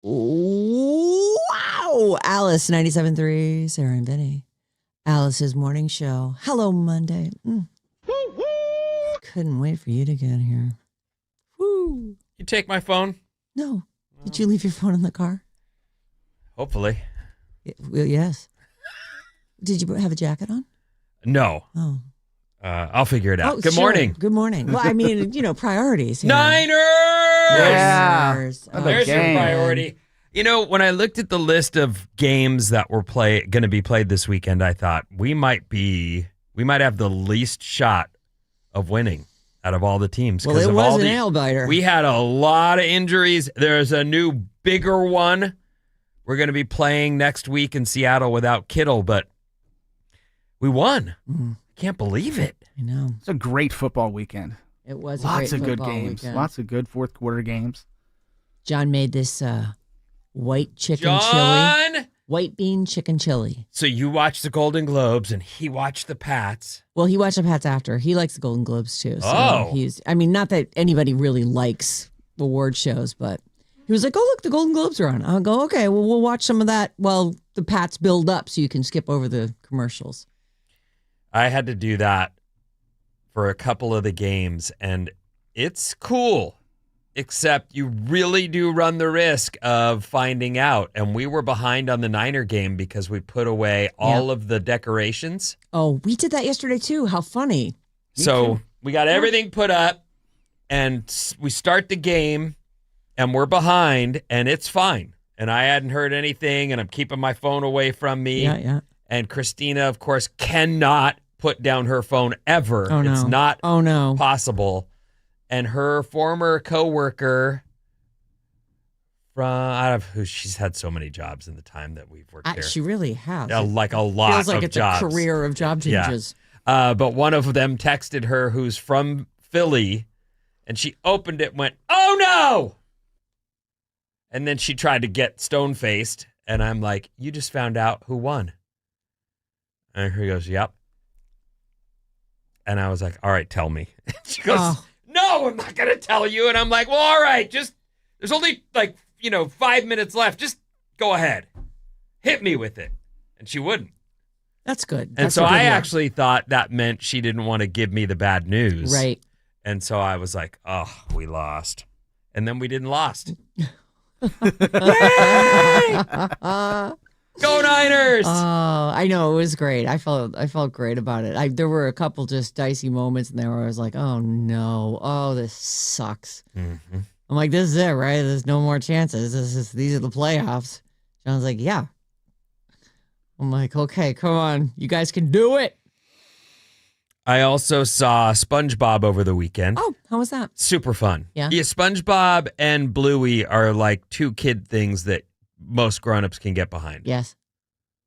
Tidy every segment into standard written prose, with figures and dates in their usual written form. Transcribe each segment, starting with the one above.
Wow. Alice, 97.3, Sarah and Vinnie. Alice's morning show. Hello, Monday. Couldn't wait for you to get here. Woo. You take my phone? No. Did you leave your phone in the car? Hopefully. Well, yes. Did you have a jacket on? No. Oh. I'll figure it out. Oh, Good sure. morning. Good morning. Well, I mean, priorities here. Niners! Niners. Oh, there's your priority. You know, when I looked at the list of games that were going to be played this weekend, I thought we might have the least shot of winning out of all the teams. Well, it was a nail biter. We had a lot of injuries. There's a new bigger one. We're going to be playing next week in Seattle without Kittle, but we won. Can't believe it. I know. It's a great football weekend. It was lots a great of good football games. weekend. Lots of good fourth quarter games. John made this white chicken John! chili. White bean chicken chili. So you watched the Golden Globes and he watched the Pats. Well, he watched the Pats after. He likes the Golden Globes too. So Oh. not that anybody really likes award shows, but he was like, oh, look, the Golden Globes are on. I'll go, okay, well, we'll watch some of that while the Pats build up so you can skip over the commercials. I had to do that for a couple of the games, and it's cool, except you really do run the risk of finding out. And we were behind on the Niner game because we put away all of the decorations. Oh, we did that yesterday too. How funny. So we got everything put up, and we start the game, and we're behind, and it's fine. And I hadn't heard anything, and I'm keeping my phone away from me. Yeah. And Christina, of course, cannot put down her phone ever. Oh, no. It's not no. possible. And her former coworker she's had so many jobs in the time that we've worked there. She really has. Like a lot Feels like of it's jobs. a career of job changes. Yeah. But one of them texted her who's from Philly, and she opened it and went, oh, no! And then she tried to get stone-faced, and I'm like, you just found out who won. And he goes, yep. And I was like, all right, tell me. She goes, no, I'm not going to tell you. And I'm like, well, all right, there's only 5 minutes left. Just go ahead. Hit me with it. And she wouldn't. That's good. And so I actually thought that meant she didn't want to give me the bad news. Right. And so I was like, oh, we lost. And then we didn't lost. Yay! Go Niners! Oh, I know. It was great. I felt great about it. There were a couple just dicey moments in there where I was like, oh, no. Oh, this sucks. Mm-hmm. I'm like, this is it, right? There's no more chances. These are the playoffs. John's like, yeah. I'm like, okay, come on. You guys can do it. I also saw SpongeBob over the weekend. Oh, how was that? Super fun. Yeah. SpongeBob and Bluey are like two kid things that most grown-ups can get behind. Yes.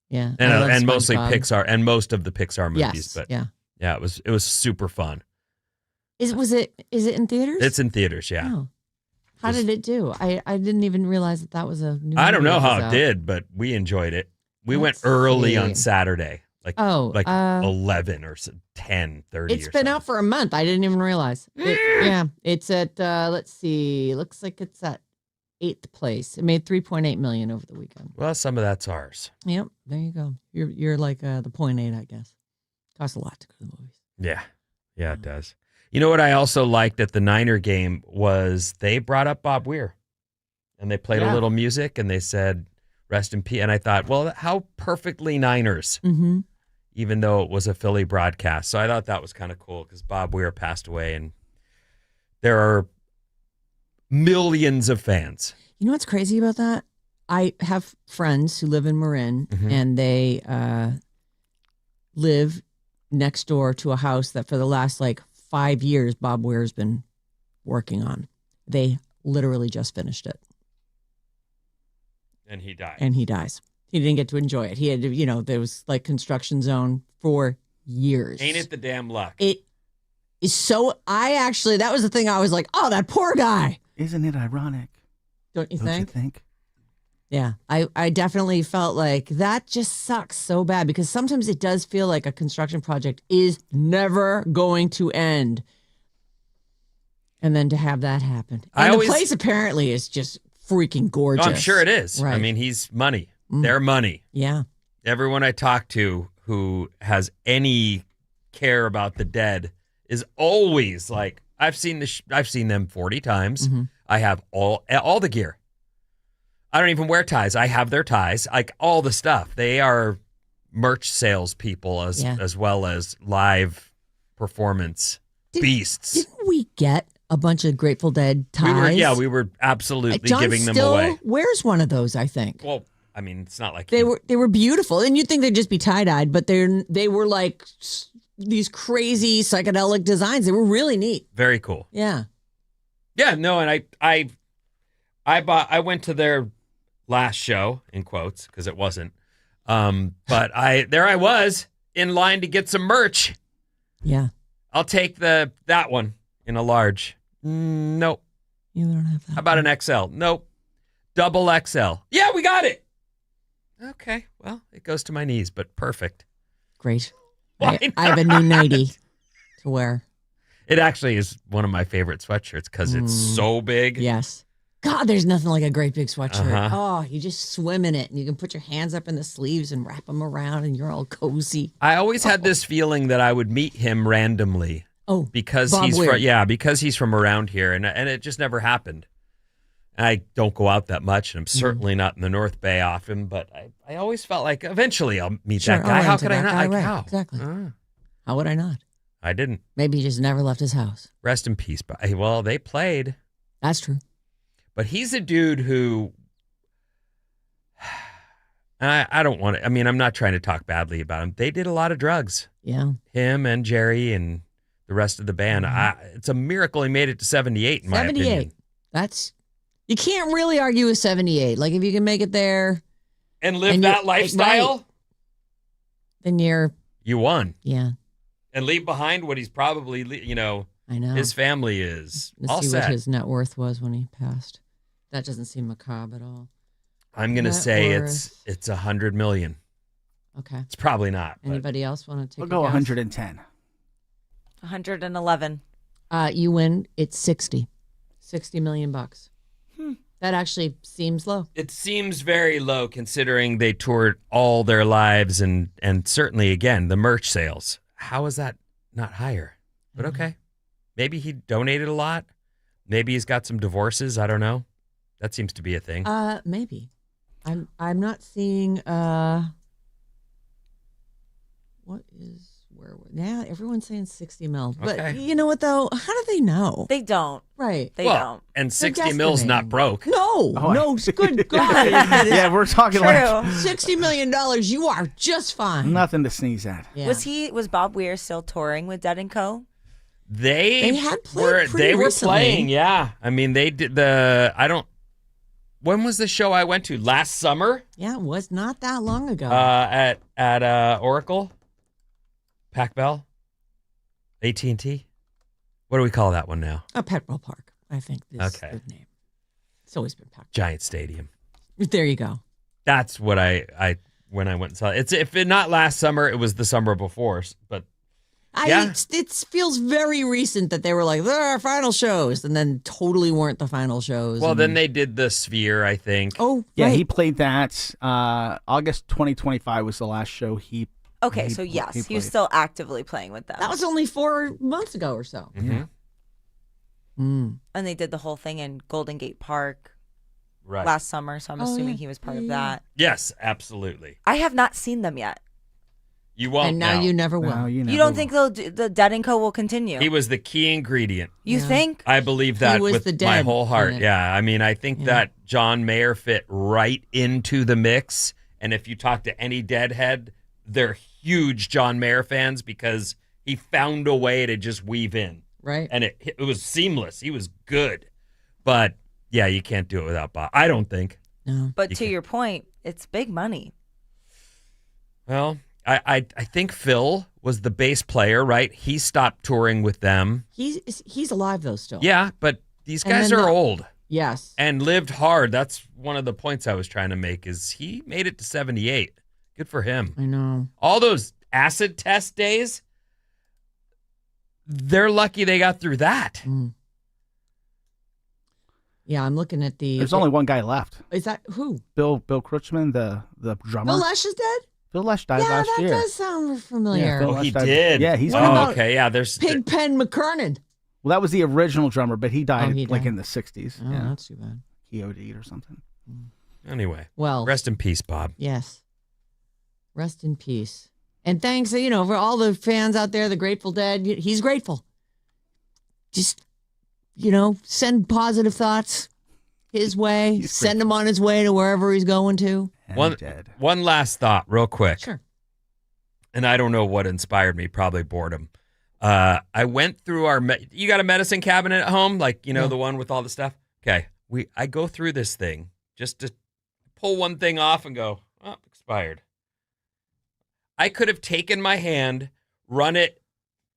Yeah. And mostly Pixar and most of the Pixar movies. Yes. But yeah, it was super fun. Is it in theaters? It's in theaters, yeah. Oh. How did it do? I didn't even realize that was a new I don't movie know that how was it out. did, but we enjoyed it. We Let's went early see. on Saturday. Like 11 or 10:30. It's been out for a month. I didn't even realize. It's at let's see. Looks like it's at 8th place. It made $3.8 million over the weekend. Well, some of that's ours. Yep, there you go. You're like the 0.8, I guess. Costs a lot to go to the movies. Yeah, it does. You know what I also liked at the Niner game was they brought up Bob Weir, and they played a little music, and they said rest in peace. And I thought, well, how perfectly Niners. Mm-hmm. Even though it was a Philly broadcast. So I thought that was kind of cool because Bob Weir passed away, and there are millions of fans. You know what's crazy about that? I have friends who live in Marin, and they live next door to a house that for the last 5 years Bob Weir's been working on. They literally just finished it. And he died. And he dies. He didn't get to enjoy it. He had to, there was construction zone for years. Ain't it the damn luck? It is so, that was the thing I was like, oh, that poor guy. Isn't it ironic? Don't you Don't think? you think? Yeah, I definitely felt like that just sucks so bad because sometimes it does feel like a construction project is never going to end. And then to have that happen. And the place apparently is just freaking gorgeous. I'm sure it is. Right. I mean, he's money. Mm. They're money. Yeah. Everyone I talk to who has any care about the dead is always like, I've seen them 40 times. Mm-hmm. I have all the gear. I don't even wear ties. I have their ties, like all the stuff. They are merch salespeople as well as live performance beasts. Didn't we get a bunch of Grateful Dead ties? We were absolutely John giving them still away. wears one of those, I think. Well, I mean, it's not like They were beautiful, and you'd think they'd just be tie-dyed, but they were like these crazy psychedelic designs. They were really neat. Very cool. Yeah. Yeah, no, and I went to their last show in quotes because it wasn't. But I was in line to get some merch. Yeah. I'll take that one in a large. Nope. You don't have that. How about an XL? Nope. Double XL. Yeah, we got it. Okay. Well, it goes to my knees, but perfect. Great. Why I have a new nightie to wear. It actually is one of my favorite sweatshirts because it's so big. Yes. God, there's nothing like a great big sweatshirt. Uh-huh. Oh, you just swim in it, and you can put your hands up in the sleeves and wrap them around, and you're all cozy. I always had this feeling that I would meet him randomly. Oh, because Bob he's Weir. because he's from around here, and it just never happened. I don't go out that much, and I'm certainly not in the North Bay often. But I always felt like eventually I'll meet that guy. How could I not? Like, right. how? Exactly. How would I not? I didn't. Maybe he just never left his house. Rest in peace. But well, they played. That's true. But he's a dude who. I don't want to. I mean, I'm not trying to talk badly about him. They did a lot of drugs. Yeah. Him and Jerry and the rest of the band. It's a miracle he made it to 78, in my opinion. You can't really argue with 78. Like, if you can make it there. And live that lifestyle. Right, then you won. Yeah. And leave behind what he's probably, I know. his family is Let's all see set. what his net worth was when he passed. That doesn't seem macabre at all. I'm going to say it's $100 million. Okay. It's probably not. But Anybody else want to take We'll a go guess? 110. 111. You win. It's 60. $60 million. That actually seems low. it seems very low considering they toured all their lives and certainly, again, the merch sales. How is that not higher? But okay. Maybe he donated a lot. Maybe he's got some divorces. I don't know. That seems to be a thing. Maybe. I'm not seeing yeah, everyone's saying 60 mil. But Okay. you know what though? How do they know? They don't. Right. They well, don't. and They're 60 mil's not guesstimating. broke. No, Oh, no, good God. Yeah, we're talking True. like $60 million, you are just fine. nothing to sneeze at. Yeah. Was Bob Weir still touring with Dead & Co? They had played pretty they were recently. playing, yeah. I mean, they did when was the show I went to? Last summer? Yeah, it was not that long ago. At Oracle, Pac Bell, AT&T. What do we call that one now? Petwell Park, I think is Okay. the name. It's always been packed. Giant Stadium. There you go. That's what I when I went and saw it. It's if it not last summer, it was the summer before. But Yeah. It feels very recent that they were like, they're our final shows, and then totally weren't the final shows. well, and- then they did the Sphere, I think. Oh, Yeah, right. he played that. August 2025 was the last show he. Okay, he so pl- yes, he he was played. still actively playing with them. That was only 4 months ago or so. Mhm. And they did the whole thing in Golden Gate Park Right. last summer, so I'm assuming yeah. he was part of Yeah. that. Yes, absolutely. I have not seen them yet. You won't. And now you never will. No, You never don't will. think the Dead & Co will continue? He was the key ingredient. You Yeah. think? I believe that was with the my dead whole heart. in it. Yeah. I mean, I think Yeah. that John Mayer fit right into the mix. And if you talk to any Deadhead, they're huge John Mayer fans because he found a way to just weave in. Right? And it was seamless. He was good. But yeah, you can't do it without Bob. I don't think. No. But You to can't. your point, it's big money. Well, I think Phil was the bass player, right? He stopped touring with them. He's alive, though, still. Yeah, but these And guys then are the- old. Yes. And lived hard. That's one of the points I was trying to make is he made it to 78. Good for him. I know. All those acid test days, they're lucky they got through that. Mm. Yeah, I'm looking at the. There's only one guy left. Is that who? Bill Kreutzmann, the drummer. Bill Lesh is dead? Phil Lesh died Yeah, last that year. does sound familiar. Phil Oh, Lesh he died. did. Yeah, he's What gone. about okay. Yeah, there's Pigpen McKernan. Well, that was the original drummer, but he died, he died. in the 60s. Oh, Yeah, that's too bad. he OD'd or something. anyway. Well, Rest in peace, Bob. yes. Rest in peace. And thanks, for all the fans out there, the Grateful Dead. He's grateful. Just, send positive thoughts his way. Send him on his way to wherever he's going to. And dead. One last thought, real quick. Sure. And I don't know what inspired me, probably boredom. I went through you got a medicine cabinet at home? Like, the one with all the stuff? Okay. I go through this thing just to pull one thing off and go, oh, expired. I could have taken my hand, run it,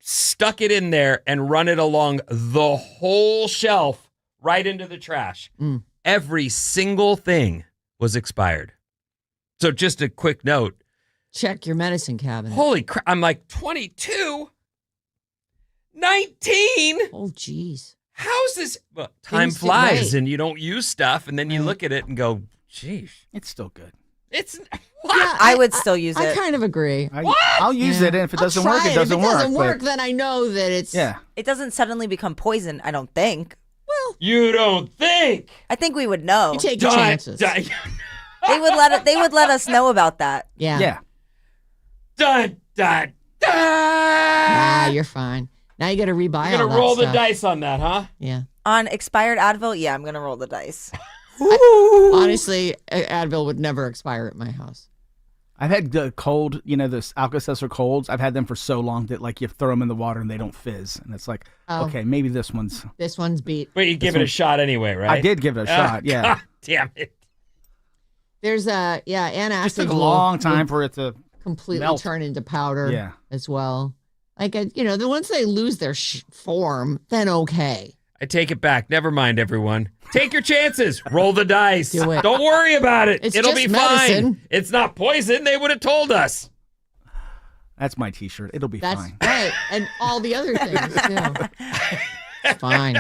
stuck it in there, and run it along the whole shelf right into the trash. Mm. Every single thing was expired. So just a quick note. Check your medicine cabinet. Holy crap. I'm like 22, 19. Oh, geez. How's this? Well, time Things get flies right. and you don't use stuff. And then you look at it and go, geez, It's still good. it's what? Yeah, I would still use I it. kind of agree. I'll use it, and if it doesn't work, it doesn't If it work. doesn't work, but- then I know that it's. yeah. It doesn't suddenly become poison, I don't think. Well, You don't think? I think we would know. you take your chances. They would let us know about that. Yeah. Yeah. Dun, dun, dun. Ah, you're fine. Now you got to rebuy You're all going that to roll the stuff. dice on that, huh? Yeah. On expired Advil, yeah, I'm going to roll the dice. Honestly, Advil would never expire at my house. I've had the cold, those Alka-Seltzer colds. I've had them for so long that, like, you throw them in the water and they don't fizz. And it's like, Oh. okay, maybe this one's... This one's beat. But you give it a shot anyway, right? I did give it a shot, yeah. God damn it. There's antacid It took a will- long time will for it to... completely melt. turn into powder. Yeah. As well. Like, the once they lose their form, then okay. I take it back. Never mind, everyone. Take your chances. Roll the dice. Do it. Don't worry about it. It's It'll just be medicine. fine. It's not poison. They would have told us. That's my T-shirt. It'll be That's fine. right. And all the other things, too. It's fine.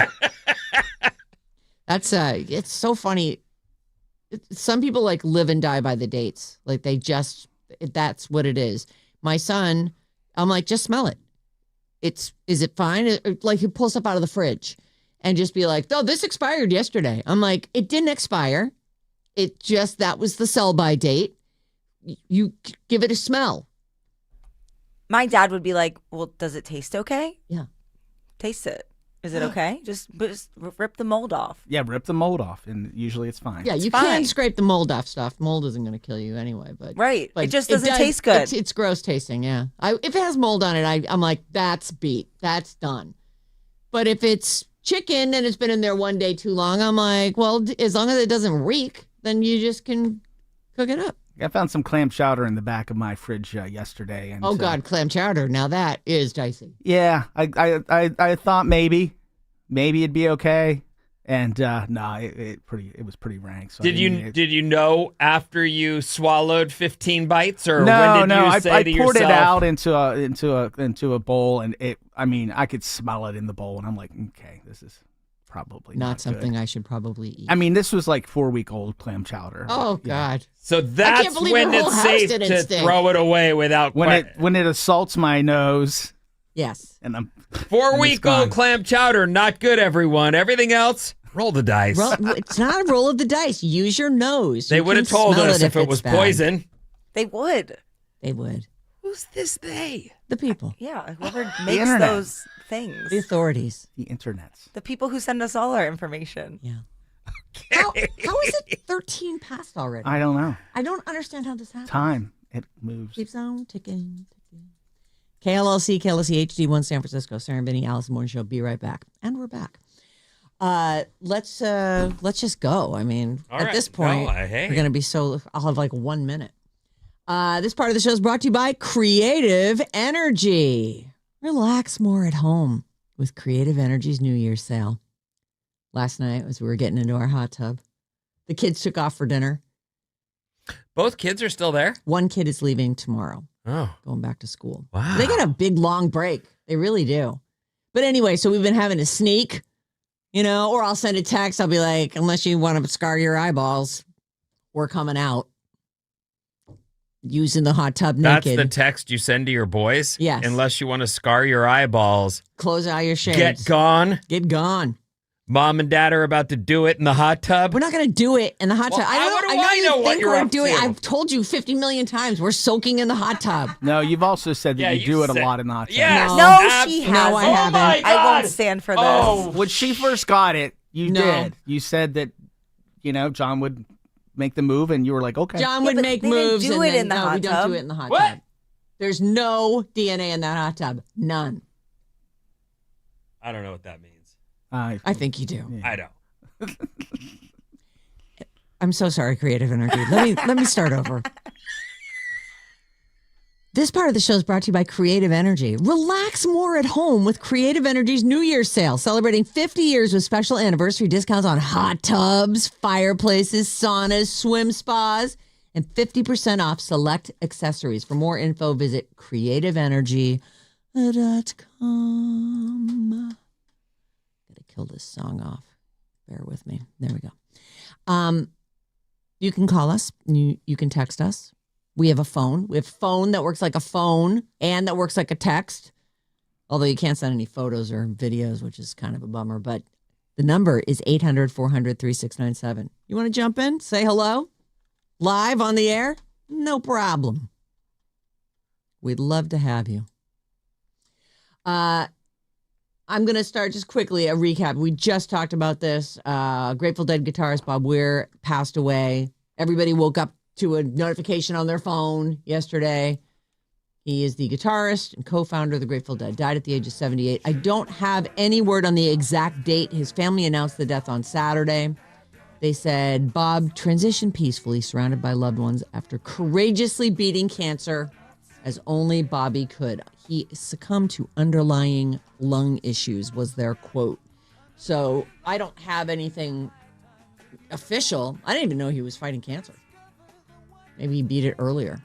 That's, it's so funny. Some people, like, live and die by the dates. Like, that's what it is. My son, I'm like, just smell it. Is it fine? Like, he pulls stuff out of the fridge and just be like, oh, this expired yesterday. I'm like, it didn't expire. That was the sell-by date. You give it a smell. My dad would be like, well, does it taste okay? Yeah. Taste it. Is it okay? Just rip the mold off. Yeah, rip the mold off, and usually it's fine. Yeah, you fine. can scrape the mold off stuff. Mold isn't going to kill you anyway. But Right. but It just doesn't taste good. It's gross tasting, yeah. If it has mold on it, I'm like, that's beat. That's done. But if it's chicken and it's been in there one day too long, I'm like, well, as long as it doesn't reek, then you just can cook it up. I found some clam chowder in the back of my fridge yesterday. And, Oh, God, clam chowder. Now that is dicey. Yeah, I thought maybe it'd be okay, and no, it was pretty rank. So Did you know after you swallowed 15 bites, or No, when did you I say to poured yourself? it out into a bowl, and I could smell it in the bowl, and I'm like, okay, this is probably Not not something good. I should probably eat. I mean, this was like 4-week-old clam chowder. Oh, Yeah. God. So that's believe when your whole it's house safe didn't to stink. throw it away without When it assaults my nose, Yes. and I'm 4-week-old gone. clam chowder, not good, everyone. Everything else, roll the dice. It's not a roll of the dice. Use your nose. They You would have can told smell us if it it's was bad. poison. They would. They would. Who's this they? The people. Yeah. Whoever makes internet. those things. The authorities. the internets. The people who send us all our information. Yeah. How is it 13 past already? I don't know. I don't understand how this happens. Time it moves. Keeps on ticking. KLLC, KLC HD1 San Francisco, Sarah Vinnie, Alice Morning Show. Be right back. And we're back. Let's just go. I mean, All at right. this point, Well, hey. we're going to be I'll have like 1 minute. This part of the show is brought to you by Creative Energy. Relax more at home with Creative Energy's New Year's sale. Last night, as we were getting into our hot tub, the kids took off for dinner. Both kids are still there? One kid is leaving tomorrow, Oh, going back to school. wow. They get a big, long break. They really do. But anyway, so we've been having to sneak, Or I'll send a text. I'll be like, unless you want to scar your eyeballs, we're coming out. Using the hot tub naked. That's the text you send to your boys? Yes. Unless you want to scar your eyeballs. Close out your shades. Get gone. Get gone. Mom and dad are about to do it in the hot tub. We're not going to do it in the hot tub. I know what you're up doing. to? I've told you 50 million times. We're soaking in the hot tub. No, you've also said that you do it a lot in the hot tub. Yes. No, she hasn't. No, I haven't. My God. I won't stand for this. Oh, When she first got it, you No. did. You said that, John would make the move, and you were like, okay. John would but make they didn't moves. do and it then, in the no, hot we don't tub. do it in the hot What? tub. There's no DNA in that hot tub. None. I don't know what that means. I think you do. I don't. I'm so sorry, Creative Energy. Let me start over. This part of the show is brought to you by Creative Energy. Relax more at home with Creative Energy's New Year's sale, celebrating 50 years with special anniversary discounts on hot tubs, fireplaces, saunas, swim spas, and 50% off select accessories. For more info, visit creativeenergy.com. Gotta kill this song off. Bear with me. There we go. You can call us. You can text us. We have a phone. We have a phone that works like a phone and that works like a text. Although you can't send any photos or videos, which is kind of a bummer. But the number is 800-400-3697. You want to jump in? Say hello? Live on the air? No problem. We'd love to have you. I'm going to start just quickly a recap. We just talked about this. Grateful Dead guitarist Bob Weir passed away. Everybody woke up to a notification on their phone yesterday. He is the guitarist and co-founder of the Grateful Dead. Died at the age of 78. I don't have any word on the exact date. His family announced the death on Saturday. They said Bob transitioned peacefully, surrounded by loved ones, after courageously beating cancer as only Bobby could. He succumbed to underlying lung issues, was their quote. So I don't have anything official. I didn't even know he was fighting cancer. Maybe he beat it earlier.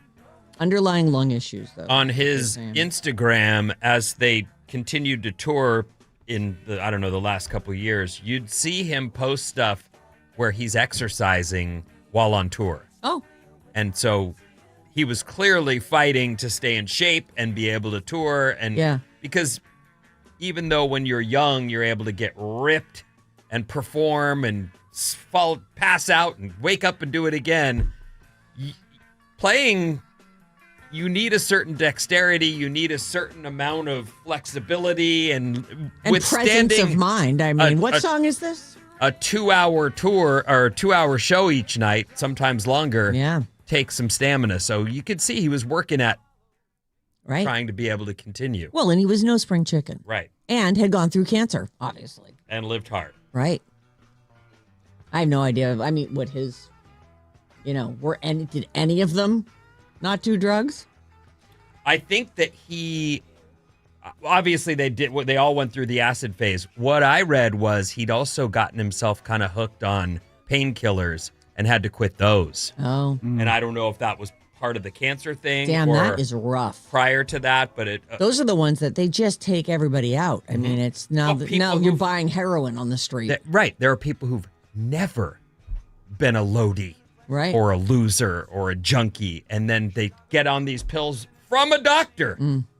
Underlying lung issues, though. On his Instagram, as they continued to tour in the last couple of years, you'd see him post stuff where he's exercising while on tour. Oh. And so he was clearly fighting to stay in shape and be able to tour. And yeah. Because even though when you're young, you're able to get ripped and perform and pass out and wake up and do it again, playing, you need a certain dexterity, you need a certain amount of flexibility and withstanding presence of mind. I mean, what song is this? A 2-hour tour or a 2-hour show each night, sometimes longer. Yeah. Takes some stamina. So you could see he was working at right, trying to be able to continue. Well, and he was no spring chicken. Right. And had gone through cancer, obviously. And lived hard. Right. I have no idea. I mean, what his, did any of them not do drugs? I think that obviously they all went through the acid phase. What I read was he'd also gotten himself kind of hooked on painkillers and had to quit those. Oh. And I don't know if that was part of the cancer thing. Damn, or that is rough. Prior to that, but those are the ones that they just take everybody out. I mean, it's now you're buying heroin on the street. Right. There are people who've never been a loadie. Right. Or a loser or a junkie. And then they get on these pills from a doctor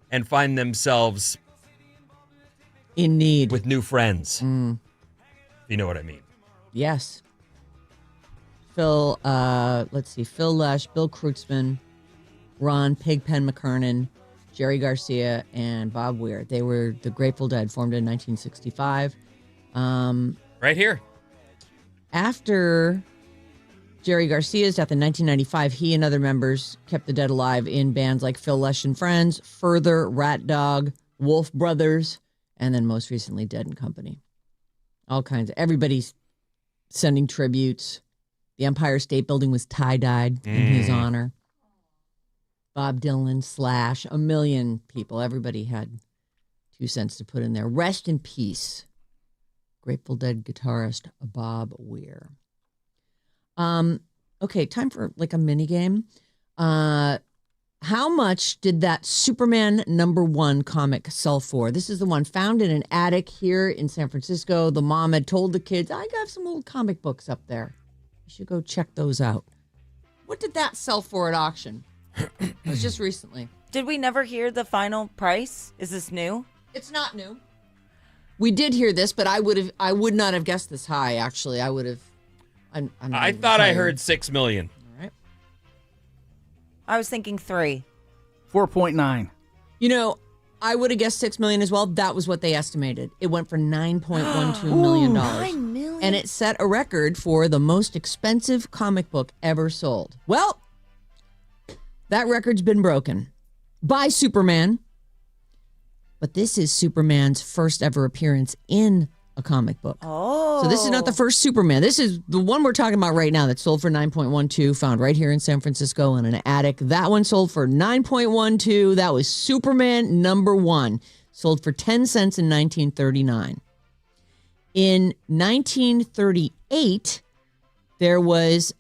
and find themselves in need with new friends. You know what I mean? Yes. Phil Lesh, Bill Kreutzmann, Ron Pigpen McKernan, Jerry Garcia, and Bob Weir. They were the Grateful Dead, formed in 1965. Right here. After Jerry Garcia's death in 1995, he and other members kept the Dead alive in bands like Phil Lesh and Friends, Further, Rat Dog, Wolf Brothers, and then most recently Dead and Company. All kinds of, everybody's sending tributes. The Empire State Building was tie-dyed in his honor. Bob Dylan, Slash, a million people. Everybody had 2 cents to put in there. Rest in peace, Grateful Dead guitarist Bob Weir. Okay, time for like a mini game. how much did that Superman #1 comic sell for? This is the one found in an attic here in San Francisco. The mom had told the kids, I got some old comic books up there. You should go check those out. What did that sell for at auction? It was just recently. Did we never hear the final price? Is this new? It's not new. We did hear this, but I would not have guessed this high, actually. I would have. I thought I heard $6 million. All right. I was thinking 3. 4.9. You know, I would have guessed $6 million as well. That was what they estimated. It went for $9.12 million. $9 million. And it set a record for the most expensive comic book ever sold. Well, that record's been broken by Superman. But this is Superman's first ever appearance in a comic book. Oh. So this is not the first Superman. This is the one we're talking about right now that sold for $9.12, found right here in San Francisco in an attic. That one sold for $9.12. That was Superman #1. Sold for 10 cents in 1939. In 1938, there was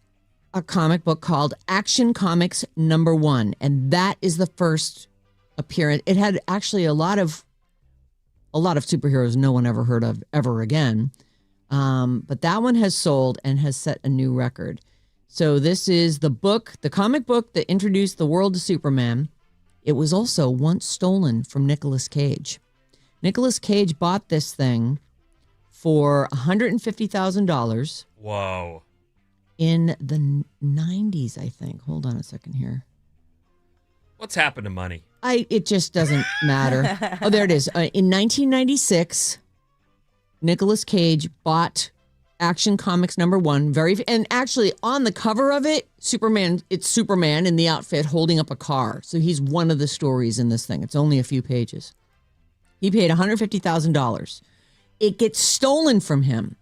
a comic book called Action Comics #1, and that is the first appearance. It had actually a lot of superheroes no one ever heard of ever again. But that one has sold and has set a new record. So this is the comic book that introduced the world to Superman. It was also once stolen from Nicolas Cage. Nicolas Cage bought this thing for $150,000 Whoa. in the 90s, I think. Hold on a second here. What's happened to money? It just doesn't matter. Oh, there it is. In 1996, Nicolas Cage bought Action Comics #1. And actually, on the cover of it, it's Superman in the outfit holding up a car. So he's one of the stories in this thing. It's only a few pages. He paid $150,000. It gets stolen from him,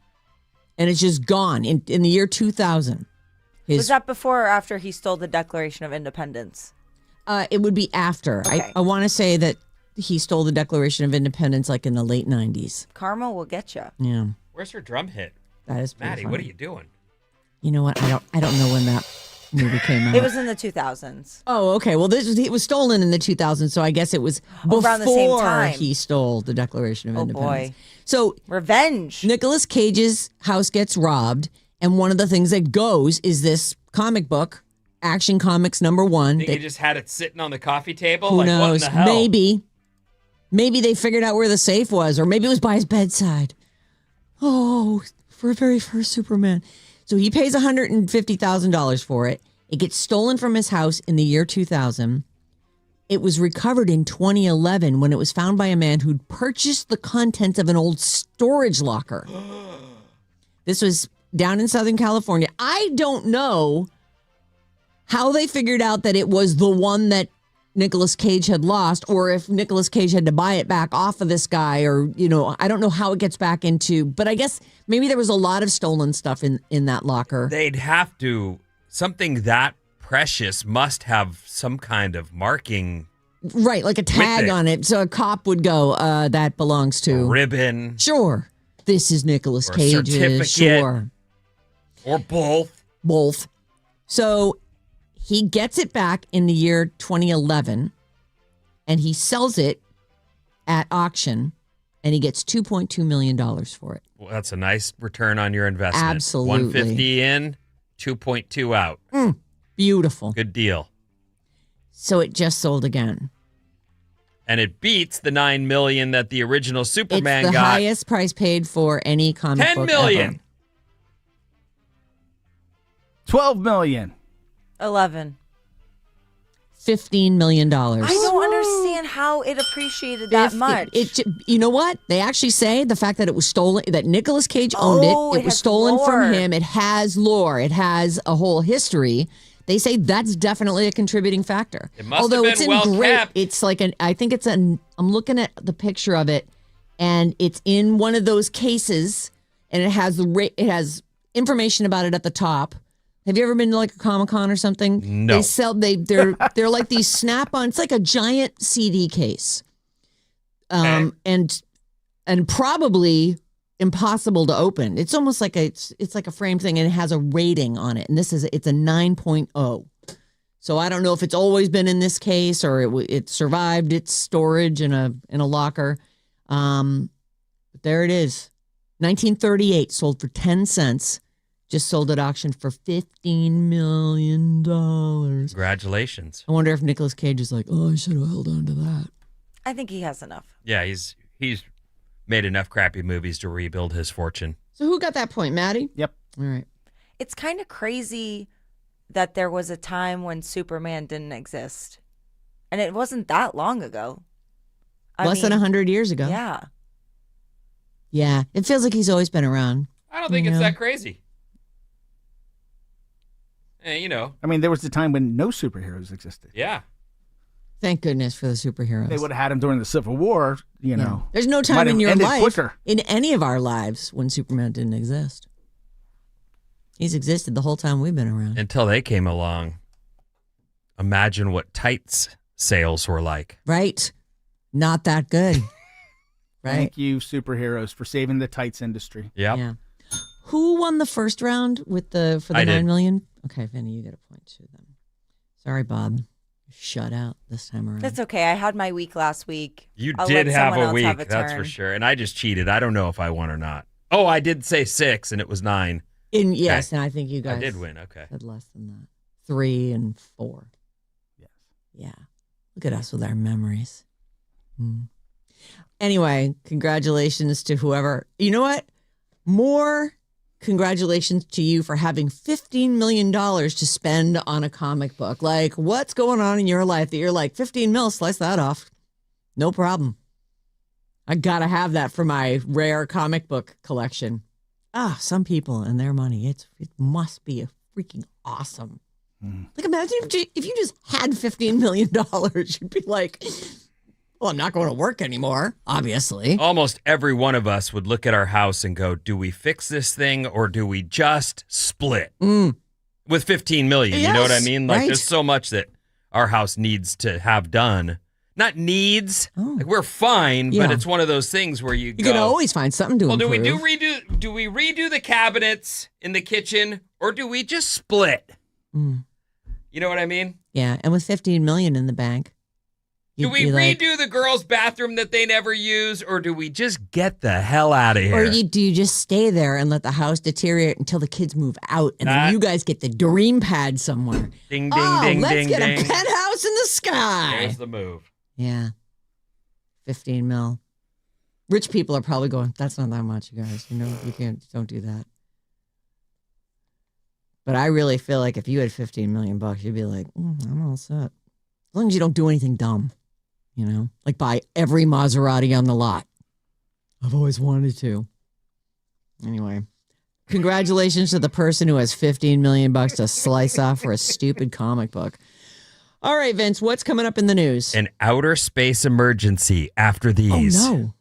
and it's just gone in the year 2000. Was that before or after he stole the Declaration of Independence? It would be after. Okay. I want to say that he stole the Declaration of Independence like in the late 90s. Karma will get you. Yeah. Where's her drum hit? That is pretty Maddie, funny. what are you doing? You know what? I don't know when that movie came out. It was in the 2000s. Oh, okay. Well, it was stolen in the 2000s, so I guess it was Around the same before time. he stole the Declaration of Oh, Independence. boy. So Revenge. Nicolas Cage's house gets robbed, and one of the things that goes is this comic book, Action Comics #1. Think he just had it sitting on the coffee table? Who Like, knows? what in the hell? Maybe they figured out where the safe was, or maybe it was by his bedside. Oh, for a very first Superman. So he pays $150,000 for it. It gets stolen from his house in the year 2000. It was recovered in 2011 when it was found by a man who'd purchased the contents of an old storage locker. This was down in Southern California. I don't know how they figured out that it was the one that Nicolas Cage had lost, or if Nicolas Cage had to buy it back off of this guy, or, I don't know how it gets back into, but I guess maybe there was a lot of stolen stuff in that locker. They'd have to, something that precious must have some kind of marking. Right, like a tag it. on it. So a cop would go, that belongs to. Ribbon. Sure. This is Nicolas Or a Cage's. certificate. Sure. Or both. Both. So he gets it back in the year 2011, and he sells it at auction, and he gets $2.2 million for it. Well, that's a nice return on your investment. Absolutely. 150 in, 2.2 out. Beautiful. Good deal. So it just sold again. And it beats the $9 million that the original Superman It's the got. highest price paid for any comic $10 book million. ever. 12 million. 11. $15 million. I don't understand how it appreciated that much. You know what? They actually say the fact that it was stolen, that Nicolas Cage owned it It was has stolen lore. from him. It has lore. It has a whole history. They say that's definitely a contributing factor. It must Although have it's been in well great, kept. it's like I'm looking at the picture of it, and it's in one of those cases, and it has it has information about it at the top. Have you ever been to like a Comic-Con or something? No. They sell they're like these snap-on. It's like a giant CD case, and probably impossible to open. It's almost like it's like a frame thing, and it has a rating on it. And it's a 9.0. So I don't know if it's always been in this case or it survived its storage in a locker. But there it is. 1938, sold for 10 cents. Just sold at auction for $15 million. Congratulations. I wonder if Nicolas Cage is like, oh, I should have held on to that. I think he has enough. Yeah, he's made enough crappy movies to rebuild his fortune. So who got that point, Maddie? Yep. All right. It's kind of crazy that there was a time when Superman didn't exist. And it wasn't that long ago. Less than 100 years ago. Yeah. Yeah. It feels like he's always been around. I don't think it's that crazy. You know. I mean, there was a time when no superheroes existed. Yeah. Thank goodness for the superheroes. They would have had him during the Civil War, you know. There's no time Might in have your ended life, quicker. in any of our lives, when Superman didn't exist. He's existed the whole time we've been around. Until they came along. Imagine what tights sales were like. Right? Not that good. Right? Thank you, superheroes, for saving the tights industry. Yep. Yeah. Who won the first round for the I did. $9 million? Okay, Vinny, you get a point too then. Sorry, Bob. Shut out this time around. That's okay. I had my week last week. You I'll did let have someone a else week, have a that's turn. for sure. And I just cheated. I don't know if I won or not. Oh, I did say 6, and it was 9. Yes, and I think you guys I did win. Okay. said less than that. 3 and 4. Yes. Yeah. Look at us with our memories. Anyway, congratulations to whoever. You know what? More congratulations to you for having $15 million to spend on a comic book. Like, what's going on in your life that you're like, 15 mil, slice that off. No problem. I got to have that for my rare comic book collection. Some people and their money. It must be a freaking awesome. Like, imagine if you just had $15 million, you'd be like, well, I'm not going to work anymore, obviously. Almost every one of us would look at our house and go, do we fix this thing or do we just split? With 15 million, you know what I Yes, mean? Like, right. there's so much that our house needs to have done. Not needs. Like, we're fine, Yeah. but it's one of those things where you You go, can always find something to well, improve. do we redo the cabinets in the kitchen or do we just split? You know what I mean? Yeah, and with $15 million in the bank. Do you'd we be like- redo the girls' bathroom that they never use, or do we just get the hell out of here? Or do you just stay there and let the house deteriorate until the kids move out, and then That- you guys get the dream pad somewhere? Ding, ding, Oh, ding, let's ding, get ding. a penthouse in the sky. There's the move. Yeah, 15 mil. Rich people are probably going, that's not that much, you guys. You know, don't do that. But I really feel like if you had 15 million bucks, you'd be like, I'm all set. As long as you don't do anything dumb, you know, like buy every Maserati on the lot. I've always wanted to. Anyway, congratulations to the person who has 15 million bucks to slice off for a stupid comic book. All right, Vince, what's coming up in the news? An outer space emergency after these. Oh, no.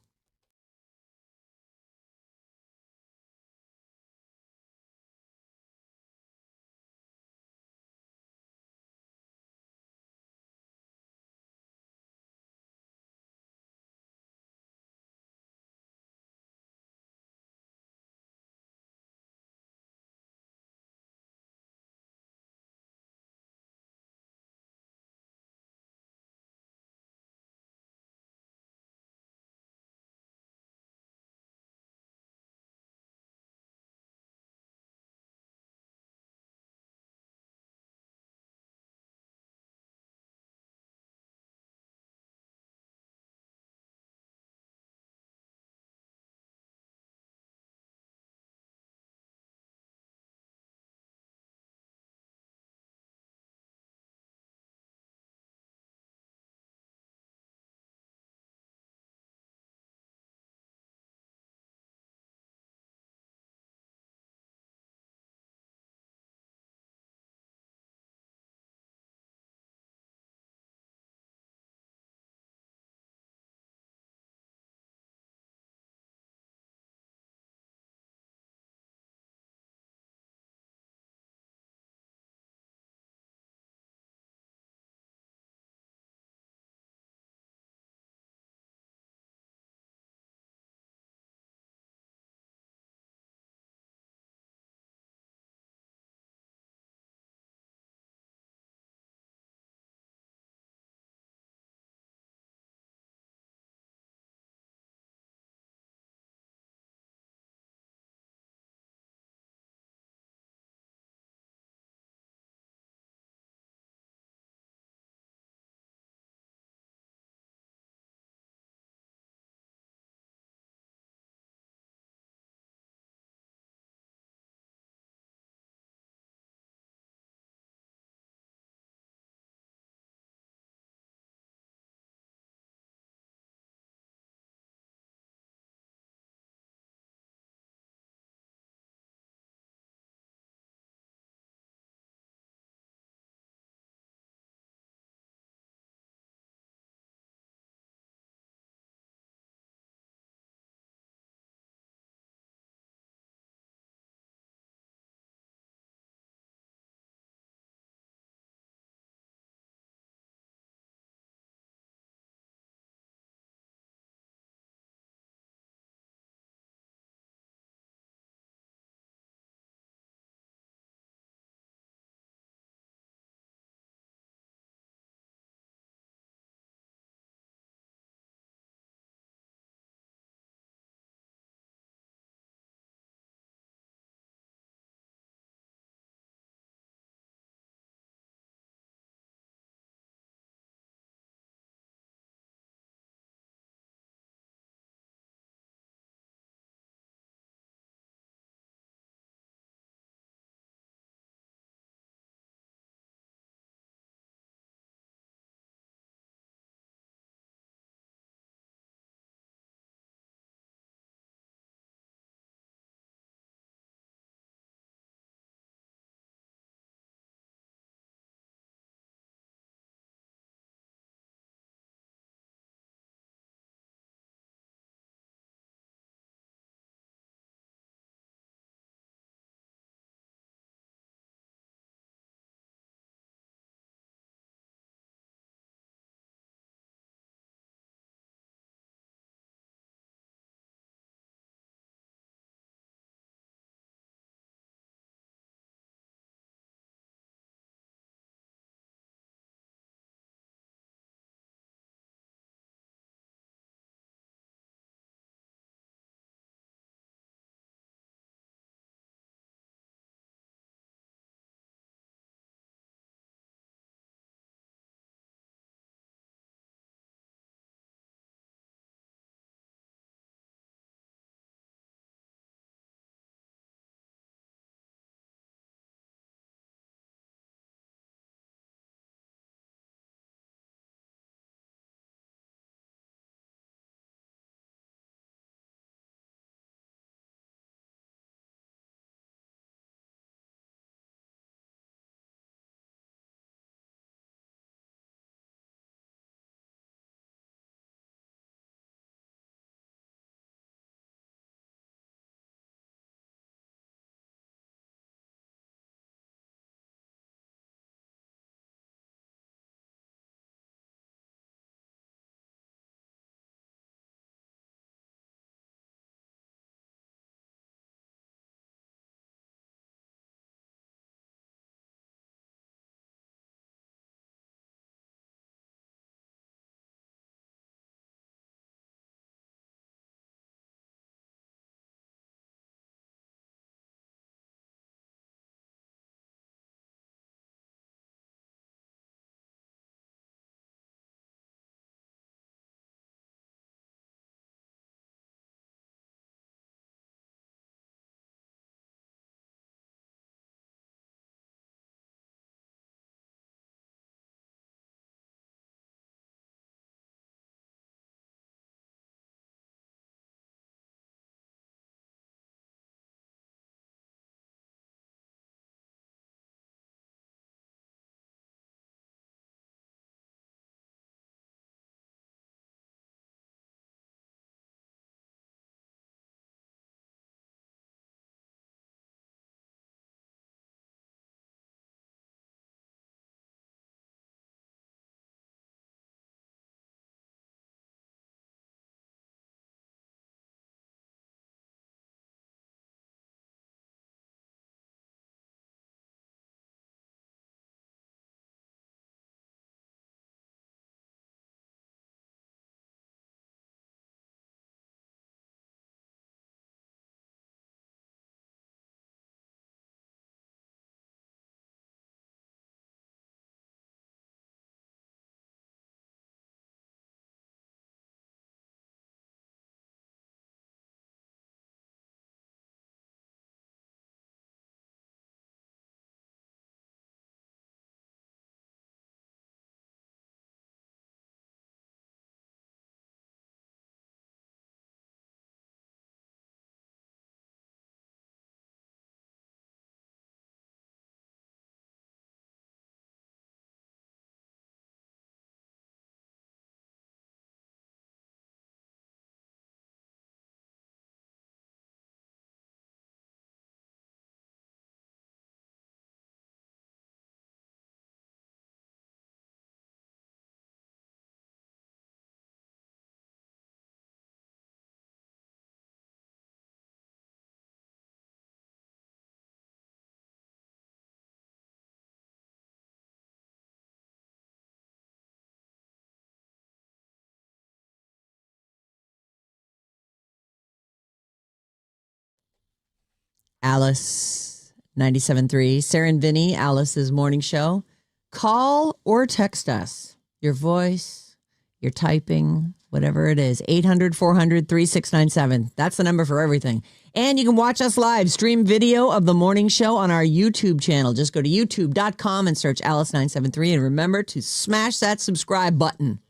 Alice 97.3. Sarah and Vinnie, Alice's morning show. Call or text us. Your voice, your typing, whatever it is. 800-400-3697. That's the number for everything. And you can watch us live. Stream video of the morning show on our YouTube channel. Just go to youtube.com and search Alice 973. And remember to smash that subscribe button.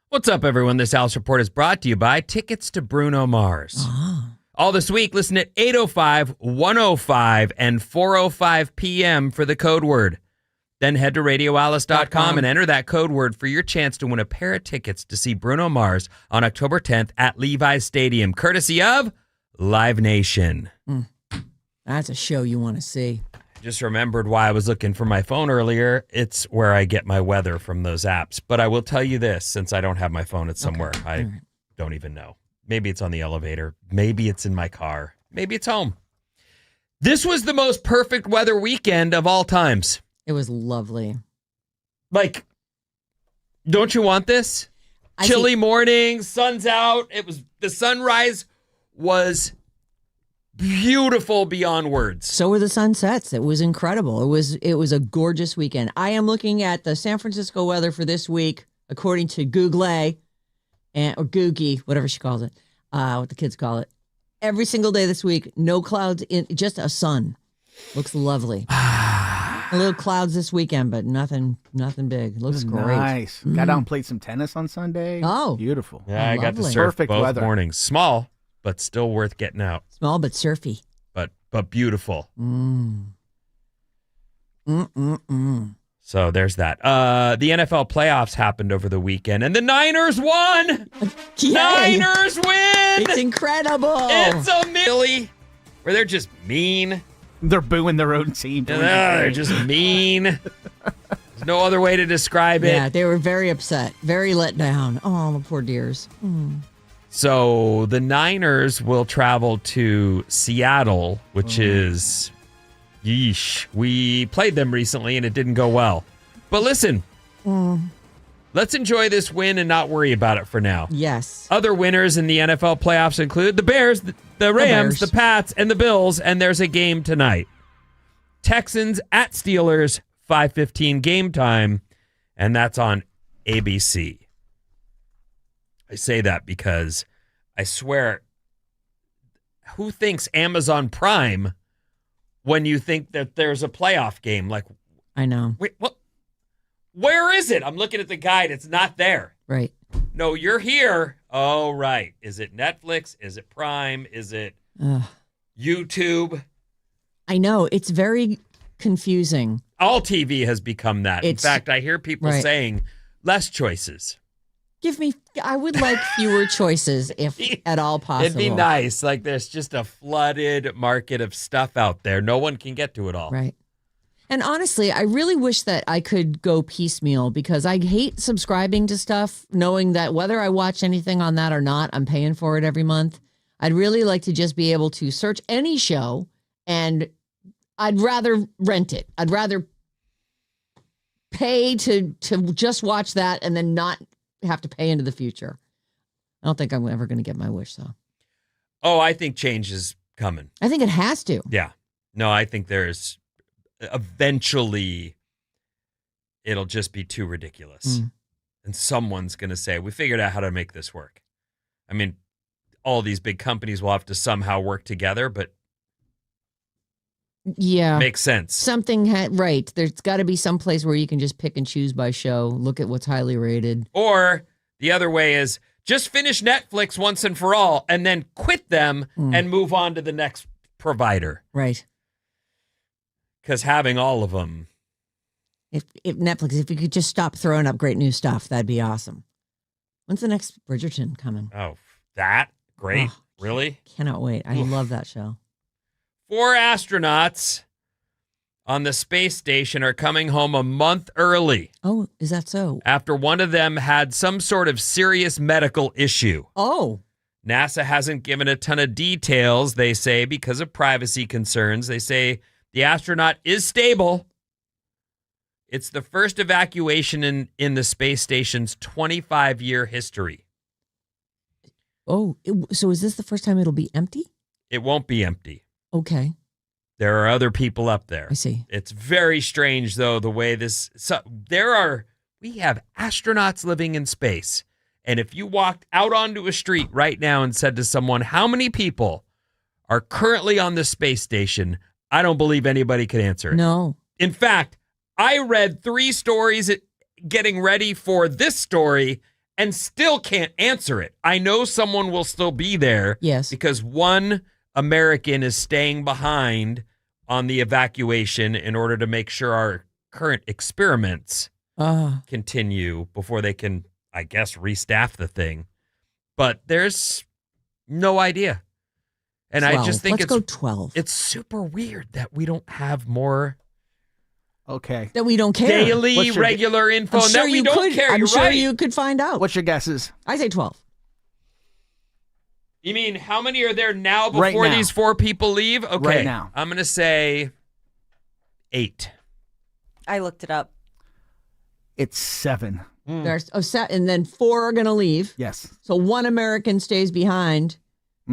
What's up, everyone? This Alice Report is brought to you by Tickets to Bruno Mars. All this week, listen at 8:05, 1:05, and 4:05 p.m. for the code word. Then head to radioalice.com and enter that code word for your chance to win a pair of tickets to see Bruno Mars on October 10th at Levi's Stadium, courtesy of Live Nation. That's a show you want to see. Just remembered why I was looking for my phone earlier. It's where I get my weather from those apps. But I will tell you this, since I don't have my phone, it's somewhere. I don't even know. Maybe it's on the elevator. Maybe it's in my car. Maybe it's home. This was the most perfect weather weekend of all times. It was lovely. Like, don't you want this? Chilly morning, sun's out. The sunrise was beautiful beyond words. So were the sunsets. It was incredible. It was a gorgeous weekend. I am looking at the San Francisco weather for this week, according to Google or Googie, whatever she calls it, what the kids call it. Every single day this week, no clouds, just a sun. Looks lovely. A little clouds this weekend, but nothing big. Looks great. Nice. Got out and played some tennis on Sunday. Oh. Beautiful. Yeah, I got to surf Perfect both weather. mornings. Small, but still worth getting out. Small but surfy. But beautiful. So there's that. The NFL playoffs happened over the weekend, and the Niners won. Yay. Niners win. It's incredible. It's a Millie, where they're just mean. They're booing their own team. They're just mean. There's no other way to describe it. Yeah, they were very upset, very let down. Oh, the poor dears. So the Niners will travel to Seattle, which is, yeesh. We played them recently and it didn't go well. But listen, let's enjoy this win and not worry about it for now. Yes. Other winners in the NFL playoffs include the Bears, the Rams, the Pats, and the Bills, and there's a game tonight. Texans at Steelers, 5:15 game time, and that's on ABC. I say that because I swear, who thinks Amazon Prime when you think that there's a playoff game? Like, I know. wait, what? Where is it? I'm looking at the guide. It's not there. Right. No, you're here. Oh, right. Is it Netflix? Is it Prime? Is it YouTube? I know. It's very confusing. All TV has become that. In fact, I hear people saying less choices. I would like fewer choices if at all possible. It'd be nice. Like there's just a flooded market of stuff out there. No one can get to it all. Right. And honestly, I really wish that I could go piecemeal because I hate subscribing to stuff, knowing that whether I watch anything on that or not, I'm paying for it every month. I'd really like to just be able to search any show, and I'd rather rent it. I'd rather pay to just watch that and then not have to pay into the future. I don't think I'm ever going to get my wish, though. Oh, I think change is coming. I think it has to. Yeah. No, I think there's eventually it'll just be too ridiculous. And someone's going to say, we figured out how to make this work. I mean, all these big companies will have to somehow work together, but yeah, makes sense. Right. There's got to be some place where you can just pick and choose by show, look at what's highly rated. Or the other way is just finish Netflix once and for all and then quit them and move on to the next provider. Right. Because having all of them. If Netflix, if you could just stop throwing up great new stuff, that'd be awesome. When's the next Bridgerton coming? Oh, that? Great. Oh, really? Cannot wait. I love that show. 4 astronauts on the space station are coming home a month early. Oh, is that so? After one of them had some sort of serious medical issue. Oh. NASA hasn't given a ton of details, they say, because of privacy concerns. They say the astronaut is stable. It's the first evacuation in the space station's 25-year history. Oh, so is this the first time it'll be empty? It won't be empty. Okay. There are other people up there. I see. It's very strange, though, the way this. So we have astronauts living in space. And if you walked out onto a street right now and said to someone, how many people are currently on the space station? I don't believe anybody could answer it. No. In fact, I read 3 stories getting ready for this story and still can't answer it. I know someone will still be there. Yes. Because one American is staying behind on the evacuation in order to make sure our current experiments continue before they can, I guess, restaff the thing. But there's no idea. And 12. I just think Let's go 12. It's super weird that we don't have more that we don't care. daily regular info. I'm sure that we you don't could. care. I'm You're sure right. you could find out. What's your guesses? I say 12. You mean how many are there now Right before now. these 4 people leave? Okay. Right now. I'm going to say 8. I looked it up. It's 7. There's and then 4 are going to leave. Yes. So 1 American stays behind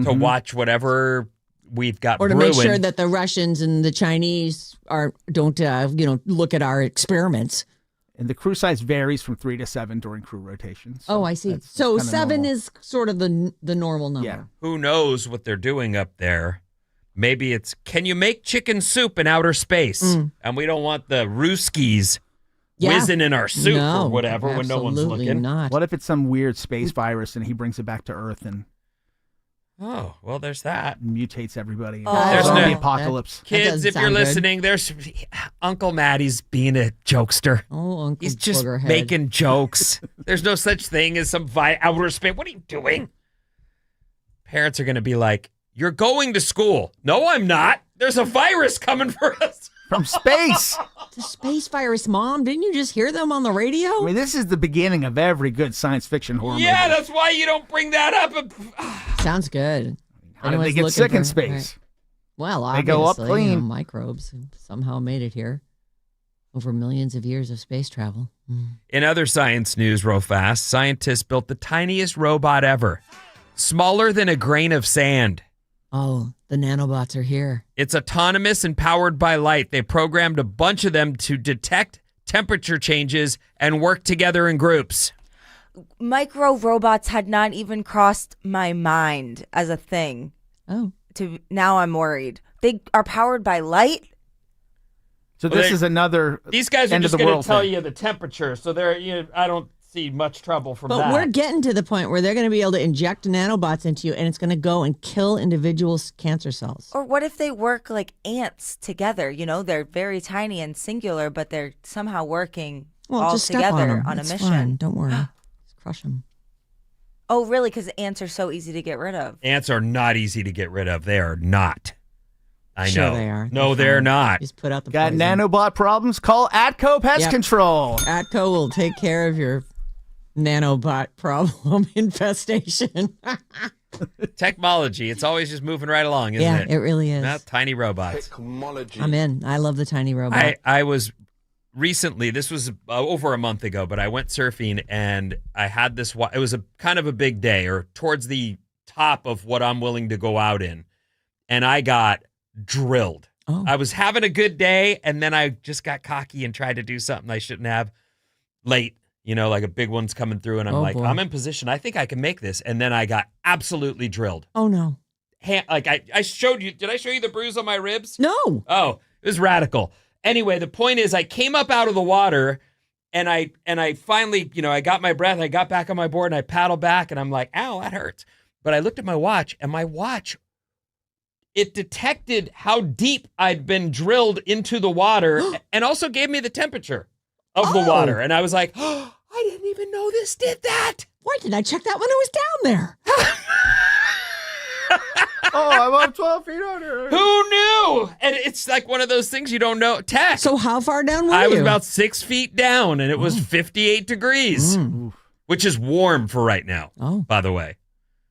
To watch whatever we've got or to brewing. make sure that the Russians and the Chinese don't look at our experiments. And the crew size varies from 3 to 7 during crew rotations. So I see. that's So kinda 7 normal. is sort of the normal number. Yeah. Who knows what they're doing up there? Maybe it's, can you make chicken soup in outer space? And we don't want the Ruskies whizzing in our soup No, or whatever when no one's absolutely looking. not. What if it's some weird space virus and he brings it back to Earth and Oh, well, there's that. mutates everybody? Oh. There's Zombie no- apocalypse. Kids, doesn't if you're sound good. listening, there's Uncle Maddie's being a jokester. Oh, Uncle He's just Boogerhead. making jokes. There's no such thing as some outer space. What are you doing? Parents are going to be like, you're going to school. No, I'm not. There's a virus coming for us. From space. The space virus, Mom. Didn't you just hear them on the radio? I mean, this is the beginning of every good science fiction horror Yeah, movie. that's why you don't bring that up. Sounds good. How did they Anyone's get looking sick in for- space? right. Well, They go up obviously, clean. microbes somehow made it here over millions of years of space travel. In other science news, real fast, scientists built the tiniest robot ever, smaller than a grain of sand. Oh, the nanobots are here. It's autonomous and powered by light. They programmed a bunch of them to detect temperature changes and work together in groups. Micro robots had not even crossed my mind as a thing. Oh, Now I'm worried. They are powered by light. So Well, this they- is another These guys are end just of the going to world tell thing. you the temperature, so I don't see much trouble from but that. we're getting to the point where they're going to be able to inject nanobots into you, and it's going to go and kill individual cancer cells. Or what if they work like ants together? You know, they're very tiny and singular, but they're somehow working Well, all just step on together them. on a It's mission. fine. Don't worry. Just crush them. Oh, really? Because ants are so easy to get rid of. Ants are not easy to get rid of. They are not. I Sure know. they are. No, they're fine. not. Just put out the Got poison. nanobot problems? Call Atco Pest Yep. Control. Atco will take care of your nanobot problem infestation. Technology, it's always just moving right along, isn't Yeah, it? it really is. Not tiny robots. I'm in. I love the tiny robot. I was recently, this was over a month ago, but I went surfing and I had this, it was a kind of a big day or towards the top of what I'm willing to go out in. And I got drilled. Oh. I was having a good day and then I just got cocky and tried to do something I shouldn't have late. You know, like a big one's coming through and I'm Oh, like, boy. I'm in position. I think I can make this. And then I got absolutely drilled. Oh, no. I showed you, did I show you the bruise on my ribs? No. Oh, it was radical. Anyway, the point is I came up out of the water and I finally, I got my breath. I got back on my board and I paddled back and I'm like, ow, that hurts. But I looked at my watch and my watch, it detected how deep I'd been drilled into the water and also gave me the temperature of the water. And I was like, oh, I didn't even know this did that. Why didn't I check that when I was down there? Oh, I'm up 12 feet under. Who knew? And it's like one of those things you don't know. Tech. So how far down were you? I was about 6 feet down and it was 58 degrees, which is warm for right now, Oh. by the way.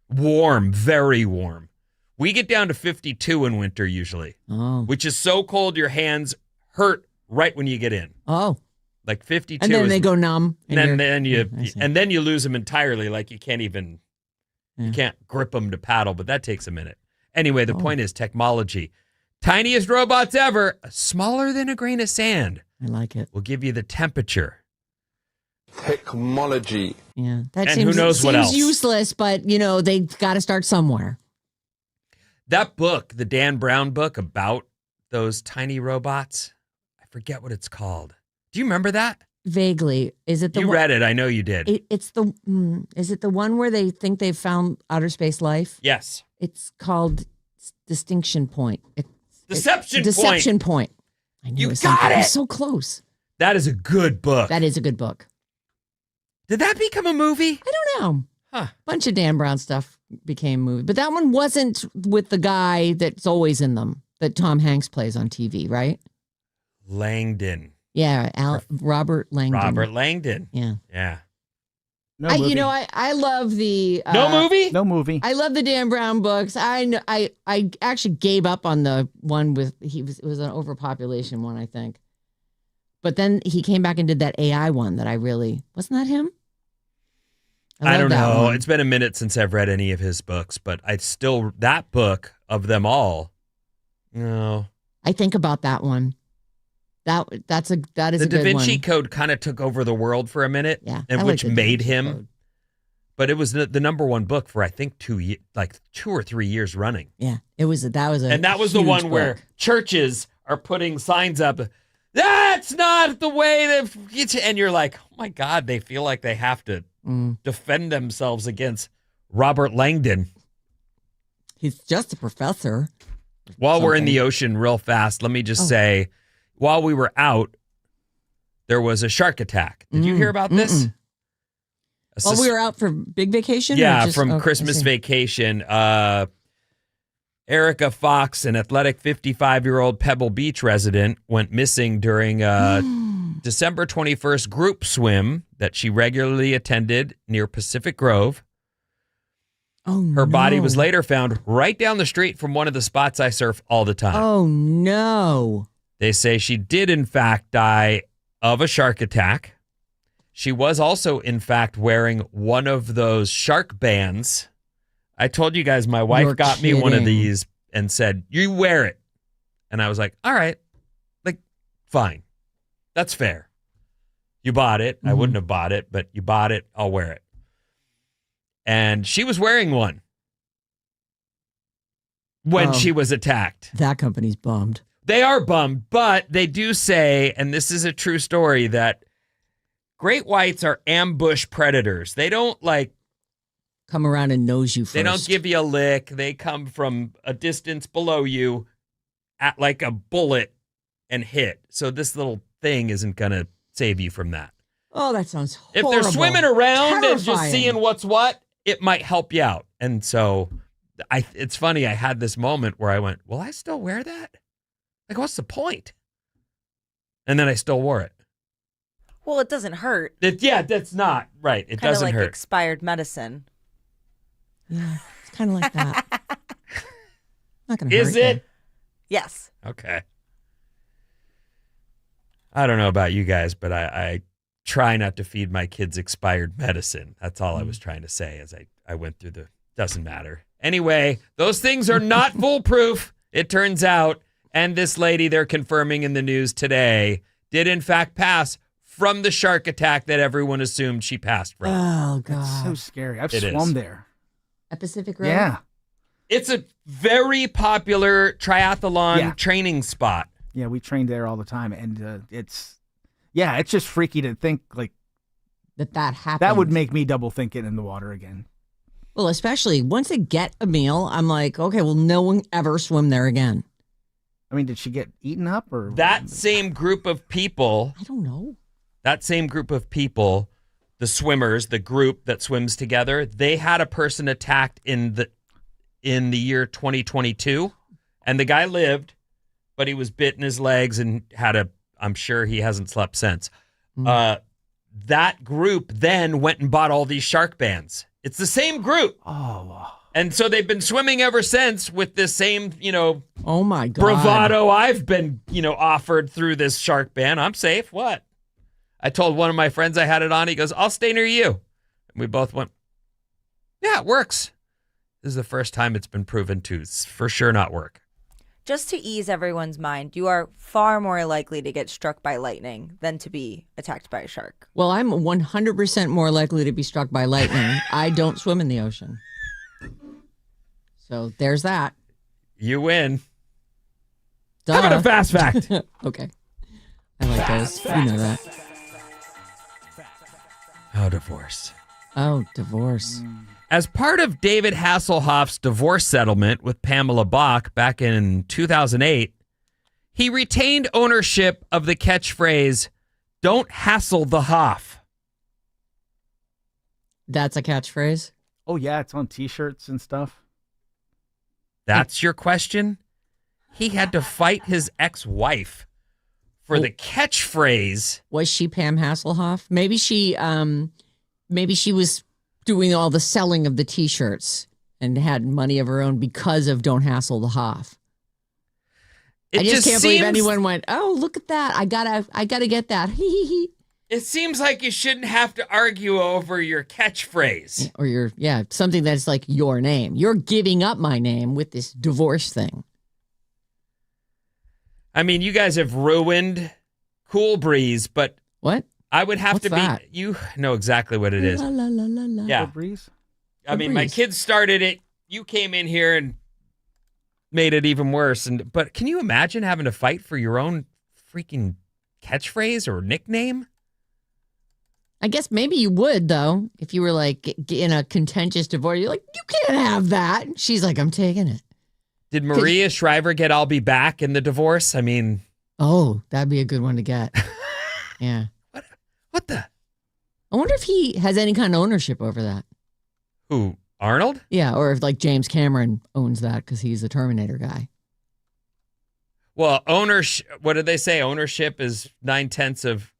Warm, very warm. We get down to 52 in winter usually, Oh. which is so cold your hands hurt right when you get in. Oh. Like 52 And then is, they go numb. and then I see. then you lose them entirely. Like you can't even, Yeah. you can't grip them to paddle, but that takes a minute. Anyway, the point is technology. Tiniest robots ever, smaller than a grain of sand. I like it. Will give you the temperature. Technology. Yeah. That And seems, who knows what else? useless, but, they've got to start somewhere. That book, the Dan Brown book about those tiny robots, I forget what it's called. Do you remember that? Vaguely. Is it the You one? read it. I know you did. Is it the one where they think they've found outer space life? Yes. It's called Distinction Point. Deception Point. I knew You it was got something. it! I was so close. That is a good book. That is a good book. Did that become a movie? I don't know. Huh. Bunch of Dan Brown stuff became movie, but that one wasn't with the guy that's always in them that Tom Hanks plays on TV, right? Langdon. Yeah, Robert Langdon. Robert Langdon. Yeah. Yeah. No movie. I love the No movie? No movie. I love the Dan Brown books. I actually gave up on the one with it was an overpopulation one, I think. But then he came back and did that AI one that wasn't that him? I love don't that know. one. It's been a minute since I've read any of his books, but that book of them all. No. I think about that one. That is The a Da good Vinci one. Code kind of took over the world for a minute, Yeah, and I like which the Da made Vinci him. Code. But it was the number one book for I think 2 or 3 years running. Yeah, that was a And that was the huge one where book. churches are putting signs up. That's not the way and you're like, oh my God, they feel like they have to defend themselves against Robert Langdon. He's just a professor. While we're in the Something. ocean real fast, let me just say, while we were out, there was a shark attack. Did you hear about this? While we were out for big vacation? or Yeah, just- from oh, I Christmas see. vacation. Erica Fox, an athletic 55-year-old Pebble Beach resident, went missing during a December 21st group swim that she regularly attended near Pacific Grove. Oh, Her body was no. later found right down the street from one of the spots I surf all the time. Oh, no. They say she did, in fact, die of a shark attack. She was also, in fact, wearing one of those shark bands. I told you guys my wife You're got me one of kidding. these and said, you wear it. And I was like, all right, fine. That's fair. You bought it. I wouldn't have bought it, but you bought it. I'll wear it. And she was wearing one when she was attacked. That company's bummed. They are bummed, but they do say, and this is a true story, that great whites are ambush predators. They don't Come around and nose you first. They don't give you a lick. They come from a distance below you at like a bullet and hit. So this little thing isn't going to save you from that. Oh, that sounds If horrible. they're swimming around and just Terrifying. seeing what's what, it might help you out. And so it's funny. I had this moment where I went, will I still wear that? What's the point? And then I still wore it. Well, it doesn't hurt. That's not right. It Kind of doesn't like hurt. expired medicine. Yeah, it's kind of like that. Not gonna hurt Is it? Yes. Okay. I don't know about you guys, but I try not to feed my kids expired medicine. That's all I was trying to say as I went through doesn't matter. Anyway, those things are not foolproof, it turns out. And this lady they're confirming in the news today did in fact pass from the shark attack that everyone assumed she passed from. Oh, That's God. so scary. I've It is. swum there. At Pacific Road? Yeah. It's a very popular triathlon Yeah. training spot. Yeah, we trained there all the time. And it's just freaky to think That happened. that would make me double think it in the water again. Well, especially once they get a meal, I'm like, okay, well, no one ever swim there again. I mean, did she get eaten up or That same group of people I don't know. the swimmers, the group that swims together, they had a person attacked in the year 2022, and the guy lived, but he was bit in his legs and I'm sure he hasn't slept since. That group then went and bought all these shark bands. It's the same group. Oh, And so they've been swimming ever since with this same, Oh, my God. bravado I've been, offered through this shark band. I'm safe. What? I told one of my friends I had it on. He goes, I'll stay near you. And we both went, yeah, it works. This is the first time it's been proven to for sure not work. Just to ease everyone's mind, you are far more likely to get struck by lightning than to be attacked by a shark. Well, I'm 100% more likely to be struck by lightning. I don't swim in the ocean. So there's that. You win. Duh. How about a fast fact? Okay. I like those. You know that. Oh, divorce. Oh, divorce. As part of David Hasselhoff's divorce settlement with Pamela Bach back in 2008, he retained ownership of the catchphrase, "Don't hassle the Hoff." That's a catchphrase? Oh, yeah, it's on T-shirts and stuff. That's your question? He had to fight his ex-wife for the catchphrase. Was she Pam Hasselhoff? Maybe she was doing all the selling of the T-shirts and had money of her own because of "Don't Hassle the Hoff." I just can't believe anyone went, "Oh, look at that! I gotta get that." It seems like you shouldn't have to argue over your catchphrase. Or something that's like your name. You're giving up my name with this divorce thing. I mean, you guys have ruined Cool Breeze, but What? I would have What's to be. that? You know exactly what it is. La, la, la, la, la. Yeah. Breeze? I mean, my kids started it. You came in here and made it even worse. But can you imagine having to fight for your own freaking catchphrase or nickname? I guess maybe you would, though, if you were like in a contentious divorce. You're like, you can't have that. And she's like, I'm taking it. Did Maria Shriver get "I'll be back" in the divorce? I mean, oh, that'd be a good one to get. Yeah. What the? I wonder if he has any kind of ownership over that. Who? Arnold? Yeah, or if like James Cameron owns that because he's the Terminator guy. Well, ownership. What did they say? Ownership is 9/10 of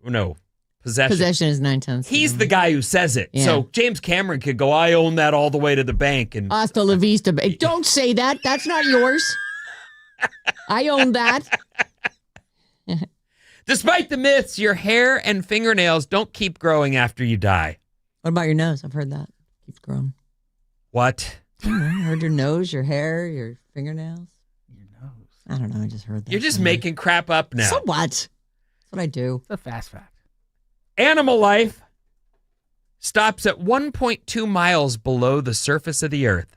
possession. Possession is 9/10. He's the guy who says it. Yeah. So James Cameron could go, "I own that all the way to the bank." And Hasta la vista. Don't say that. That's not yours. I own that. despite the myths, your hair and fingernails don't keep growing after you die. What about your nose? I've heard that. Keeps growing. What? I don't know. I heard your nose, your hair, your fingernails. Your nose. I don't know. I just heard that. You're just making crap up now. So what? That's what I do. It's a fast fact. Animal life stops at 1.2 miles below the surface of the earth.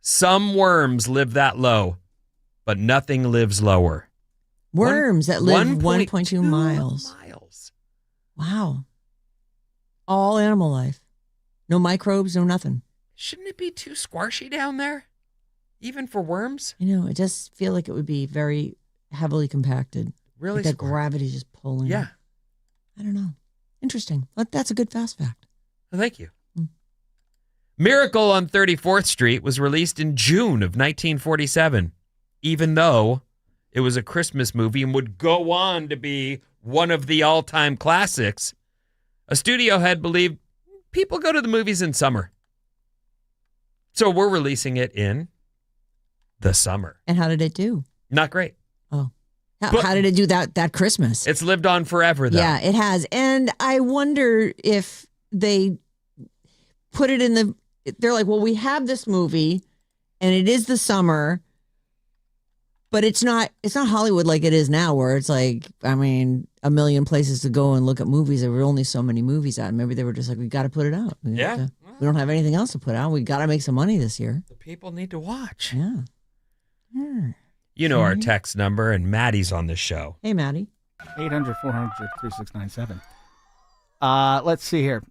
Some worms live that low, but nothing lives lower. Worms that live 1.2 1.2 miles. Wow. All animal life. No microbes, no nothing. Shouldn't it be too squashy down there? Even for worms? You know, it just feel like it would be very heavily compacted. Really? Like that squashy. gravity just pulling. Yeah. I don't know. Interesting. That's a good fast fact. Well, thank you. Miracle on 34th Street was released in June of 1947, even though it was a Christmas movie and would go on to be one of the all-time classics. A studio head believed people go to the movies in summer. So we're releasing it in the summer. And how did it do? Not great. Oh. But- How did it do that Christmas? It's lived on forever, though. Yeah, it has. And I wonder if they put it in the... They're like, well, we have this movie, and it is the summer, but it's not Hollywood like it is now, where it's like, I mean, a million places to go and look at movies. There were only so many movies out. Maybe they were just like, we got to put it out. We don't have anything else to put out. We got to make some money this year. The people need to watch. Yeah. You know our text number, and Maddie's on the show. Hey, Maddie. 800-400-3697. Let's see here.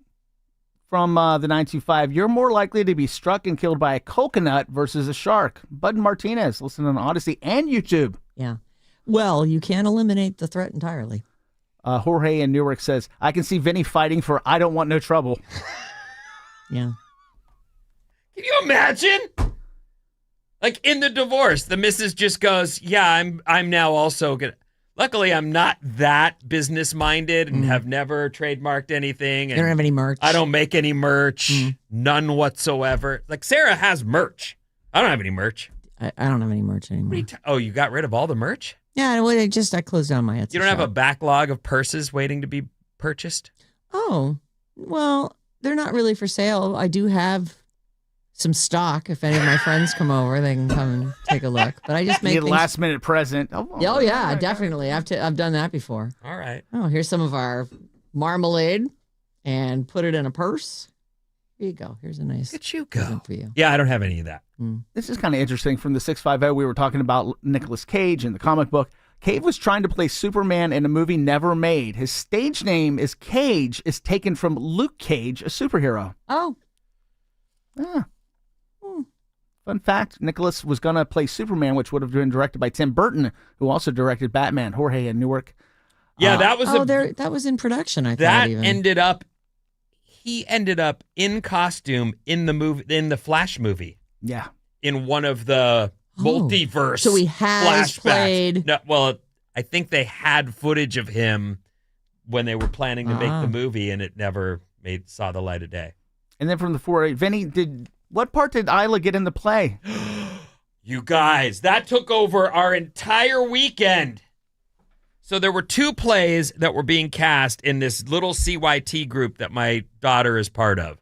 From the 925, you're more likely to be struck and killed by a coconut versus a shark. Bud Martinez, listen on Odyssey and YouTube. Yeah. Well, you can't eliminate the threat entirely. Jorge in Newark says, I can see Vinny fighting for I don't want no trouble. Yeah. Can you imagine? Like in the divorce, the missus just goes, yeah, I'm now also gonna. Luckily, I'm not that business minded and have never trademarked anything. And You don't have any merch. I don't make any merch, none whatsoever. Like Sarah has merch. I don't have any merch. I don't have any merch anymore. You got rid of all the merch? Yeah, well, I closed down my Etsy You don't have a shop. backlog of purses waiting to be purchased? Oh, well, they're not really for sale. I do have some stock. If any of my friends come over, they can come and take a look. But I just Need make a things. last minute present. Oh yeah, definitely. I've done that before. All right. Oh, here's some of our marmalade, and put it in a purse. Here you go. Here's a nice Look at you present go. for you. Yeah, I don't have any of that. This is kind of interesting. From the 650, we were talking about Nicolas Cage in the comic book. Cave was trying to play Superman in a movie never made. His stage name is Cage, is taken from Luke Cage, a superhero. Oh, Ah. Fun fact, Nicholas was going to play Superman, which would have been directed by Tim Burton, who also directed Batman, Jorge in Newark. Yeah, that was that was in production. I thought that even. he ended up in costume in the Flash movie. Yeah. In one of the multiverse. So he has flashbacks. played. No, well, I think they had footage of him when they were planning to make the movie, and it never saw the light of day. And then from the 4-8, Vinny, what part did Isla get into play? You guys, that took over our entire weekend. So there were 2 plays that were being cast in this little CYT group that my daughter is part of.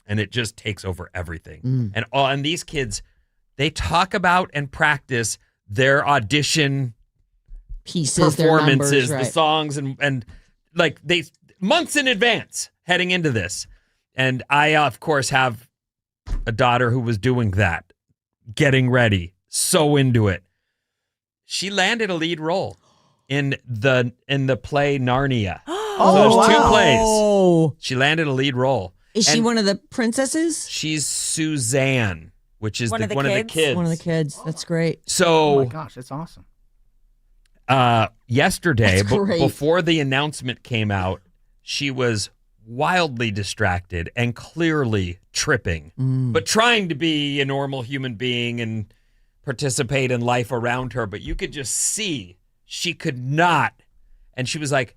And it just takes over everything. And these kids, they talk about and practice their audition Pieces, performances, their numbers, right. the songs, and like they months in advance heading into this. And I, of course, have a daughter who was doing that, getting ready, so into it. She landed a lead role in the play Narnia. So there's 2 plays. Oh, She landed a lead role. is she And one of the princesses? She's Suzanne, which is One of the one of the kids? kids. One of the kids. That's great. Oh So my gosh, that's awesome. yesterday, That's great. before the announcement came out, she was wildly distracted and clearly tripping, but trying to be a normal human being and participate in life around her. But you could just see she could not. And she was like,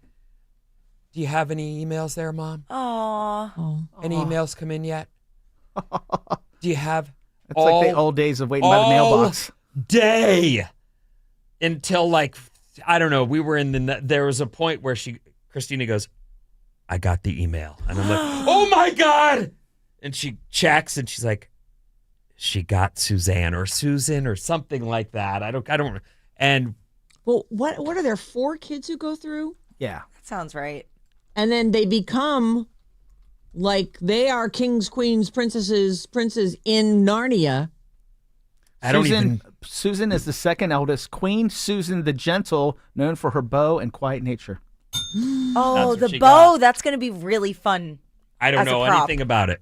"Do you have any emails there, Mom? Aw. Oh, Any emails come in yet? Do you have It's like the old days of waiting by the mailbox. day until like, I don't know. We were there was a point where Christina goes, I got the email. And I'm like, oh my God. And she checks and she's like, she got Suzanne or Susan or something like that. I don't. And well, what are there 4 kids who go through, Yeah. That sounds right. and then they become like they are kings, queens, princesses, princes in Narnia. Susan is the second eldest. Queen Susan the Gentle, known for her bow and quiet nature. Oh, That's what the she bow. got. That's going to be really fun. I don't As a know prop. anything about it.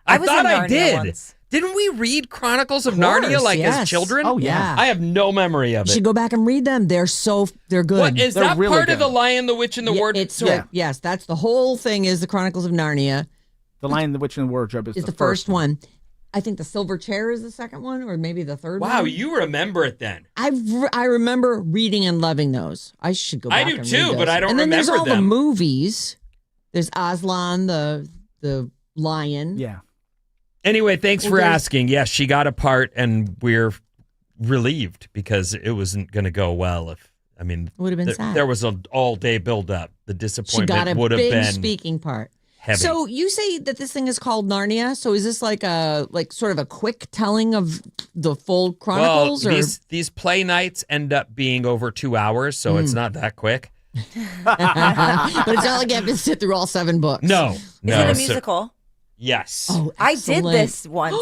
I I was thought in I Narnia did. once. Didn't we read Chronicles of Of course, Narnia like yes. as children? Oh, yeah. I have no memory of You it. should go back and read them. They're good. What is They're that really part of good. The Lion, the Witch, and the Wardrobe? It's yes, that's the whole thing. Is the Chronicles of Narnia The Lion, the Witch, and the Wardrobe is is the first one. I think the Silver Chair is the second one, or maybe the third one. Wow, you remember it then. I remember reading and loving those. I should go I back do and too, read those. but I don't And then there's remember all the them. movies. There's Aslan, the lion. Yeah. Anyway, thanks Well, for there's- asking. Yes, she got a part, and we're relieved because it wasn't going to go well. It would have been sad. There was an all-day build-up. The She disappointment got a would have big been speaking part. heavy. So you say that this thing is called Narnia. So is this like sort of a quick telling of the full chronicles, well, or these play nights end up being over 2 hours, so it's not that quick. but it's not like you have to sit through all 7 books. No, Is no. it a so- musical? yes. Oh, I did excellent. this once.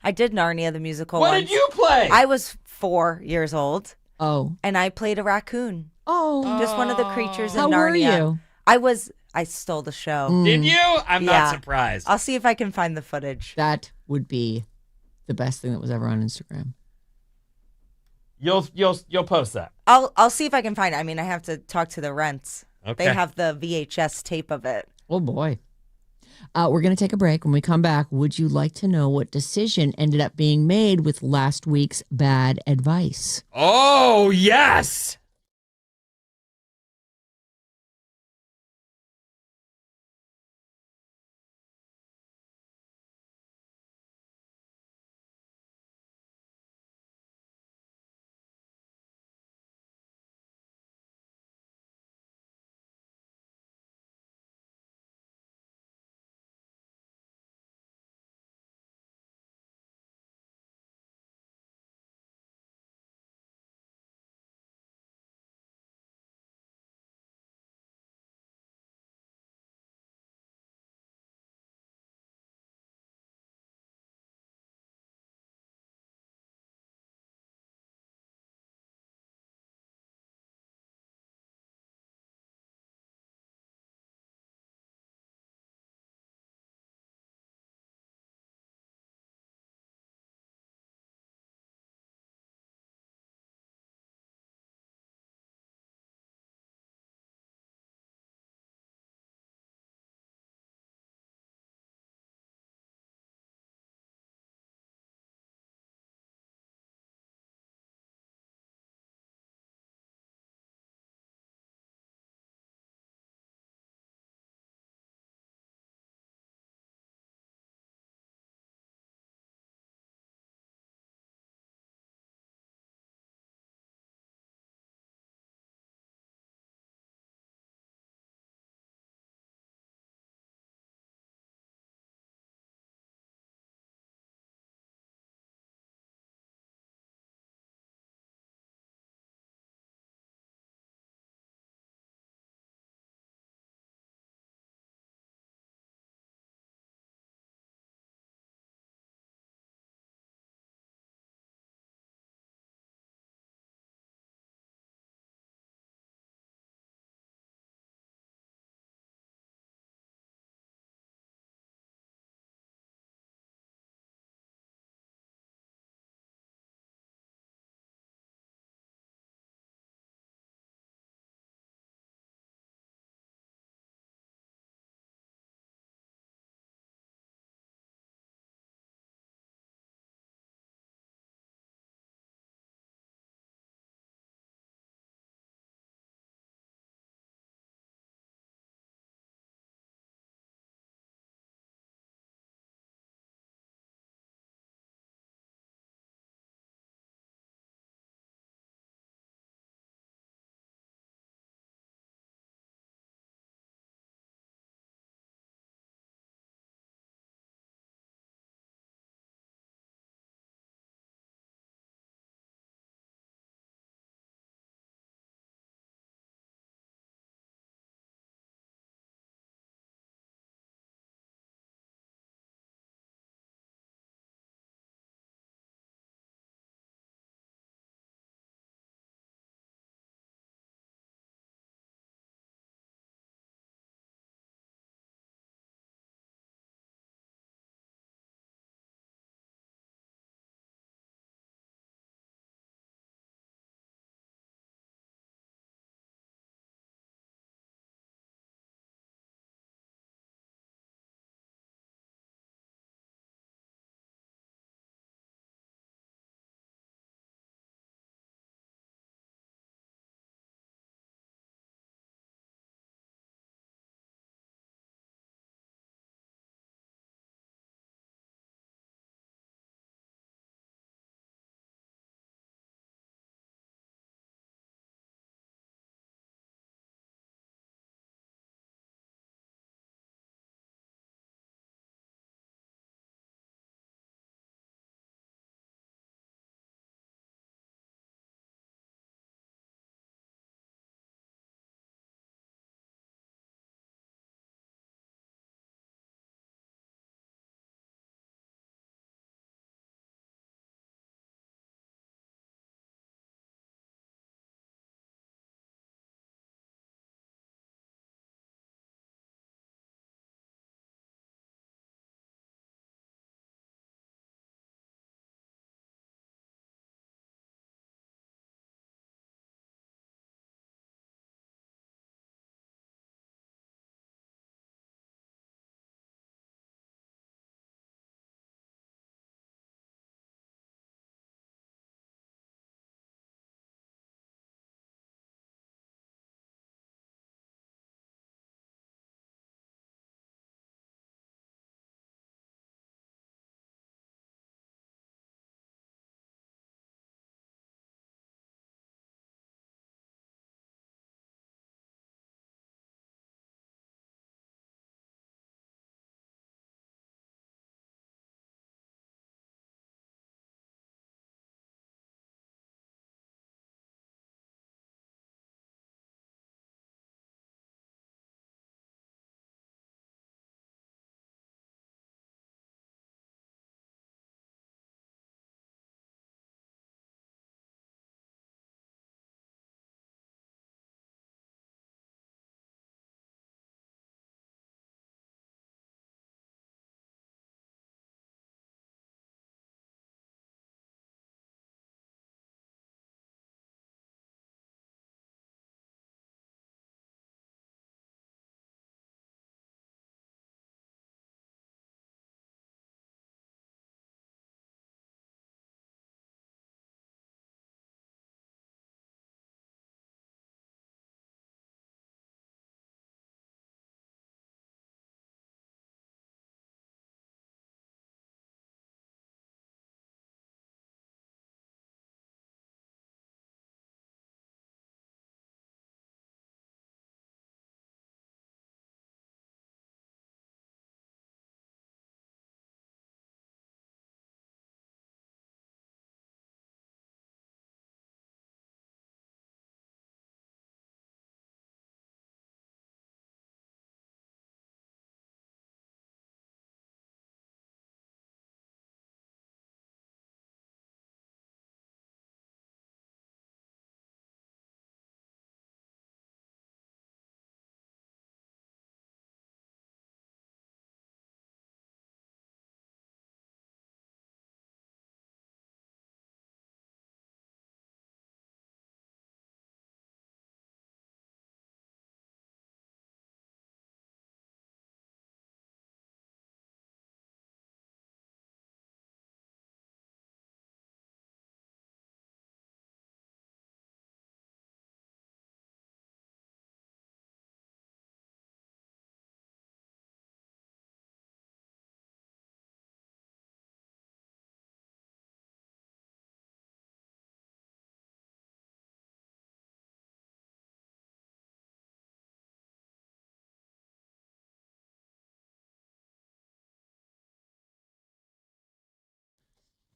I did Narnia the musical what once. did you play? I was 4 years old, Oh, and I played a raccoon. Just one of the creatures in how Narnia. were you? I stole the show. Did you? I'm Yeah. not surprised. I'll see if I can find the footage. That would be the best thing that was ever on Instagram. You'll post that. I'll see if I can find it. I mean, I have to talk to the Rents. Okay. They have the VHS tape of it. Oh boy. We're going to take a break. When we come back, would you like to know what decision ended up being made with last week's bad advice? Oh, yes.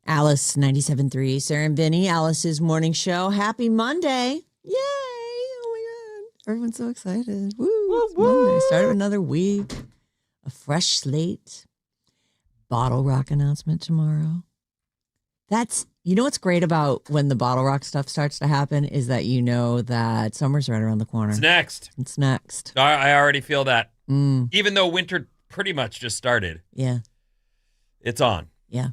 Alice 97.3, Sarah and Vinnie, Alice's morning show. Happy Monday. Yay. Oh my God. Everyone's so excited. Woo. It's Monday. Start of another week. A fresh slate. Bottle Rock announcement tomorrow. You know what's great about when the Bottle Rock stuff starts to happen is that you know that summer's right around the corner. It's next. It's next. I already feel that. Mm, Even though winter pretty much just started, yeah. it's on. Yeah.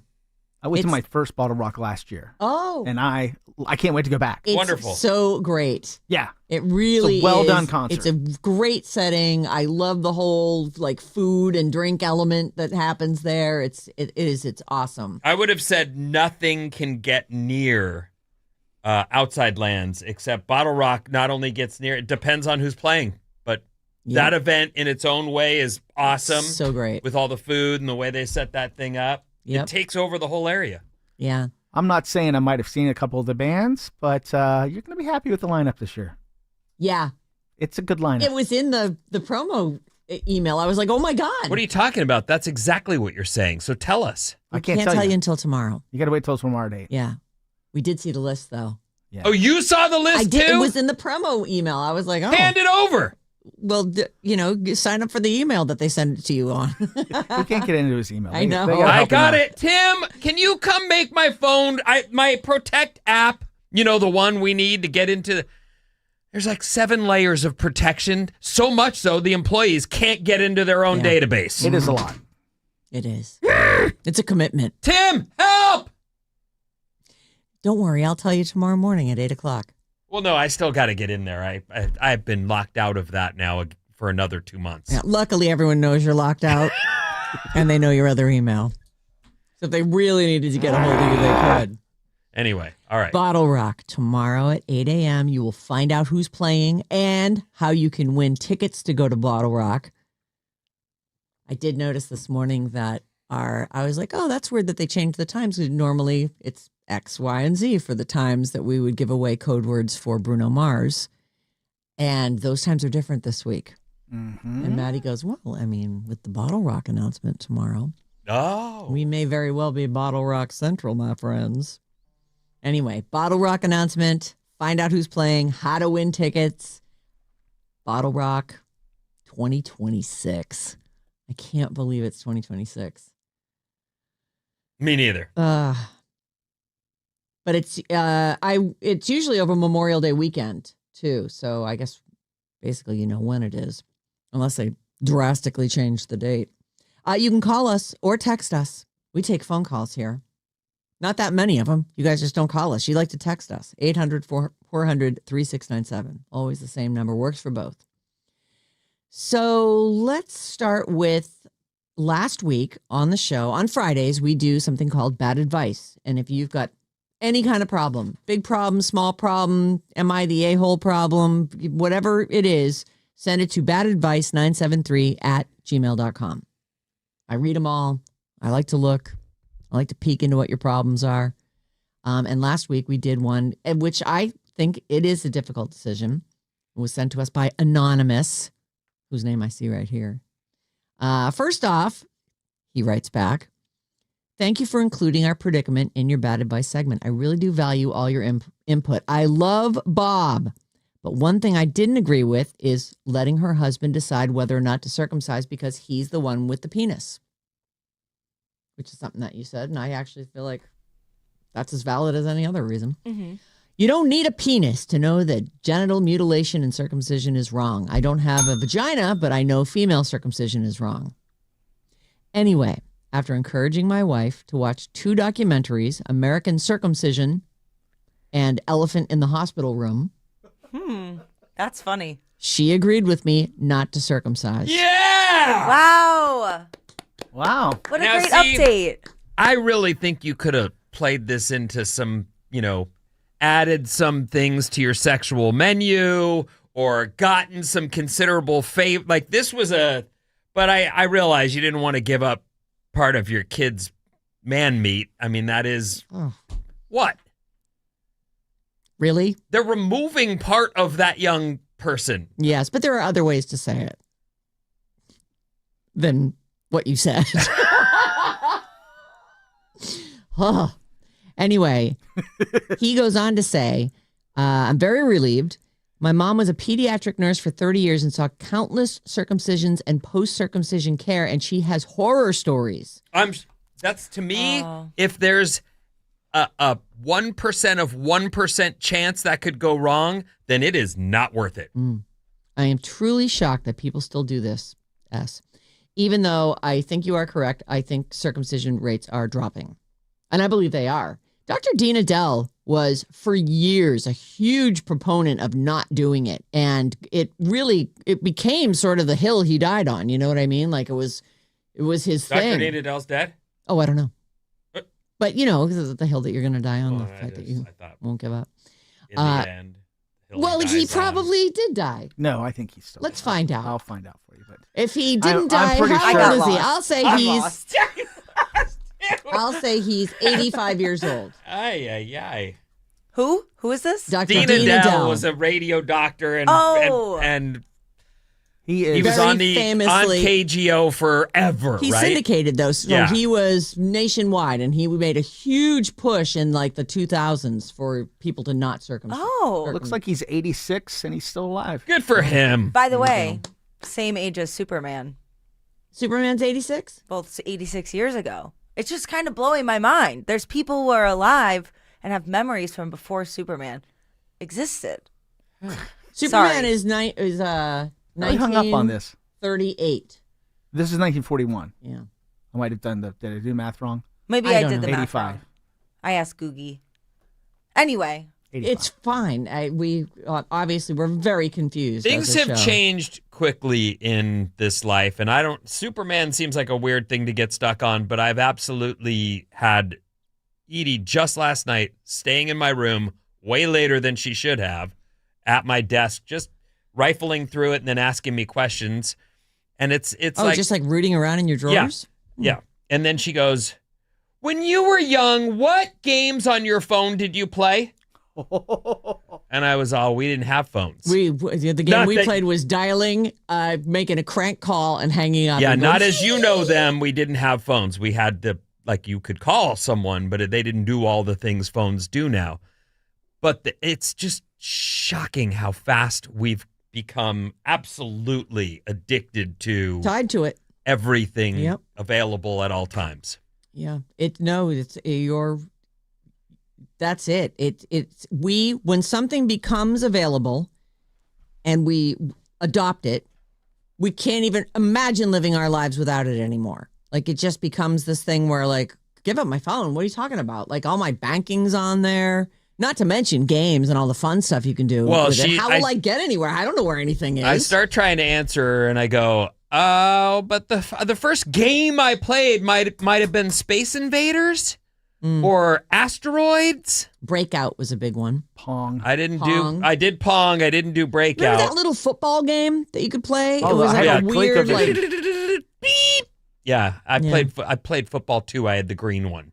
I went to my first Bottle Rock last year. Oh. And I can't wait to go back. It's Wonderful. so great. Yeah. It really It's a well-done is. concert. It's a great setting. I love the whole like food and drink element that happens there. It's awesome. I would have said nothing can get near Outside Lands except Bottle Rock not only gets near, it depends on who's playing. But that event in its own way is awesome. So great. With all the food and the way they set that thing up. Yep. It takes over the whole area. Yeah. I'm not saying I might have seen a couple of the bands, but you're going to be happy with the lineup this year. Yeah. It's a good lineup. It was in the promo email. I was like, oh my God. What are you talking about? That's exactly what you're saying. So tell us. I I can't can't tell you. until tomorrow. You got to wait till tomorrow date. Yeah. We did see the list though. Yeah. Oh, you saw the list I did. too? It was in the promo email. I was like, oh. Hand it over. Well, sign up for the email that they send it to you on. We can't get into his email. I know. They gotta I help him got out. it. Tim, can you come make my phone, my Protect app, the one we need to get into. There's like 7 layers of protection. So much so the employees can't get into their own database. It is a lot. It is. It's a commitment. Tim, help! Don't worry. I'll tell you tomorrow morning at 8:00. Well, no, I still got to get in there. I've been locked out of that now for another 2 months. Yeah, luckily, everyone knows you're locked out, and they know your other email. So if they really needed to get a hold of you, they could. Anyway, all right. Bottle Rock tomorrow at 8 a.m. You will find out who's playing and how you can win tickets to go to Bottle Rock. I did notice this morning that I was like, oh, that's weird that they changed the times. Normally it's X, Y, and Z for the times that we would give away code words for Bruno Mars. And those times are different this week. Mm-hmm. And Maddie goes, well, I mean, with the Bottle Rock announcement tomorrow, Oh. we may very well be Bottle Rock Central, my friends. Anyway, Bottle Rock announcement. Find out who's playing, how to win tickets. Bottle Rock 2026. I can't believe it's 2026. Me neither. But it's usually over Memorial Day weekend too. So I guess basically you know when it is, unless they drastically change the date. You can call us or text us. We take phone calls here. Not that many of them. You guys just don't call us. You like to text us. 800-400-3697. Always the same number. Works for both. So let's start with last week on the show. On Fridays, we do something called Bad Advice. And if you've got any kind of problem, big problem, small problem, am I the a-hole problem, whatever it is, send it to badadvice973@gmail.com. I read them all. I like to look. I like to peek into what your problems are. And last week we did one, which I think it is a difficult decision. It was sent to us by Anonymous, whose name I see right here. First off, he writes back, thank you for including our predicament in your bad advice segment. I really do value all your input. I love Bob, but one thing I didn't agree with is letting her husband decide whether or not to circumcise because he's the one with the penis, which is something that you said, and I actually feel like that's as valid as any other reason. Mm-hmm. You don't need a penis to know that genital mutilation and circumcision is wrong. I don't have a vagina, but I know female circumcision is wrong. Anyway, after encouraging my wife to watch 2 documentaries, American Circumcision and Elephant in the Hospital Room, That's funny. she agreed with me not to circumcise. Yeah! Wow. Wow. What a Now, great see, update. I really think you could have played this into some, added some things to your sexual menu or gotten some considerable favor. Like this was but I realize you didn't want to give up part of your kid's man meat. I mean, that is what? Really? They're removing part of that young person. Yes, but there are other ways to say it than what you said. Huh. Anyway, he goes on to say, I'm very relieved. My mom was a pediatric nurse for 30 years and saw countless circumcisions and post-circumcision care, and she has horror stories. That's to me, if there's a 1% of 1% chance that could go wrong, then it is not worth it. I am truly shocked that people still do this, Even though I think you are correct, I think circumcision rates are dropping. And I believe they are. Dr. Dean Adele was, for years, a huge proponent of not doing it. And it became sort of the hill he died on. You know what I mean? Like it was his thing. Dr. Dean Adele's dead? Oh, I don't know. But, this is the hill that you're going to die on, the fact that you won't give up. In the end. Well, he probably did die. No, I think he's still. Let's find out. I'll find out for you. But if he didn't die, pretty how sure- old is he? I'll say lost. I'll say he's 85 years old. Ay. Who is this? Dr. Dean Adele was a radio doctor and he is. he was Very on famously- KGO forever, He's right? syndicated though, so Yeah. he was nationwide, and he made a huge push in like the 2000s for people to not circumcise. Oh. Looks like he's 86 and he's still alive. Good for him. By the way, same age as Superman. Superman's 86? Both 86 years ago. It's just kind of blowing my mind. There's people who are alive and have memories from before Superman existed. Superman Sorry. is I hung up on this. 38. This is 1941. Yeah. I might have did I do math wrong? Maybe I I don't did know. the math 85. wrong. I asked Googie. Anyway, 85. It's fine. We obviously we're very confused. Things as a have show. changed quickly in this life, and Superman seems like a weird thing to get stuck on, but I've absolutely had Edie just last night staying in my room way later than she should have at my desk, just rifling through it and then asking me questions. And it's like just like rooting around in your drawers? Yeah. And then she goes, "When you were young, what games on your phone did you play?" And I was we didn't have phones. The game Not we that- played was dialing, making a crank call, and hanging up. Yeah, and not going, as you know them. We didn't have phones. We had you could call someone, but they didn't do all the things phones do now. But it's just shocking how fast we've become absolutely addicted to tied to it. everything Yep. available at all times. Yeah, that's it. When something becomes available and we adopt it, we can't even imagine living our lives without it anymore. Like it just becomes this thing where like, give up my phone. What are you talking about? Like all my banking's on there. Not to mention games and all the fun stuff you can do. Well, with it. How will I get anywhere? I don't know where anything is. I start trying to answer her, and I go, "Oh, but the first game I played might have been Space Invaders or Asteroids." Breakout was a big one. Pong. I did Pong. I didn't do Breakout. Remember that little football game that you could play? Oh, it was like yeah, a weird, like Beep. Yeah, I played football too. I had the green one.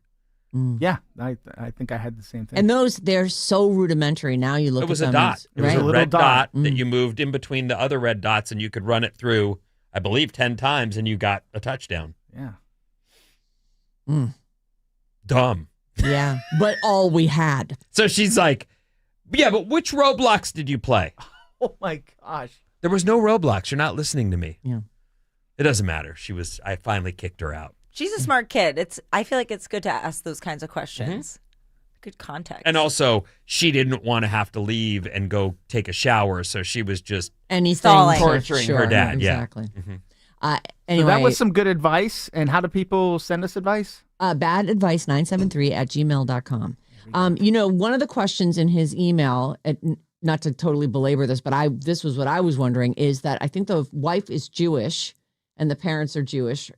Yeah, I think I had the same thing. and they're so rudimentary. Now you look It was at a them. dot. It was right? a little red dot dot. that you moved in between the other red dots, and you could run it through, I believe, 10 times, and you got a touchdown. yeah. Dumb. Yeah, but all we had. So she's like, "Yeah, but which Roblox did you play?" Oh my gosh. There was no Roblox. You're not listening to me. Yeah. It doesn't matter. I finally kicked her out. she's a smart kid. I feel like it's good to ask those kinds of questions. Good context. And also, she didn't want to have to leave and go take a shower, so she was just Anything Stalling. Torturing her dad, yeah. Exactly. Mhm. So Anyway, that was some good advice. And how do people send us advice? badadvice973@gmail.com. One of the questions in his email, not to totally belabor this, but this was what I was wondering, is that I think the wife is Jewish and the parents are Jewish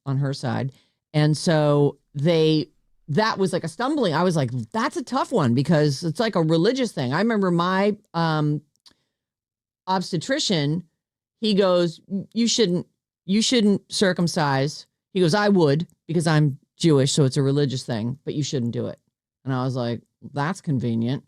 on her side. And so that was like a stumbling. I was like, that's a tough one because it's like a religious thing. I remember my obstetrician, he goes, you shouldn't circumcise. He goes, I would because I'm Jewish, so it's a religious thing, but you shouldn't do it. And I was like, that's convenient.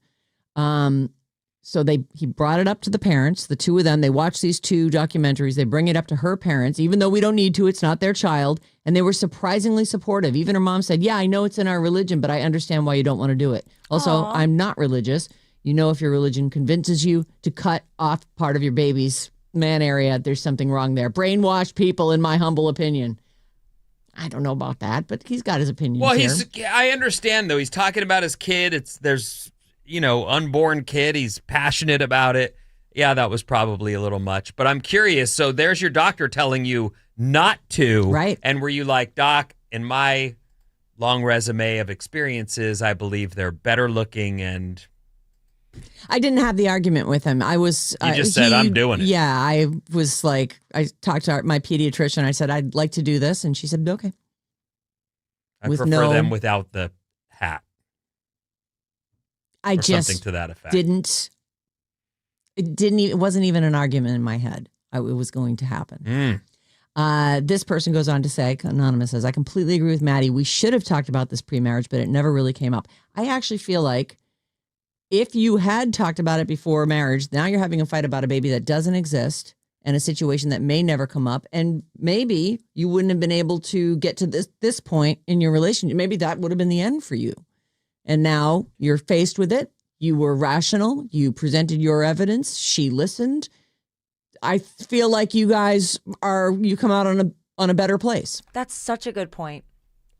So he brought it up to the parents, the two of them. They watched these 2 documentaries. They bring it up to her parents, even though we don't need to. It's not their child. And they were surprisingly supportive. Even her mom said, yeah, I know it's in our religion, but I understand why you don't want to do it. Also, Aw. I'm not religious. You know, if your religion convinces you to cut off part of your baby's man area, there's something wrong there. Brainwashed people, in my humble opinion. I don't know about that, but he's got his opinions Well, here. I understand, though. He's talking about his kid. There's unborn kid. He's passionate about it. Yeah, that was probably a little much. But I'm curious. So there's your doctor telling you not to. Right. And were you like, Doc, in my long resume of experiences, I believe they're better looking and... I didn't have the argument with him. I was. You just said, I'm doing it. Yeah, I was like, I talked to my pediatrician. I said, I'd like to do this. And she said, okay. I With prefer them without the hat. I Or just something to that effect. it wasn't even an argument in my head. It was going to happen. This person goes on to say, Anonymous says, I completely agree with Maddie. We should have talked about this pre-marriage, but it never really came up. I actually feel like if you had talked about it before marriage, now you're having a fight about a baby that doesn't exist and a situation that may never come up. And maybe you wouldn't have been able to get to this point in your relationship. Maybe that would have been the end for you. And now you're faced with it. You were rational. You presented your evidence. She listened. I feel like you guys you come out on a better place. That's such a good point.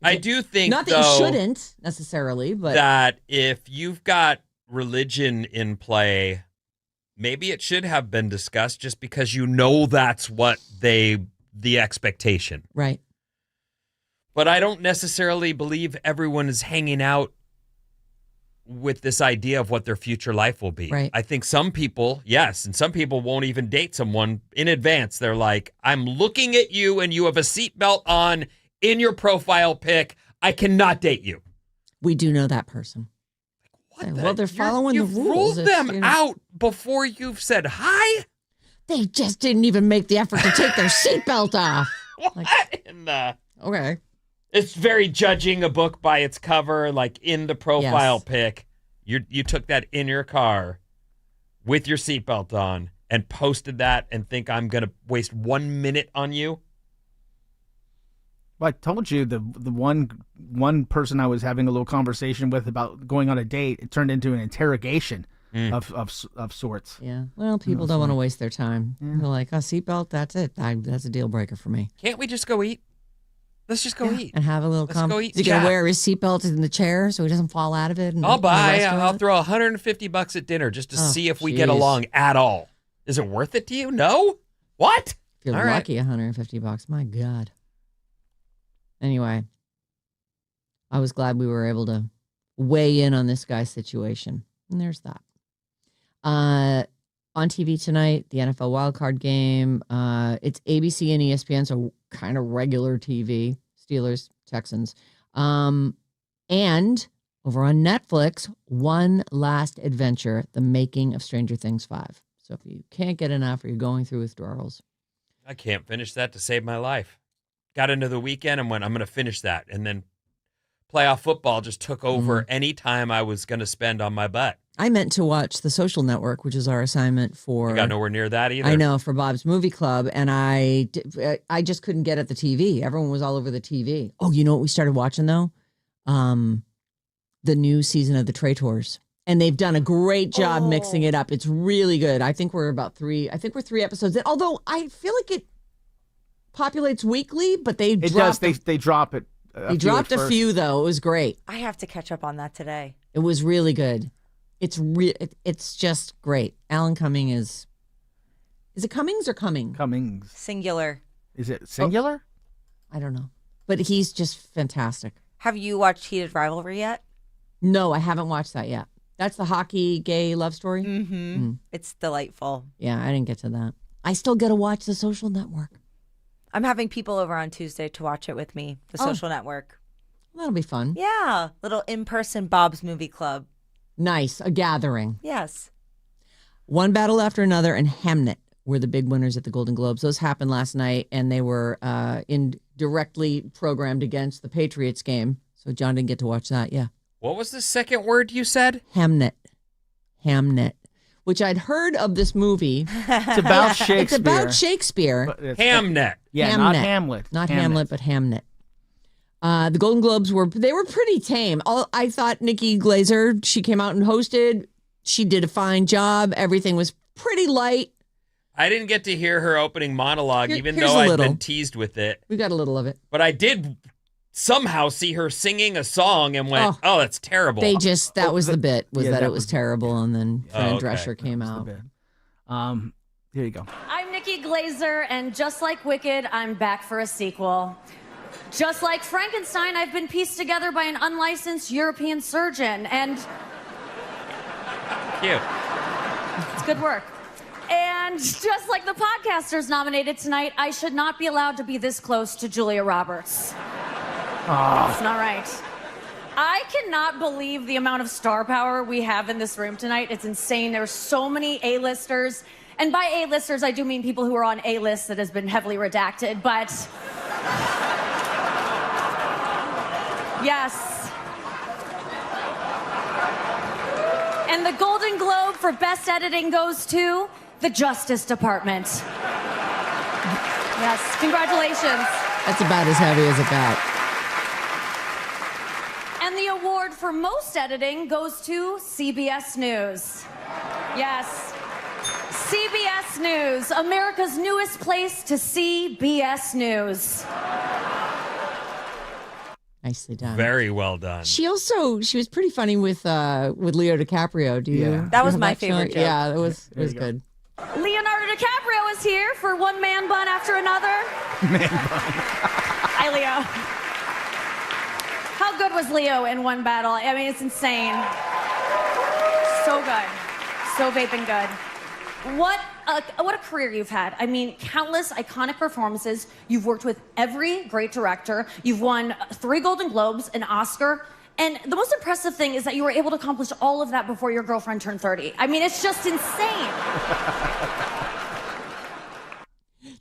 I do think, Not that though, you shouldn't necessarily, but that if you've got religion in play, maybe it should have been discussed just because that's what the expectation. right. But I don't necessarily believe everyone is hanging out with this idea of what their future life will be. Right. I think some people, yes, and some people won't even date someone in advance. They're like, I'm looking at you and you have a seatbelt on in your profile pic. I cannot date you. We do know that person. What Well, they're following the you've rules. ruled It's, them you know. out before you've said hi? They just didn't even make the effort to take their seatbelt off. What in the... Okay. It's very judging a book by its cover, like in the profile Yes. pic. You took that in your car with your seatbelt on and posted that and think I'm going to waste 1 minute on you? Well, I told you the one person I was having a little conversation with about going on a date, it turned into an interrogation of sorts. Yeah. Well, people don't want to waste their time. They're like, oh, seatbelt, that's it. That's a deal breaker for me. Can't we just go eat? Let's just go eat. And have a little Let's go eat Is he going chat. to wear his seatbelt in the chair so he doesn't fall out of it? I'll throw $150 at dinner just to see if we get jeez. along at all. Is it worth it to you? No? What? If you're All right. lucky, $150. My God. Anyway, I was glad we were able to weigh in on this guy's situation. And there's that. On TV tonight, the NFL wildcard game. It's ABC and ESPN, so kind of regular TV. Steelers, Texans. And over on Netflix, One Last Adventure, The Making of Stranger Things 5. So if you can't get enough or you're going through withdrawals. I can't finish that to save my life. Got into the weekend and went, I'm going to finish that. And then playoff football just took over any time I was going to spend on my butt. I meant to watch The Social Network, which is our assignment for... You got nowhere near that either. I know, for Bob's Movie Club, and I just couldn't get at the TV. Everyone was all over the TV. Oh, you know what we started watching, though? The new season of The Traitors. And they've done a great job mixing it up. It's really good. I think we're three episodes in, although I feel like it populates weekly, but they It dropped does. They drop it. They dropped a few, though. It was great. I have to catch up on that today. It was really good. It's just great. Alan Cumming is it Cummings or Cumming? Cummings. Singular. Is it singular? I don't know. But he's just fantastic. Have you watched Heated Rivalry yet? No, I haven't watched that yet. That's the hockey gay love story? Mm-hmm. It's delightful. Yeah, I didn't get to that. I still got to watch The Social Network. I'm having people over on Tuesday to watch it with me, The Social Network. That'll be fun. Yeah. Little in-person Bob's Movie Club. Nice. A gathering. Yes. One Battle After Another and Hamnet were the big winners at the Golden Globes. Those happened last night, and they were indirectly programmed against the Patriots game. So John didn't get to watch that. Yeah. What was the second word you said? Hamnet. which I'd heard of this movie. It's about Shakespeare. It's about Shakespeare. But it's- Hamnet. Yeah, not Hamnet. Hamlet. Not Hamlet, but Hamnet. The Golden Globes were pretty tame. I thought Nikki Glaser, she came out and hosted. She did a fine job. Everything was pretty light. I didn't get to hear her opening monologue, even here's though a I'd little. been teased with it. We got a little of it. But I did somehow see her singing a song and went, oh that's terrible. That was the bit, was yeah, that that it was terrible, and then Fran okay. Drescher came out. Here you go. I'm Nikki Glaser, and just like Wicked, I'm back for a sequel. Just like Frankenstein, I've been pieced together by an unlicensed European surgeon, and Cute. it's good work. And just like the podcasters nominated tonight, I should not be allowed to be this close to Julia Roberts. It's not right. I cannot believe the amount of star power we have in this room tonight. It's insane. There's so many A-listers. And by A-listers, I do mean people who are on A-list that has been heavily redacted, but yes. And the Golden Globe for Best Editing goes to the Justice Department. Yes, congratulations. That's about as heavy as it got. And the award for most editing goes to CBS News. Yes. CBS News, America's newest place to see BS News. Nicely done. Very well done. She was pretty funny with Leo DiCaprio. Do you? Yeah. That was have my show? favorite joke. Yeah, it was you go. good. Leonardo DiCaprio is here for one man bun after another. Hi, Leo. How good was Leo in one battle? I mean, it's insane. So good. So vaping good. What a career you've had. I mean, countless iconic performances. You've worked with every great director. You've won 3 Golden Globes, an Oscar. And the most impressive thing is that you were able to accomplish all of that before your girlfriend turned 30. I mean, it's just insane.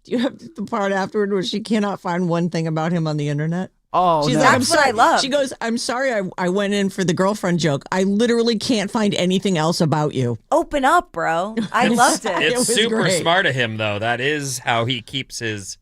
Do you have the part afterward where she cannot find one thing about him on the internet? Oh, She's no. like, That's what I love. She goes, I'm sorry I went in for the girlfriend joke. I literally can't find anything else about you. Open up, bro. I loved it. It It's was super great. smart of him, though. That is how he keeps his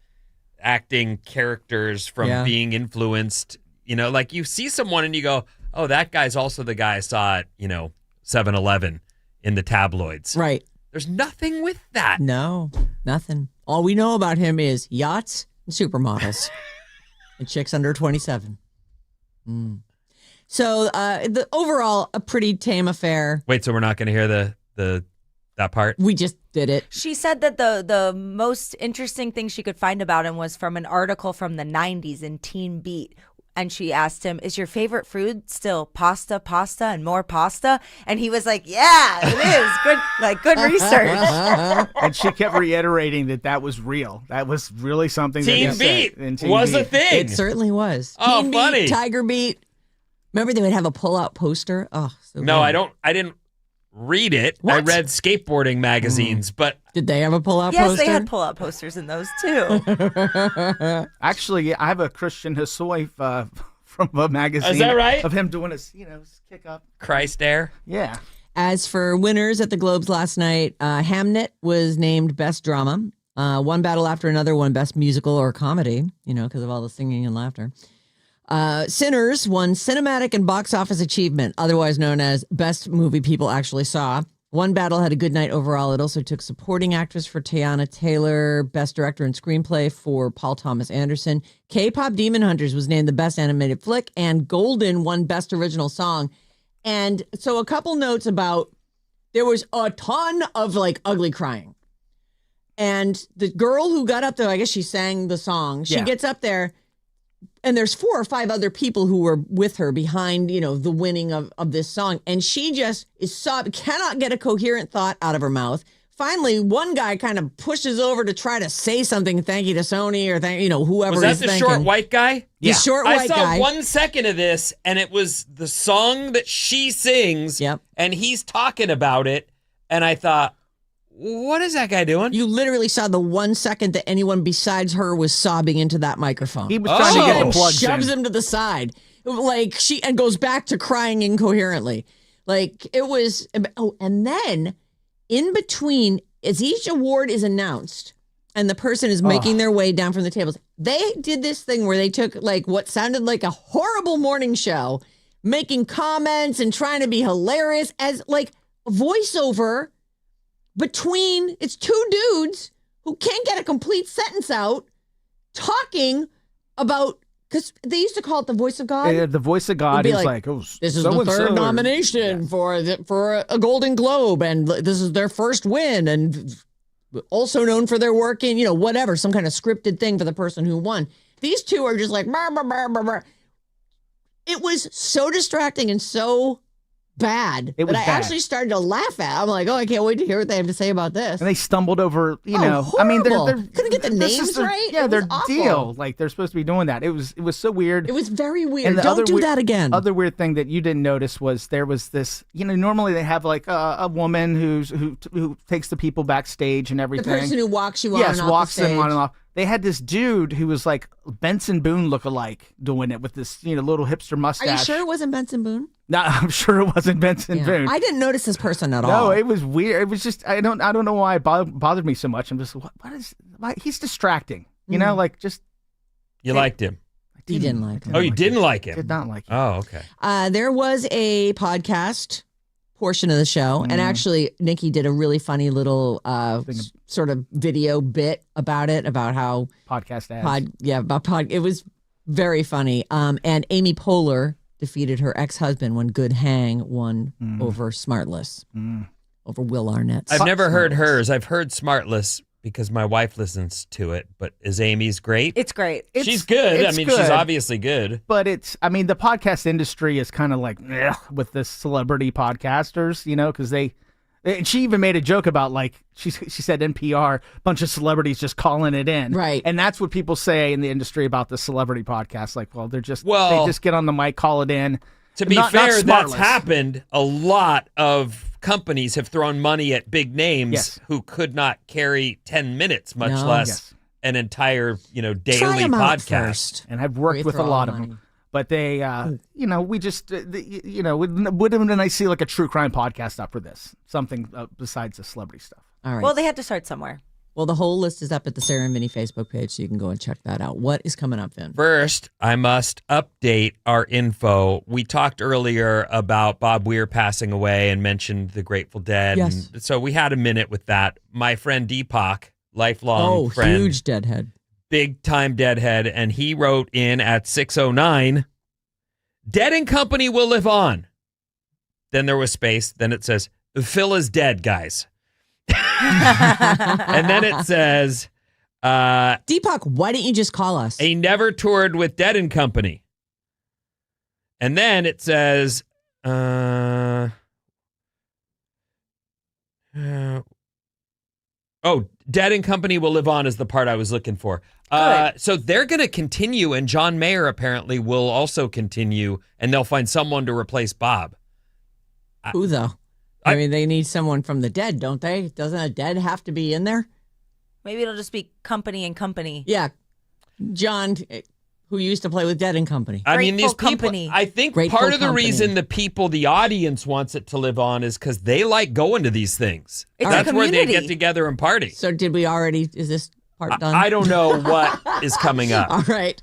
acting characters from being influenced. You know, like you see someone and you go, oh, that guy's also the guy I saw at, 7-Eleven in the tabloids. Right. There's nothing with that. No, nothing. All we know about him is yachts and supermodels and chicks under 27. So the overall, a pretty tame affair. Wait, so we're not going to hear that part? We just did it. She said that the most interesting thing she could find about him was from an article from the 90s in Teen Beat. And she asked him, is your favorite food still pasta, and more pasta? And he was like, yeah, it is. Good research. And she kept reiterating that was real. That was really something that Teen he said Beat in Teen was a Beat. thing. It certainly was. Oh, Teen funny. Beat, Tiger Beat. Remember they would have a pull-out poster? Oh, so No, good. I didn't read it. I What? read skateboarding magazines, but Did they have a pull-out Yes, poster? they had pull-out posters in those too. Actually, yeah, I have a Christian Hosoi from a magazine. Is that right? Of him doing his, his kick up. Christ Air. Yeah. As for winners at the Globes last night, Hamnet was named Best Drama. One Battle After Another won Best Musical or Comedy, because of all the singing and laughter. Sinners won Cinematic and Box Office Achievement, otherwise known as Best Movie People Actually Saw. One Battle had a good night overall. It also took Supporting Actress for Teyana Taylor, Best Director and Screenplay for Paul Thomas Anderson. K-Pop Demon Hunters was named the Best Animated Flick, and Golden won Best Original Song. And so a couple notes about, there was a ton of ugly crying. And the girl who got up there, I guess she sang the song. She gets up there, and there's 4 or 5 other people who were with her behind, the winning of this song. And she just is sobbing, cannot get a coherent thought out of her mouth. Finally, one guy kind of pushes over to try to say something, thank you to Sony or whoever Was that he's the thanking. short white guy? The short I white saw guy. 1 second of this, and it was the song that she sings, Yep. and he's talking about it, and I thought, what is that guy doing? You literally saw the 1 second that anyone besides her was sobbing into that microphone. He was trying to get the And plugs shoves in. him to the side, and goes back to crying incoherently. It was. Oh, and then in between, as each award is announced and the person is making their way down from the tables, they did this thing where they took like what sounded like a horrible morning show, making comments and trying to be hilarious as like voiceover between, it's two dudes who can't get a complete sentence out talking about, because they used to call it the voice of God. The voice of God is like, oh, this is the third nomination for a Golden Globe, and this is their first win, and also known for their work in, whatever, some kind of scripted thing for the person who won. These two are just like, brr, brr, brr, brr, brr. It was so distracting and so bad that I actually started to laugh at. I'm like, oh, I can't wait to hear what they have to say about this. And they stumbled over, horrible. I mean, they're couldn't get the names right. Yeah, it their was awful. deal. Like they're supposed to be doing that. It was so weird. It was very weird. Don't do that again. Other weird thing that you didn't notice was there was this. Normally they have like a woman who takes the people backstage and everything. The person who walks you on and off walks the stage. them on and off. They had this dude who was like Benson Boone lookalike doing it with this little hipster mustache. Are you sure it wasn't Benson Boone? No, I'm sure it wasn't Benson Boone. I didn't notice this person at all. No, it was weird. It was just I don't know why it bothered me so much. I'm just why he's distracting. Like just You liked him. You didn't like him. Oh, you didn't like him. Did not like him. Oh, okay. There was a podcast portion of the show, and actually Nikki did a really funny little sort of video bit about it, about how podcast ads. It was very funny. And Amy Poehler defeated her ex-husband when Good Hang won over Smartless, over Will Arnett's. I've never heard hers. I've heard Smartless because my wife listens to it, but is Amy's great? It's great. She's good. It's she's good. obviously good. But the podcast industry is kind of like with the celebrity podcasters, because she even made a joke about like she said NPR, bunch of celebrities just calling it in, right? And that's what people say in the industry about the celebrity podcast. Like, they just get on the mic, call it in. To be fair, that's happened. A lot of companies have thrown money at big names who could not carry 10 minutes, much less an entire daily podcast. And I've worked with a lot of them. But they, we just, would have been nice to see like a true crime podcast up for this. Something besides the celebrity stuff. All right. Well, they had to start somewhere. Well, the whole list is up at the Sarah Vinnie Facebook page, so you can go and check that out. What is coming up, Vin? First, I must update our info. We talked earlier about Bob Weir passing away and mentioned the Grateful Dead. Yes. And so we had a minute with that. My friend Deepak, lifelong friend. Huge deadhead. Big time deadhead. And he wrote in at 6:09, Dead and Company will live on. Then there was space. Then it says, Phil is dead, guys. And then it says, Deepak, why didn't you just call us? He never toured with Dead and Company. And then it says, Dead and Company will live on is the part I was looking for. So they're going to continue, and John Mayer apparently will also continue, and they'll find someone to replace Bob. Who, though? I mean, they need someone from the Dead, don't they? Doesn't a Dead have to be in there? Maybe it'll just be Company and Company. Yeah. John, who used to play with Dead and Company. I mean, these Grateful people, Company. I think Grateful part of the Company. reason the audience wants it to live on is because they like going to these things. It's That's a where they community. get together and party. So is this part done? I don't know what is coming up. All right.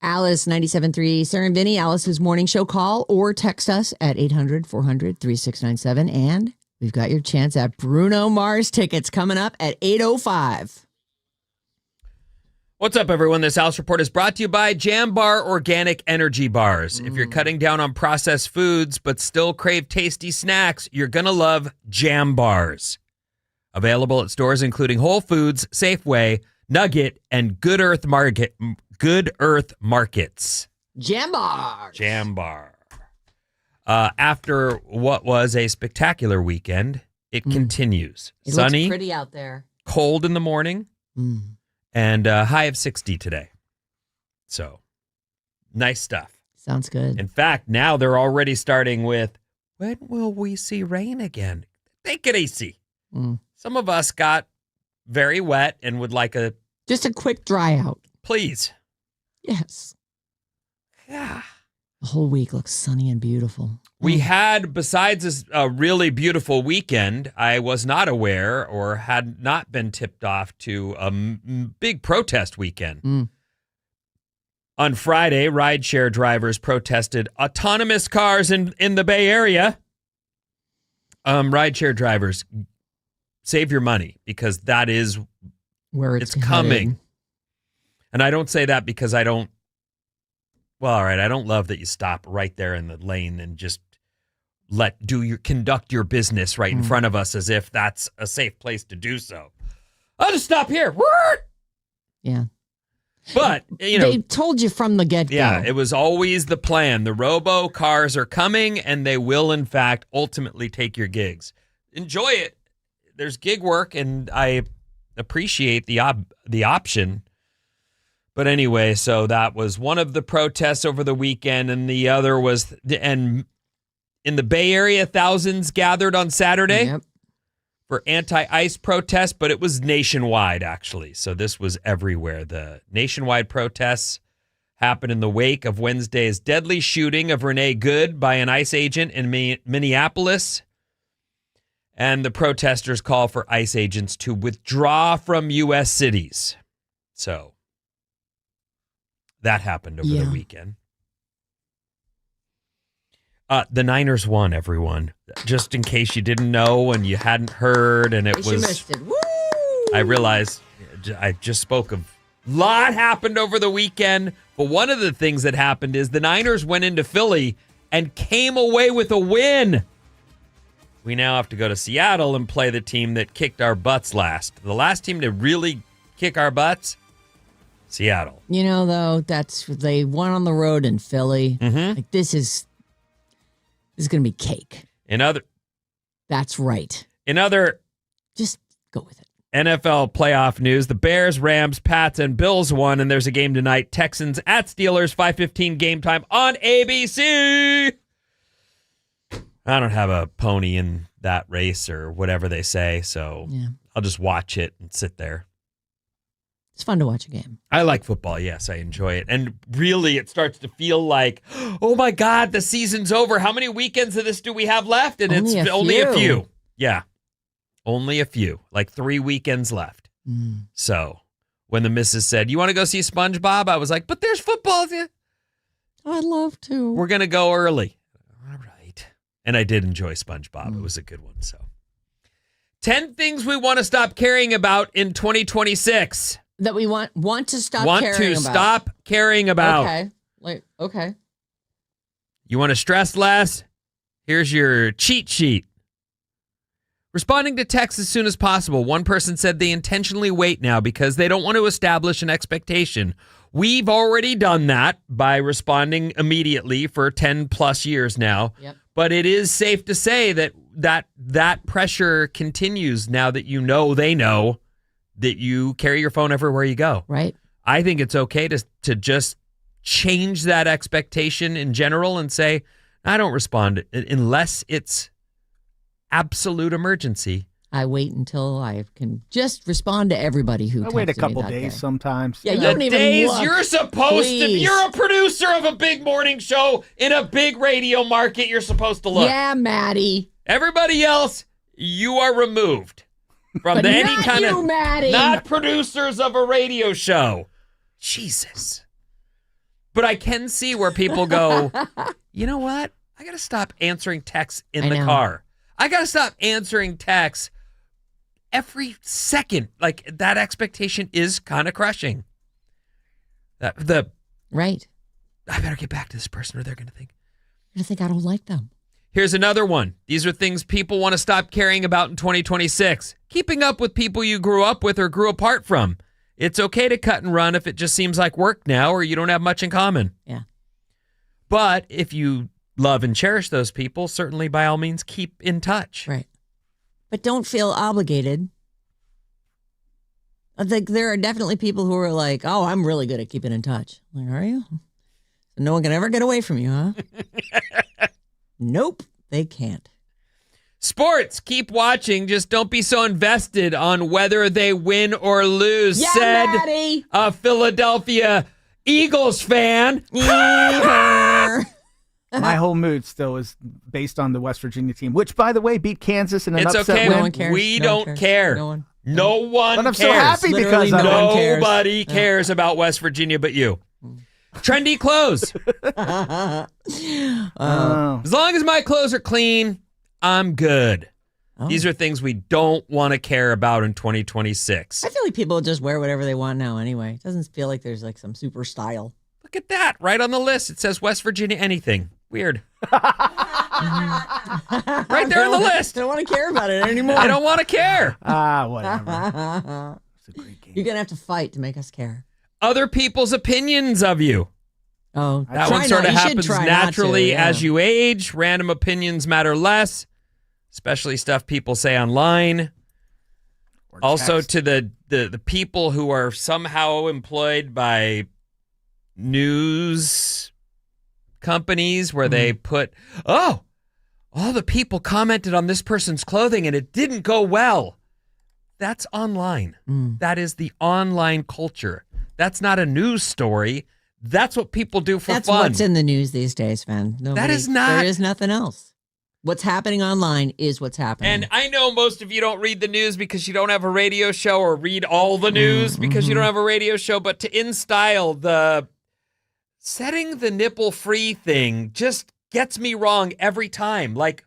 Alice 97.3, Sarah Vinnie, Alice's morning show. Call or text us at 800-400-3697. And we've got your chance at Bruno Mars tickets coming up at 8:05. What's up, everyone? This House Report is brought to you by Jam Bar Organic Energy Bars. If you're cutting down on processed foods but still crave tasty snacks, you're going to love Jam Bars. Available at stores including Whole Foods, Safeway, Nugget, and Good Earth Markets. Jam Bar. Jam Bar. After what was a spectacular weekend, it continues. It Sunny, looks pretty out there. cold in the morning, and a high of 60 today. So, nice stuff. Sounds good. In fact, now they're already starting with, when will we see rain again? Take it easy. Some of us got very wet and would like Just a quick dry out. please. Yes. Yeah. The whole week looks sunny and beautiful. We had, besides a really beautiful weekend, I was not aware or had not been tipped off to a big protest weekend. On Friday, rideshare drivers protested autonomous cars in the Bay Area. Rideshare drivers, save your money because that is Where it's headed. coming. And I don't say that because I don't love that you stop right there in the lane and just conduct your business right in front of us as if that's a safe place to do so. I'll just stop here. Yeah. But, They told you from the get-go. yeah, it was always the plan. The robo cars are coming and they will, in fact, ultimately take your gigs. Enjoy it. There's gig work and I appreciate the option. But anyway, so that was one of the protests over the weekend, and the other was, and in the Bay Area, thousands gathered on Saturday for anti-ICE protests, but it was nationwide, actually. So this was everywhere. The nationwide protests happened in the wake of Wednesday's deadly shooting of Renee Good by an ICE agent in Minneapolis. And the protesters call for ICE agents to withdraw from U.S. cities. So that happened over the weekend. The Niners won, everyone. Just in case you didn't know and you hadn't heard, and it You was. missed it. Woo! I realized I just spoke of. A lot happened over the weekend, but one of the things that happened is the Niners went into Philly and came away with a win. We now have to go to Seattle and play the team that kicked our butts last. The last team to really kick our butts, Seattle. You know, though, they won on the road in Philly. Like, this is going to be cake. That's right. Just go with it. NFL playoff news, the Bears, Rams, Pats, and Bills won, and there's a game tonight. Texans at Steelers, 5:15 game time on ABC. I don't have a pony in that race or whatever they say, so I'll just watch it and sit there. It's fun to watch a game. I like football, yes, I enjoy it. And really, it starts to feel like, oh my God, the season's over. How many weekends of this do we have left? And it's only a few. Yeah, only a few, like 3 weekends left. So when the missus said, you want to go see SpongeBob? I was like, but there's football. I'd love to. We're going to go early. All right. And I did enjoy SpongeBob. It was a good one. So 10 things we want to stop caring about in 2026. That we want to stop caring about. Stop caring about. Okay. You want to stress less? Here's your cheat sheet. Responding to texts as soon as possible. One person said they intentionally wait now because they don't want to establish an expectation. We've already done that by responding immediately for 10 plus years now. Yep. But it is safe to say that pressure continues now that they know that you carry your phone everywhere you go. Right. I think it's okay to just change that expectation in general and say, I don't respond unless it's absolute emergency. I wait until I can just respond to everybody who I wait a texted me couple that days day. sometimes. Yeah, you don't even days look. you're supposed to. Please. You're a producer of a big morning show in a big radio market. You're supposed to look. Yeah, Maddie. Everybody else, you are removed from But any not kind you, of Maddie. not producers of a radio show. Jesus. But I can see where people go, you know what? I got to stop answering texts in the car. I got to stop answering texts every second. Like, that expectation is kind of crushing. Right. I better get back to this person or they're going to think. They're going to think I don't like them. Here's another one. These are things people want to stop caring about in 2026. Keeping up with people you grew up with or grew apart from. It's okay to cut and run if it just seems like work now or you don't have much in common. Yeah. But if you love and cherish those people, certainly by all means keep in touch. Right. But don't feel obligated. I think there are definitely people who are like, oh, I'm really good at keeping in touch. Like, are you? No one can ever get away from you, huh? Nope, they can't. Sports, keep watching. Just don't be so invested on whether they win or lose, Yeah, said Daddy. a Philadelphia Eagles fan. My whole mood still is based on the West Virginia team, which, by the way, beat Kansas in an It's upset okay. win. No one cares. We No one don't cares. care. No one. No one But I'm cares. so happy Literally because no one cares. Nobody cares about West Virginia but you. Trendy clothes. As long as my clothes are clean, I'm good. Oh. These are things we don't want to care about in 2026. I feel like people just wear whatever they want now anyway. It doesn't feel like there's like some super style. Look at that. Right on the list. It says West Virginia anything. Weird. Right there on the list. I don't want to care about it anymore. I don't want to care. Whatever. It's a great game. You're going to have to fight to make us care. Other people's opinions of you. Oh, That try one sort not- of you should happens try not naturally to, yeah. as you age. Random opinions matter less, especially stuff people say online. Or Also, text. to the people who are somehow employed by news companies where they put, oh, all the people commented on this person's clothing and it didn't go well. That's online. That is the online culture. That's not a news story. That's what people do for That's fun. what's in the news these days, man. That is not- There is nothing else. What's happening online is what's happening. And I know most of you don't read the news because you don't have a radio show or read all the news because you don't have a radio show. But to in style, the setting the nipple free thing just gets me wrong every time. Like,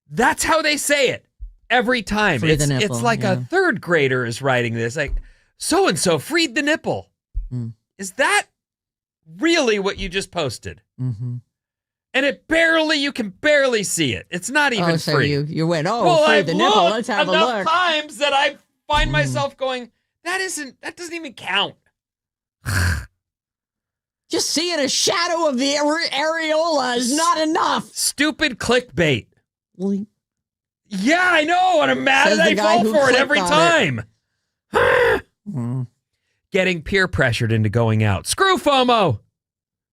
that's how they say it every time. Free the It's nipple, like yeah. a third grader is writing this. Like, so-and-so freed the nipple. Is that really what you just posted? Mm-hmm. And you can barely see it. It's not even so free. you went, Well, free I've the nipple. looked Let's have a enough look. times that I find myself going, that doesn't even count. Just seeing a shadow of the areola is not enough. Stupid clickbait. Well, Yeah, I know, and I'm mad Says that the I guy fall who for it clicked every on time. Getting peer pressured into going out. Screw FOMO.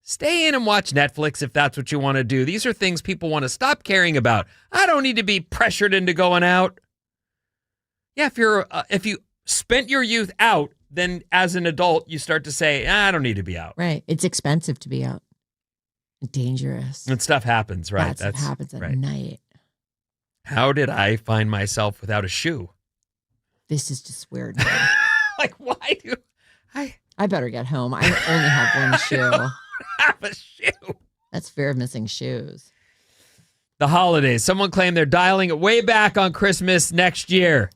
Stay in and watch Netflix if that's what you want to do. These are things people want to stop caring about. I don't need to be pressured into going out. Yeah, if you spent your youth out, then as an adult you start to say, I don't need to be out. right. It's expensive to be out. Dangerous. And stuff happens, right? That's what happens at right. night. How did I find myself without a shoe? This is just weird. Like, why do I I better get home. I only have one shoe. have a shoe? That's fear of missing shoes. The holidays. Someone claimed they're dialing it way back on Christmas next year.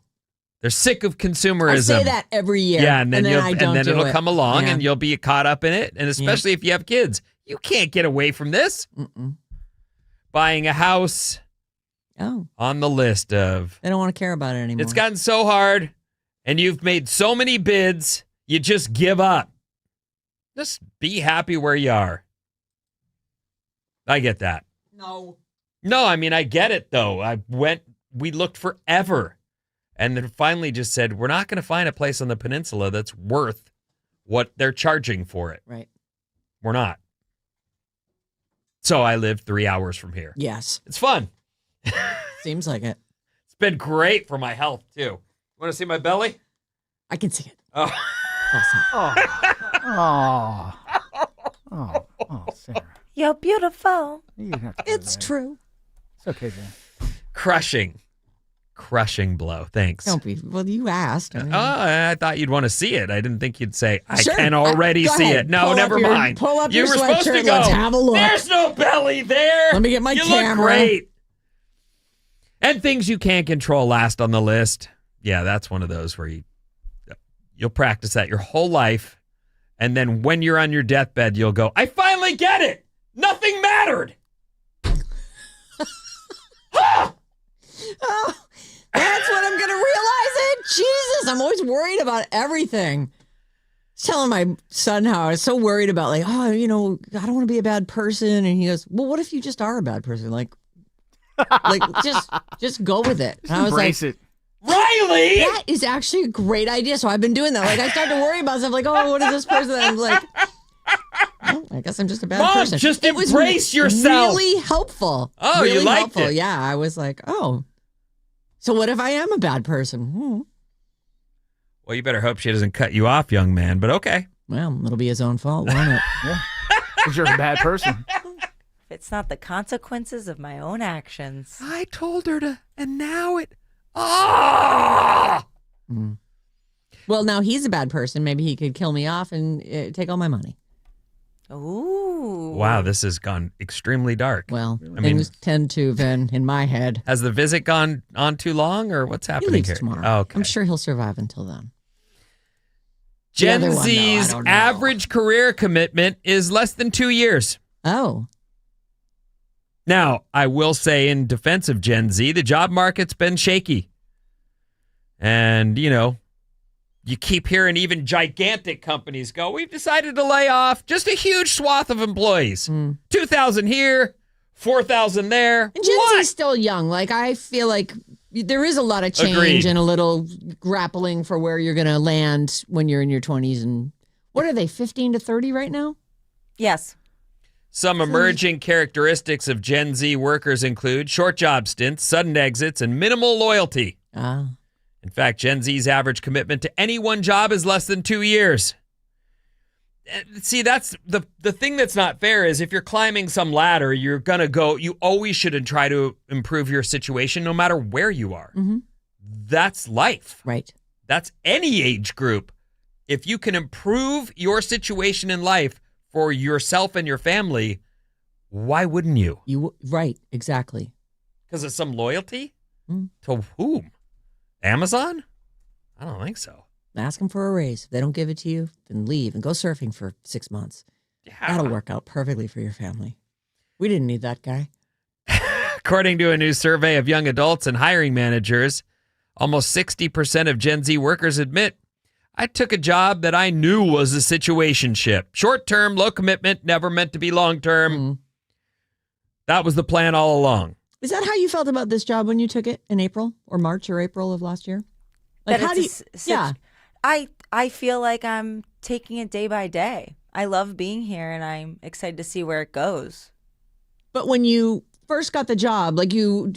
They're sick of consumerism. I say that every year. Yeah, and then, I don't do it'll it. come along Yeah. and you'll be caught up in it. And especially if you have kids, you can't get away from this. Mm-mm. Buying a house Oh, on the list of, they don't want to care about it anymore. it's gotten so hard and you've made so many bids, you just give up. Just be happy where you are. I get that. No. No, I mean, I get it, though. We looked forever and then finally just said, we're not going to find a place on the peninsula that's worth what they're charging for it. Right. We're not. So I live 3 hours from here. Yes. It's fun. Seems like it. It's been great for my health, too. Want to see my belly? I can see it. Oh, Awesome. Sarah. You're beautiful. You didn't have to go It's there. true. It's okay, Jen. crushing. Crushing blow. Thanks. Don't be. Well, you asked. I mean, I thought you'd want to see it. I didn't think you'd say, I Sure. can already Go see ahead. it. No, Pull up never your- mind. pull up you your were supposed to sweatshirt. go, Let's have a look. there's no belly there. Let me get my you camera. Look great. And things you can't control last on the list. Yeah, that's one of those where you'll practice that your whole life. And then when you're on your deathbed, you'll go, I finally get it. Nothing mattered. Oh, that's what I'm going to realize it. Jesus, I'm always worried about everything. I was telling my son how I was so worried about like, oh, I don't want to be a bad person. And he goes, well, what if you just are a bad person? Like just go with it. And I was Embrace like, it. Riley! that is actually a great idea. So I've been doing that. Like I started to worry about stuff like, oh, what is this person? I'm like, well, I guess I'm just a bad Mom, person. just It was embrace yourself. Really helpful. Oh, really you liked helpful. it. Yeah, I was like, oh. So what if I am a bad person? Well, you better hope she doesn't cut you off, young man, but okay. Well, it'll be his own fault, won't it? Yeah. Because you're a bad person. It's not the consequences of my own actions. I told her to, and now it... Ah! Well, now he's a bad person. Maybe he could kill me off and take all my money. Ooh. Wow, this has gone extremely dark. Well, I mean- things tend to, Vin, in my head. Has the visit gone on too long, or what's He happening leaves here? tomorrow. Oh, okay. I'm sure he'll survive until then. The Gen other one, though, I Z's don't know. average career commitment is less than 2 years. Oh, Now, I will say in defense of Gen Z, the job market's been shaky. And, you keep hearing even gigantic companies go, we've decided to lay off just a huge swath of employees. 2,000 here, 4,000 there. and Gen What? Z's still young. Like, I feel like there is a lot of change Agreed. and a little grappling for where you're going to land when you're in your 20s. And what are they, 15 to 30 right now? Yes. Some emerging characteristics of Gen Z workers include short job stints, sudden exits, and minimal loyalty. Ah. In fact, Gen Z's average commitment to any one job is less than 2 years. See, that's the thing that's not fair is if you're climbing some ladder, you're going to go, you always should try to improve your situation no matter where you are. Mm-hmm. That's life. Right. That's any age group. If you can improve your situation in life for yourself and your family, why wouldn't you? Right, exactly. Because of some loyalty? Mm. To whom? Amazon? I don't think so. Ask them for a raise. If they don't give it to you, then leave and go surfing for 6 months. Yeah. That'll work out perfectly for your family. We didn't need that guy. According to a new survey of young adults and hiring managers, almost 60% of Gen Z workers admit, I took a job that I knew was a situationship. Short-term, low commitment, never meant to be long-term. Mm. That was the plan all along. Is that how you felt about this job when you took it in April or March or April of last year? Like, That how do you? it's Yeah. I feel like I'm taking it day by day. I love being here and I'm excited to see where it goes. But when you first got the job, like you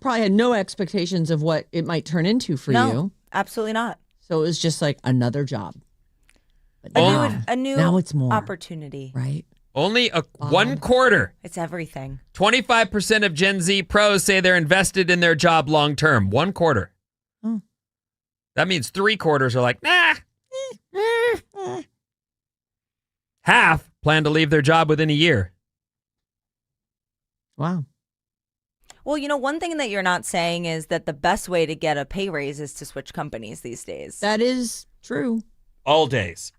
probably had no expectations of what it might turn into for No, you. absolutely not. So it was just like another job. But A new now it's more opportunity. right? Only one quarter. It's everything. 25% of Gen Z pros say they're invested in their job long-term. 1 quarter. Oh. That means 3/4 are like, nah. Half plan to leave their job within a year. Wow. Well, one thing that you're not saying is that the best way to get a pay raise is to switch companies these days. That is true. All days.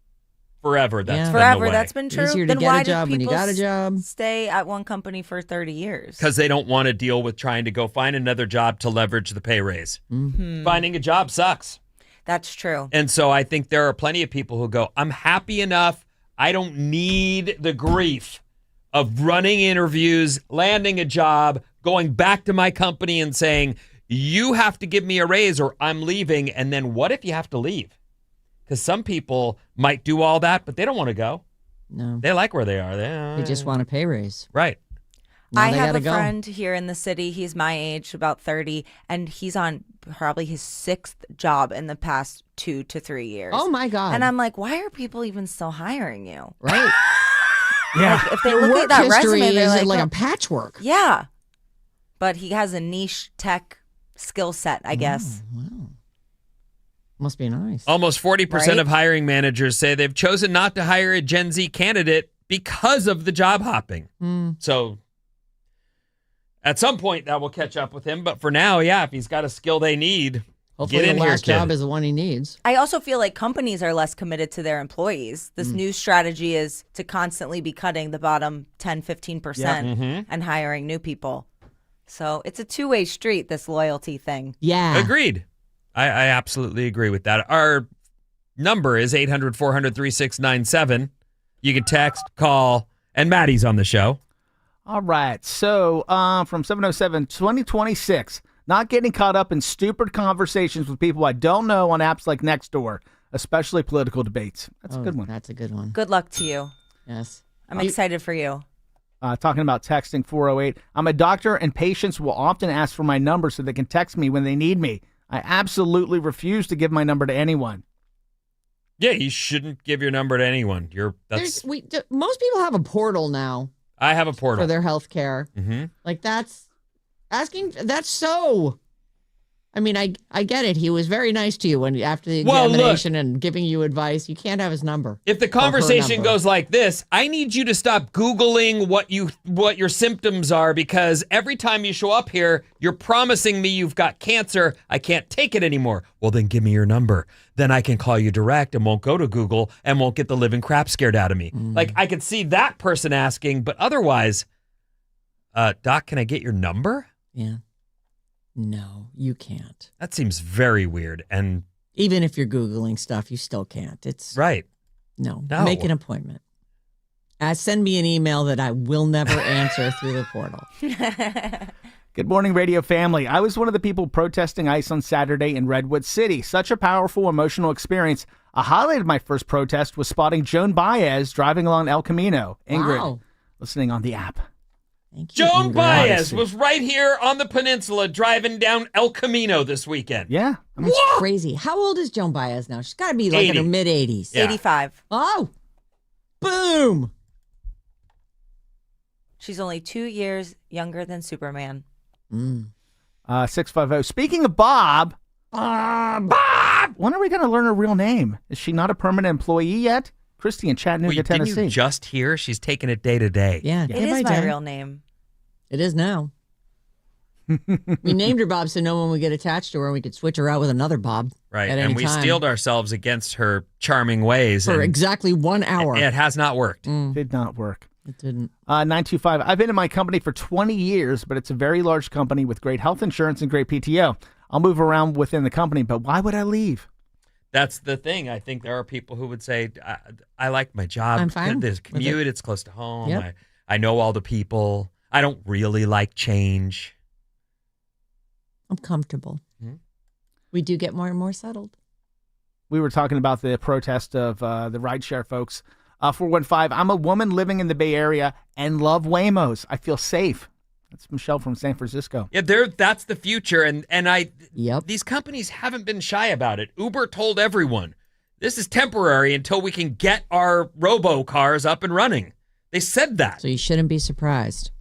Forever. That's Yeah. been Forever, the way. that's been true. Easier to Then get why a do job when you people got a job. stay at one company for 30 years? Because they don't want to deal with trying to go find another job to leverage the pay raise. Mm-hmm. Finding a job sucks. That's true. And so I think there are plenty of people who go, I'm happy enough. I don't need the grief of running interviews, landing a job, going back to my company and saying, you have to give me a raise or I'm leaving. And then what if you have to leave? Because some people might do all that, but they don't want to go. No, They like where they are. They just want a pay raise. Right. Now I they have gotta a go. friend here in the city. He's my age, about 30, and he's on probably his 6th job in the past 2 to 3 years. Oh my God. And I'm like, why are people even still hiring you? right. Yeah. Like, if they Your look work at that history resume, they're is like, a patchwork. yeah. But he has a niche tech skill set, I guess. Wow. Must be nice. Almost 40% Right? of hiring managers say they've chosen not to hire a Gen Z candidate because of the job hopping. So at some point that will catch up with him. But for now, yeah, if he's got a skill they need, Hopefully get in the here, last kid. job is the one he needs. I also feel like companies are less committed to their employees. This new strategy is to constantly be cutting the bottom 10, 15% and hiring new people. So it's a two-way street, this loyalty thing. Yeah. Agreed. I absolutely agree with that. Our number is 800-400-3697. You can text, call, and Maddie's on the show. All right. So from 707, 2026, not getting caught up in stupid conversations with people I don't know on apps like Nextdoor, especially political debates. That's a good one. That's a good one. Good luck to you. Yes. I'm excited for you. Talking about texting 408. I'm a doctor, and patients will often ask for my number so they can text me when they need me. I absolutely refuse to give my number to anyone. Yeah, you shouldn't give your number to anyone. Most people have a portal now I have a portal. for their health care. Mm-hmm. Like that's so. I mean, I get it. He was very nice to you after the examination and giving you advice. You can't have his number. If the conversation goes like this, I need you to stop Googling what your symptoms are, because every time you show up here, you're promising me you've got cancer. I can't take it anymore. Well, then give me your number. Then I can call you direct and won't go to Google and won't get the living crap scared out of me. Like, I could see that person asking, but otherwise, Doc, can I get your number? Yeah. No, you can't. That seems very weird. And Even if you're Googling stuff, you still can't. It's right. No. No. Make an appointment. Send me an email that I will never answer through the portal. Good morning, radio family. I was one of the people protesting ICE on Saturday in Redwood City. Such a powerful, emotional experience. A highlight of my first protest was spotting Joan Baez driving along El Camino. Ingrid, Wow. listening on the app. Thank you, Joan Ingrid. Baez was right here on the peninsula driving down El Camino this weekend. Yeah. That's crazy. How old is Joan Baez now? She's got to be like 80. in her mid-80s. Yeah. 85. Oh, boom. She's only 2 years younger than Superman. 650. Speaking of Bob. Bob! When are we going to learn her real name? Is she not a permanent employee yet? Christy in Chattanooga, Well, didn't Tennessee. you just hear? She's taking it day to day. Yeah, It day by is my day. real name. It is now. We named her Bob so no one would get attached to her and we could switch her out with another Bob. Right. At And any we time. steeled ourselves against her charming ways. For and exactly 1 hour. it has not worked. Did not work. It didn't. 925. I've been in my company for 20 years, but it's a very large company with great health insurance and great PTO. I'll move around within the company, but why would I leave? That's the thing. I think there are people who would say, I like my job. I'm fine There's with commute. It's close to home. Yep. I know all the people. I don't really like change. I'm comfortable. Mhm. We do get more and more settled. We were talking about the protest of the rideshare folks. 415. I'm a woman living in the Bay Area and love Waymos. I feel safe. That's Michelle from San Francisco. Yeah, that's the future. And Yep. these companies haven't been shy about it. Uber told everyone, this is temporary until we can get our robo cars up and running. They said that. So you shouldn't be surprised.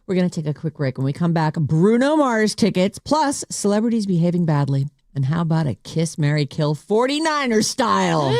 We're going to take a quick break. When we come back, Bruno Mars tickets, plus celebrities behaving badly. And how about a Kiss, Marry, Kill 49er style?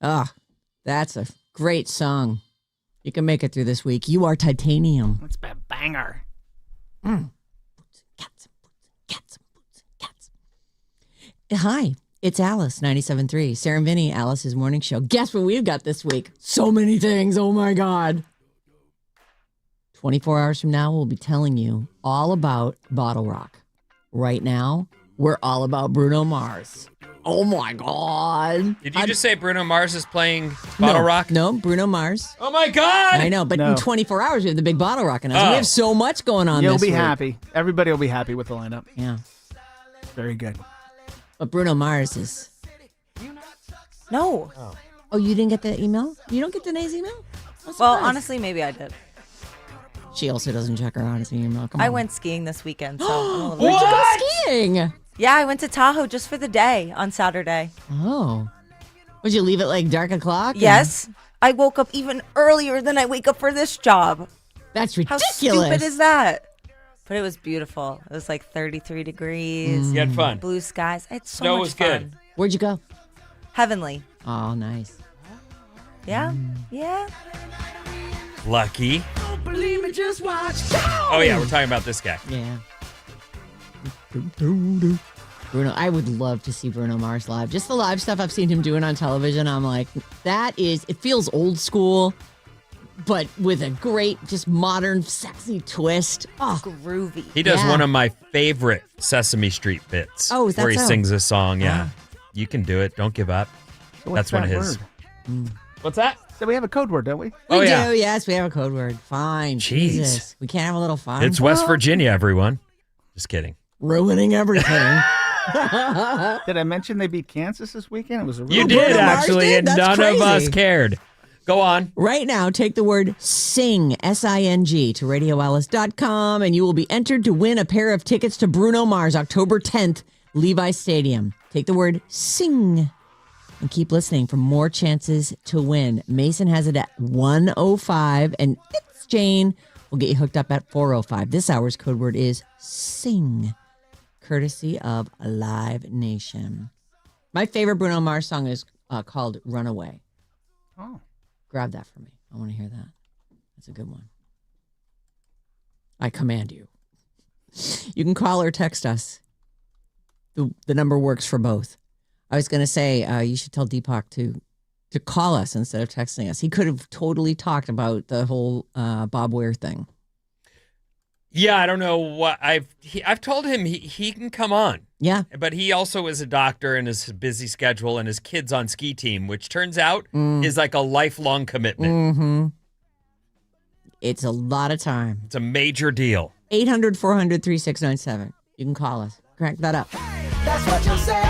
Ah, that's a great song. You can make it through this week. You are titanium. That's a banger. Cats. Hi, it's Alice, 97.3. Sarah Vinnie, Alice's morning show. Guess what we've got this week? So many things. Oh, my God. 24 hours from now, we'll be telling you all about Bottle Rock. Right now, we're all about Bruno Mars. Oh, my God. Did you just say Bruno Mars is playing Bottle Rock? No, Bruno Mars. Oh, my God. I know, but No. in 24 hours, we have the big Bottle Rock announcement. We have so much going on You'll this be week. happy. Everybody will be happy with the lineup. Yeah. Very good. But Bruno Mars is... No. Oh, you didn't get the email? You don't get Danae's email? I'm Well, surprised. honestly, maybe I did. She also doesn't check her honest email. Come on. I went skiing this weekend, so I'm a little Where'd you go What? skiing? Yeah, I went to Tahoe just for the day on Saturday. Oh. Would you leave it like dark o'clock? Yes. I woke up even earlier than I wake up for this job. That's How ridiculous. stupid is that? But it was beautiful. It was like 33 degrees, You had fun. blue skies. It's so Snow much was fun. good. Where'd you go? Heavenly. Oh, nice. Yeah? Yeah? Lucky. Oh, yeah, we're talking about this guy. Yeah. Bruno, I would love to see Bruno Mars live. Just the live stuff I've seen him doing on television, I'm like, it feels old school, but with a great, just modern, sexy twist. Oh, Groovy. He does Yeah. one of my favorite Sesame Street bits. Oh, is that where he so? sings a song. Yeah. Ah. You can do it. Don't give up. So what's That's one of that his. word? What's that? So we have a code word, don't we? Oh, we yeah. do. Yes, we have a code word. Fine. Jeez. Jesus. We can't have a little fun. It's West Virginia, everyone. Just kidding. Ruining everything. Did I mention they beat Kansas this weekend? It was a You real did, Bruno Mars actually, did? and That's none of us crazy. cared. Go on. Right now, take the word SING, S-I-N-G, to radioalice.com, and you will be entered to win a pair of tickets to Bruno Mars, October 10th, Levi Stadium. Take the word SING and keep listening for more chances to win. Mason has it at 1:05, and it's Jane will get you hooked up at 4:05. This hour's code word is SING, courtesy of Live Nation. My favorite Bruno Mars song is called Runaway. Oh. Grab that for me. I want to hear that. That's a good one. I command you. You can call or text us. The number works for both. I was going to say you should tell Deepak to call us instead of texting us. He could have totally talked about the whole Bob Ware thing. Yeah, I don't know what I've told him he can come on. Yeah. But he also is a doctor and his busy schedule and his kids on ski team, which turns out is like a lifelong commitment. Mm-hmm. It's a lot of time. It's a major deal. 800-400-3697. You can call us. Crank that up. That's what you say.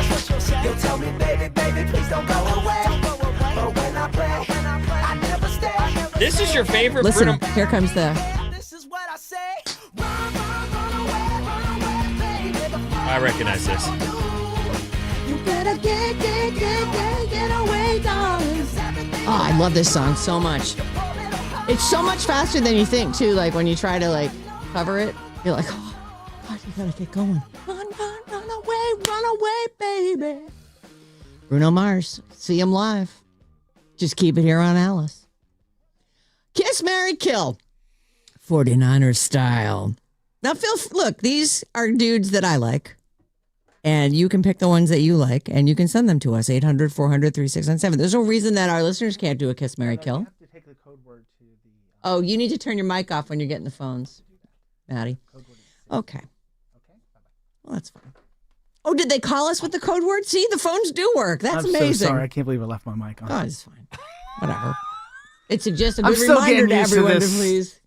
You tell me, baby, baby, please don't go away. But when I pray, I never stay. This is your favorite Listen, Bruno. here comes the... This is what I say. Run away, baby. I recognize this. You better get away, darling. Oh, I love this song so much. It's so much faster than you think, too. Like, when you try to, like, cover it, you're like, oh, God, you gotta get going. Run away, baby. Bruno Mars. See him live. Just keep it here on Alice. Kiss, Marry, Kill. 49ers style. Now, Phil, look, these are dudes that I like. And you can pick the ones that you like, and you can send them to us, 800-400-3697. There's no reason that our listeners can't do a Kiss, Marry, Kill. To take the code word to the Oh, you need to turn your mic off when you're getting the phones, Maddie. Okay. Well, that's fine. Oh, did they call us with the code word? See, the phones do work. That's I'm amazing. so sorry. I can't believe I left my mic on. Oh, it's fine. Whatever. It's just a I'm good still reminder getting to used to everyone to this. please.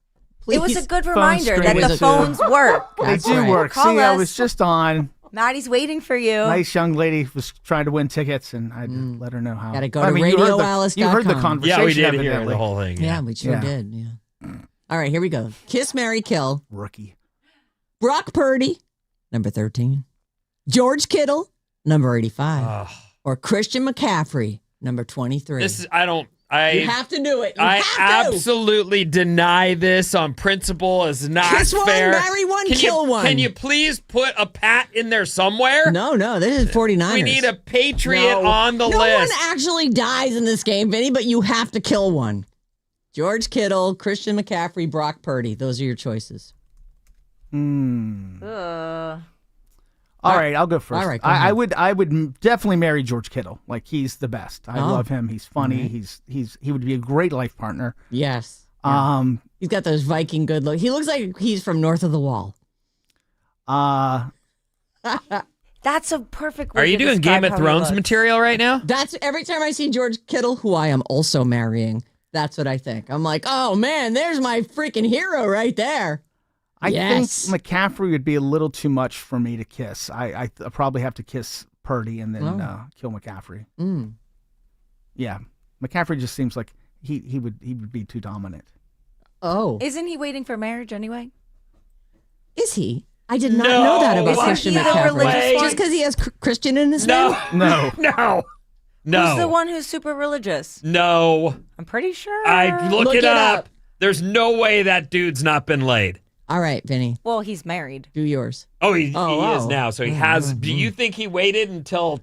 It was a good Phone reminder that screen the was phones work. They That's do right. work. Call See, I us. was just on. Maddie's waiting for you. Nice young lady was trying to win tickets, and I let her know how. Gotta go I to mean, you heard radioalice.com. You heard the conversation. Yeah, we did hear evidently. the whole thing. Yeah, we sure Yeah. did. Yeah. All right, here we go. Kiss, Marry, Kill. Rookie. Brock Purdy, number 13. George Kittle, number 85. Or Christian McCaffrey, number 23. This is I You have to do it. You I have to. absolutely deny this on principle as not Kiss one, fair. marry one, kill one. Can you please put a Pat in there somewhere? No, this is 49ers. We need a Patriot on the no list. one actually dies in this game, Vinny, but you have to kill one. George Kittle, Christian McCaffrey, Brock Purdy. Those are your choices. All right, I'll go first. All right, go I would definitely marry George Kittle. Like, he's the best. I love him. He's funny. He would be a great life partner. Yes. Yeah. He's got those Viking good look. He looks like he's from north of the wall. That's a perfect way Are you to doing describe Game of how he Thrones looks. material right now? That's every time I see George Kittle, who I am also marrying. That's what I think. I'm like, oh man, there's my freaking hero right there. I think McCaffrey would be a little too much for me to kiss. I probably have to kiss Purdy and then kill McCaffrey. Yeah, McCaffrey just seems like he would be too dominant. Oh, Isn't he waiting for marriage anyway? is he? I did not know that about Is Christian he the McCaffrey. religious one? Just because he has Christian in his name? No. Who's the one who's super religious? No. I'm pretty sure. I look Look it it up. up. There's no way that dude's not been laid. All right, Vinny, Well, he's married. do yours. Oh, he is wow. now. So he has. Do you think he waited until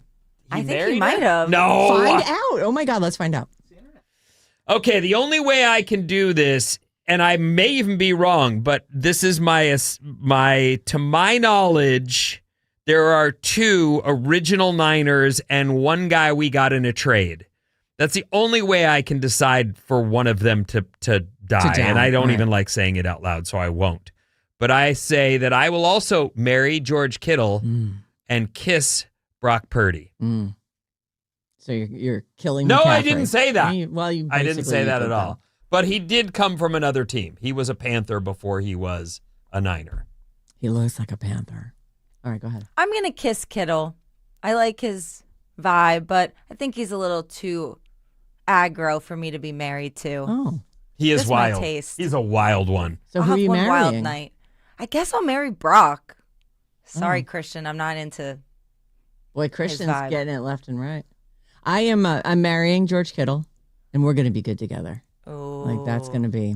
I think married he might her? have. No. Find out. Oh my God, let's find out. Okay, the only way I can do this, and I may even be wrong, but this is to my knowledge, there are 2 original Niners and 1 guy we got in a trade. That's the only way I can decide for one of them to die. And I don't even like saying it out loud, so I won't. But I say that I will also marry George Kittle and kiss Brock Purdy. So you're killing No, McCaffrey. I didn't say that. I I didn't say that at all. But he did come from another team. He was a Panther before he was a Niner. He looks like a Panther. All right, go ahead. I'm going to kiss Kittle. I like his vibe, but I think he's a little too aggro for me to be married to. Oh, He is Just my wild. taste. He's a wild one. so I'll who are have you one wild marrying? night. I guess I'll marry Brock. Sorry, Christian. I'm not into. Boy, Christian's vibe. getting it left and right. I am. I'm marrying George Kittle, and we're going to be good together. Oh, Like that's going to be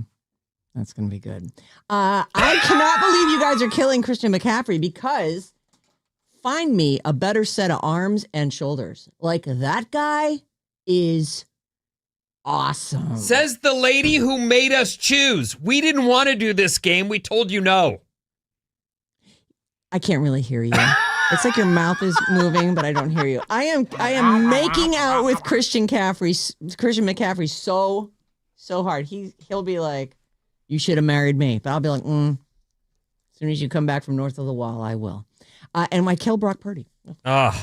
good. I cannot believe you guys are killing Christian McCaffrey because find me a better set of arms and shoulders. Like that guy is awesome. Says the lady who made us choose. We didn't want to do this game. We told you no. I can't really hear you. It's like your mouth is moving, but I don't hear you. I am making out with Christian McCaffrey so hard. He'll be like, you should have married me. But I'll be like, As soon as you come back from north of the wall, I will. And I kill Brock Purdy. Ugh.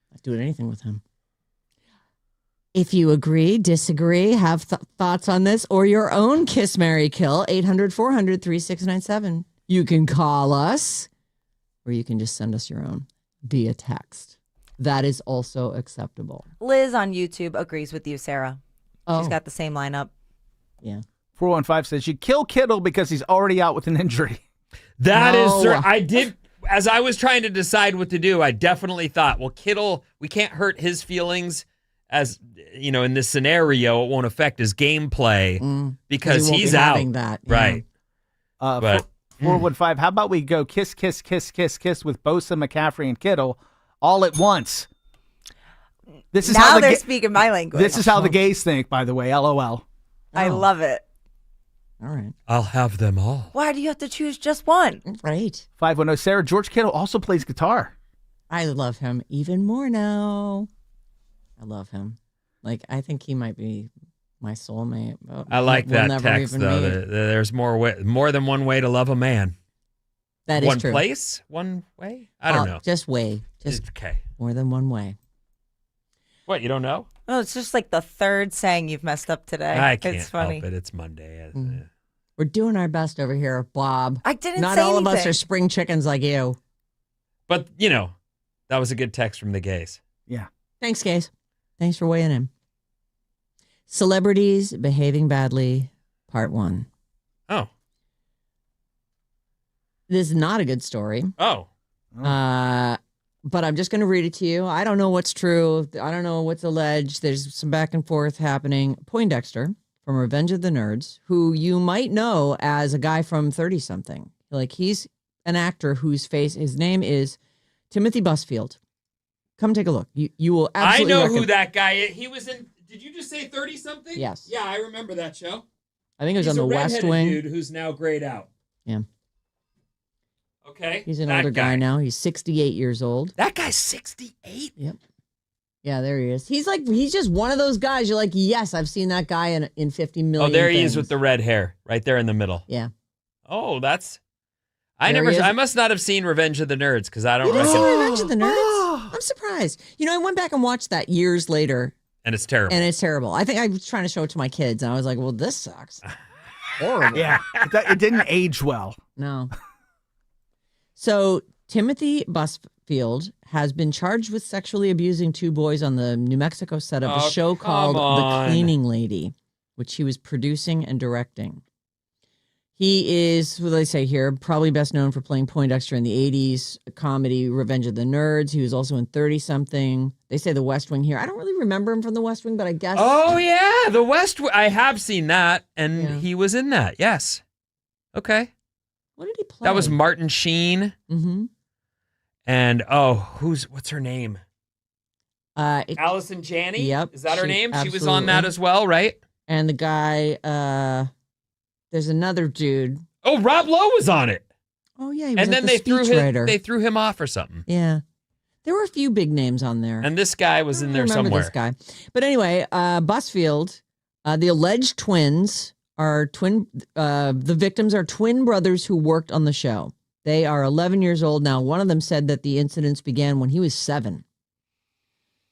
Not doing anything with him. If you agree, disagree, have thoughts on this, or your own Kiss, Marry, Kill, 800-400-3697. You can call us, or you can just send us your own via text. That is also acceptable. Liz on YouTube agrees with you, Sarah. Oh, She's got the same lineup. yeah. 415 says you kill Kittle because he's already out with an injury. That is, No. sir. I did, as I was trying to decide what to do, I definitely thought, well, Kittle, we can't hurt his feelings as, you know, in this scenario, it won't affect his gameplay because he won't he's be out. having that, yeah. Right. But 415, how about we go kiss with Bosa, McCaffrey, and Kittle all at once? This is Now how they're speaking my language. This is how the gays think, by the way. LOL. I love it. All right. I'll have them all. Why do you have to choose just one? Right. 510 Sarah, George Kittle also plays guitar. I love him even more now. I love him. Like, I think he might be my soulmate. But I like we'll that never text, even though. meet. There's more than one way to love a man. That is One true. place? One way? I don't know. Just way. Just Okay. more than one way. What, you don't know? Oh, it's just like the third saying you've messed up today. I can't It's funny. help it. It's Monday. We're doing our best over here, Bob. I didn't Not say all of us anything. are spring chickens like you. But, you know, that was a good text from the gays. Yeah. Thanks, guys. Thanks for weighing in. Celebrities behaving badly, part 1. Oh. This is not a good story. Oh. but I'm just going to read it to you. I don't know what's true. I don't know what's alleged. There's some back and forth happening. Poindexter from Revenge of the Nerds, who you might know as a guy from 30-something. Like, he's an actor his name is Timothy Busfield. Come take a look. You will absolutely I know who that guy is. He was in, did you just say 30-something? Yes. Yeah, I remember that show. I think it was on the West Wing. Dude who's now grayed out. Yeah. Okay. He's an older guy now. He's 68 years old. That guy's 68? Yep. Yeah, there he is. He's just one of those guys. You're like, yes, I've seen that guy in 50 million. Oh, there he things. is with the red hair, right there in the middle. Yeah. Oh, that's. There he is. I must not have seen Revenge of the Nerds because I don't. You didn't reckon. see Revenge of the Nerds? I'm surprised. I went back and watched that years later. And it's terrible. And it's terrible. I think I was trying to show it to my kids, and I was like, well, this sucks. Horrible. Yeah, it didn't age well. No. So Timothy Busfield has been charged with sexually abusing 2 boys on the New Mexico set of a show called The Cleaning Lady, which he was producing and directing. He is, what do they say here, probably best known for playing Poindexter in the 80s comedy Revenge of the Nerds. He was also in 30-something. They say The West Wing here. I don't really remember him from The West Wing, but I guess. Oh, yeah. The West Wing. I have seen that, and he was in that. Yes. Okay. What did he play? That was Martin Sheen. Mm-hmm. And, what's her name? Allison Janney? Yep. Is that her name? Absolutely. She was on that as well, right? And the guy, there's another dude. Oh, Rob Lowe was on it. Oh, yeah. He was And then they threw him off or something. Yeah. There were a few big names on there. And this guy was in there somewhere. This guy. But anyway, Busfield, the alleged twins are the victims are twin brothers who worked on the show. They are 11 years old now. One of them said that the incidents began when he was 7.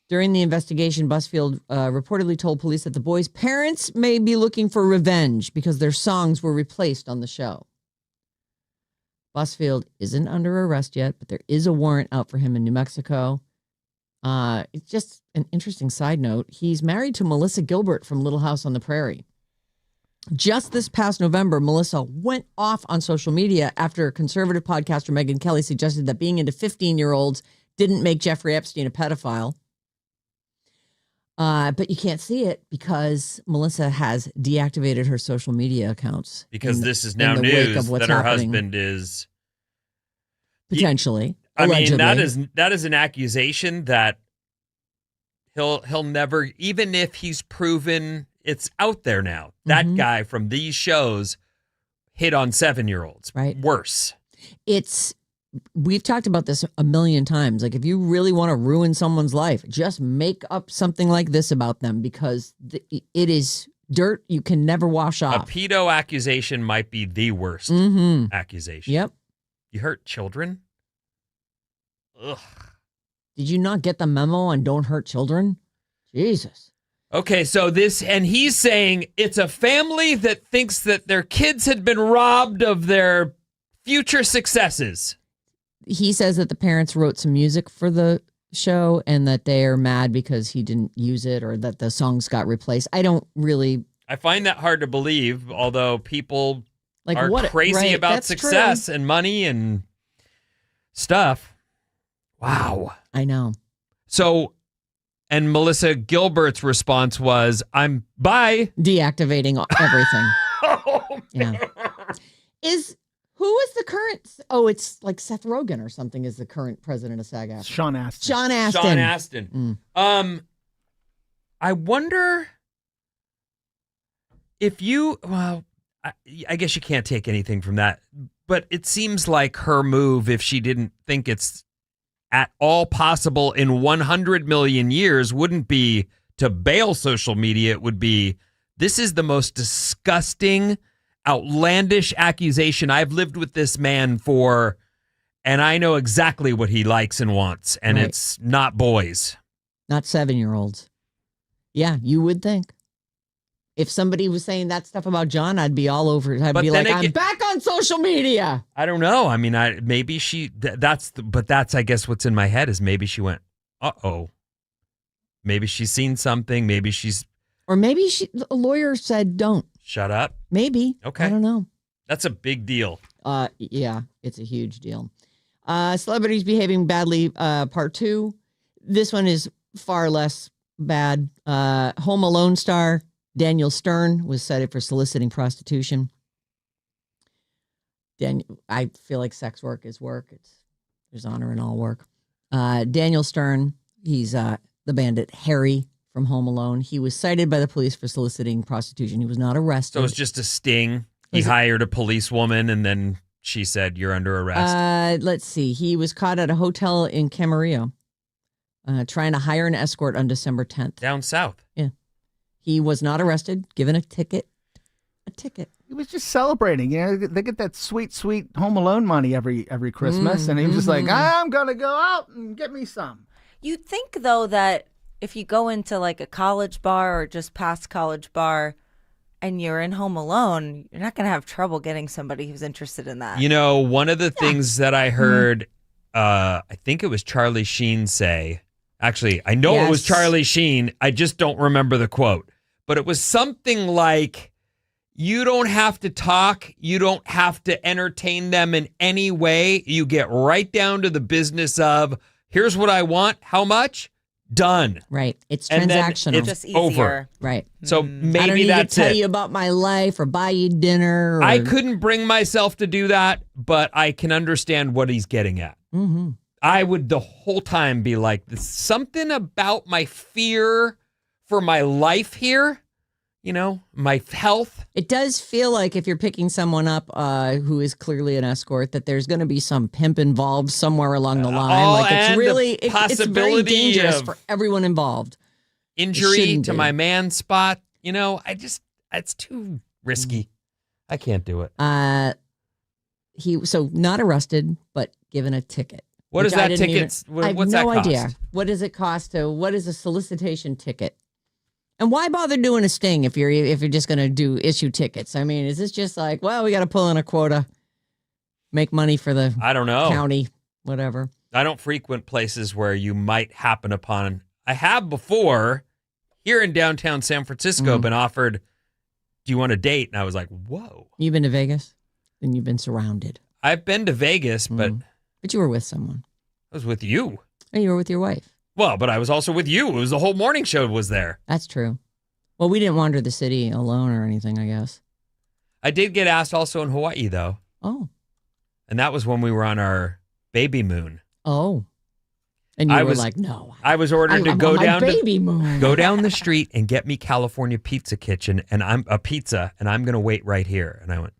During the investigation, Busfield reportedly told police that the boys' parents may be looking for revenge because their songs were replaced on the show. Busfield isn't under arrest yet, but there is a warrant out for him in New Mexico. It's just an interesting side note. He's married to Melissa Gilbert from Little House on the Prairie. Just this past November, Melissa went off on social media after conservative podcaster Megyn Kelly suggested that being into 15-year-olds didn't make Jeffrey Epstein a pedophile. But you can't see it because Melissa has deactivated her social media accounts. Because this is now news that her husband is potentially. I allegedly. mean, that is an accusation that he'll never, even if he's proven it's out there now. That guy from these shows hit on 7-year-olds. Right. Worse. We've talked about this a million times. Like, if you really want to ruin someone's life, just make up something like this about them because it is dirt you can never wash off. A pedo accusation might be the worst accusation. Yep. You hurt children? Ugh. Did you not get the memo on don't hurt children? Jesus. Okay, so and he's saying it's a family that thinks that their kids had been robbed of their future successes. He says that the parents wrote some music for the show and that they are mad because he didn't use it or that the songs got replaced. I find that hard to believe, although people are what, crazy right, about success and money and stuff. Wow. I know. So, and Melissa Gilbert's response was, bye. Deactivating everything. Oh, man. Yeah. Who is the current? Oh, it's like Seth Rogen or something is the current president of SAG-AFTRA. Sean Astin. Sean Astin. I wonder if I guess you can't take anything from that, but it seems like her move, if she didn't think it's at all possible in 100 million years, wouldn't be to bail social media. It would be, this is the most disgusting, outlandish accusation. I've lived with this man and I know exactly what he likes and wants, and It's not boys. Not 7-year-olds. Yeah, you would think. If somebody was saying that stuff about John, I'd be all over it. I'd be like, I'm back on social media. I don't know. I mean, maybe that's, I guess, what's in my head is maybe she went, uh-oh. Maybe she's seen something. Maybe Or maybe a lawyer said don't. Shut up. Maybe. Okay. I don't know. That's a big deal. Yeah, it's a huge deal. Celebrities Behaving Badly, Part 2. This one is far less bad. Home Alone star Daniel Stern was cited for soliciting prostitution. I feel like sex work is work. There's honor in all work. Daniel Stern, he's the bandit Harry from Home Alone. He was cited by the police for soliciting prostitution. He was not arrested. So it was just a sting. He hired a policewoman and then she said, "You're under arrest." Let's see. He was caught at a hotel in Camarillo trying to hire an escort on December 10th. Down south. Yeah. He was not arrested, given a ticket. He was just celebrating. They get that sweet, sweet Home Alone money every Christmas. And he was just like, I'm going to go out and get me some. You'd think, though, that if you go into like a college bar or just past college bar and you're in Home Alone, you're not going to have trouble getting somebody who's interested in that. You know, one of the things that I heard, I think it was Charlie Sheen say, actually, I know it was Charlie Sheen. I just don't remember the quote. But it was something like, you don't have to talk. You don't have to entertain them in any way. You get right down to the business of, here's what I want. How much? Done. Right. It's And then transactional. it's just easier. over. Right. So I don't maybe need that's to tell it. you about my life or buy you dinner. Or... I couldn't bring myself to do that, but I can understand what he's getting at. Mm-hmm. I would the whole time be like, there's something about my fear for my life here, you know, my health. It does feel like if you're picking someone up who is clearly an escort, that there's going to be some pimp involved somewhere along the line. Like it's and really, the it's very possibility dangerous of for everyone involved. Injury shouldn't to be. my man spot. You know, it's too risky. I can't do it. So not arrested, but given a ticket. What is which I that didn't ticket? I have What's no that cost? idea. What does it cost what is a solicitation ticket? And why bother doing a sting if you're just going to issue tickets? I mean, is this just like, well, we got to pull in a quota, make money for the I don't know. county, whatever. I don't frequent places where you might happen upon. I have before here in downtown San Francisco been offered, do you want a date? And I was like, whoa. You've been to Vegas and you've been surrounded. I've been to Vegas, but But you were with someone. I was with you. And you were with your wife. Well, but I was also with you. It was the whole morning show was there. That's true. Well, we didn't wander the city alone or anything, I guess. I did get asked also in Hawaii, though. Oh. And that was when we were on our baby moon. Oh. And you I were was- like, no. I was ordered to I'm go on my down baby moon. go down the street and get me California Pizza Kitchen and I'm going to wait right here. And I went,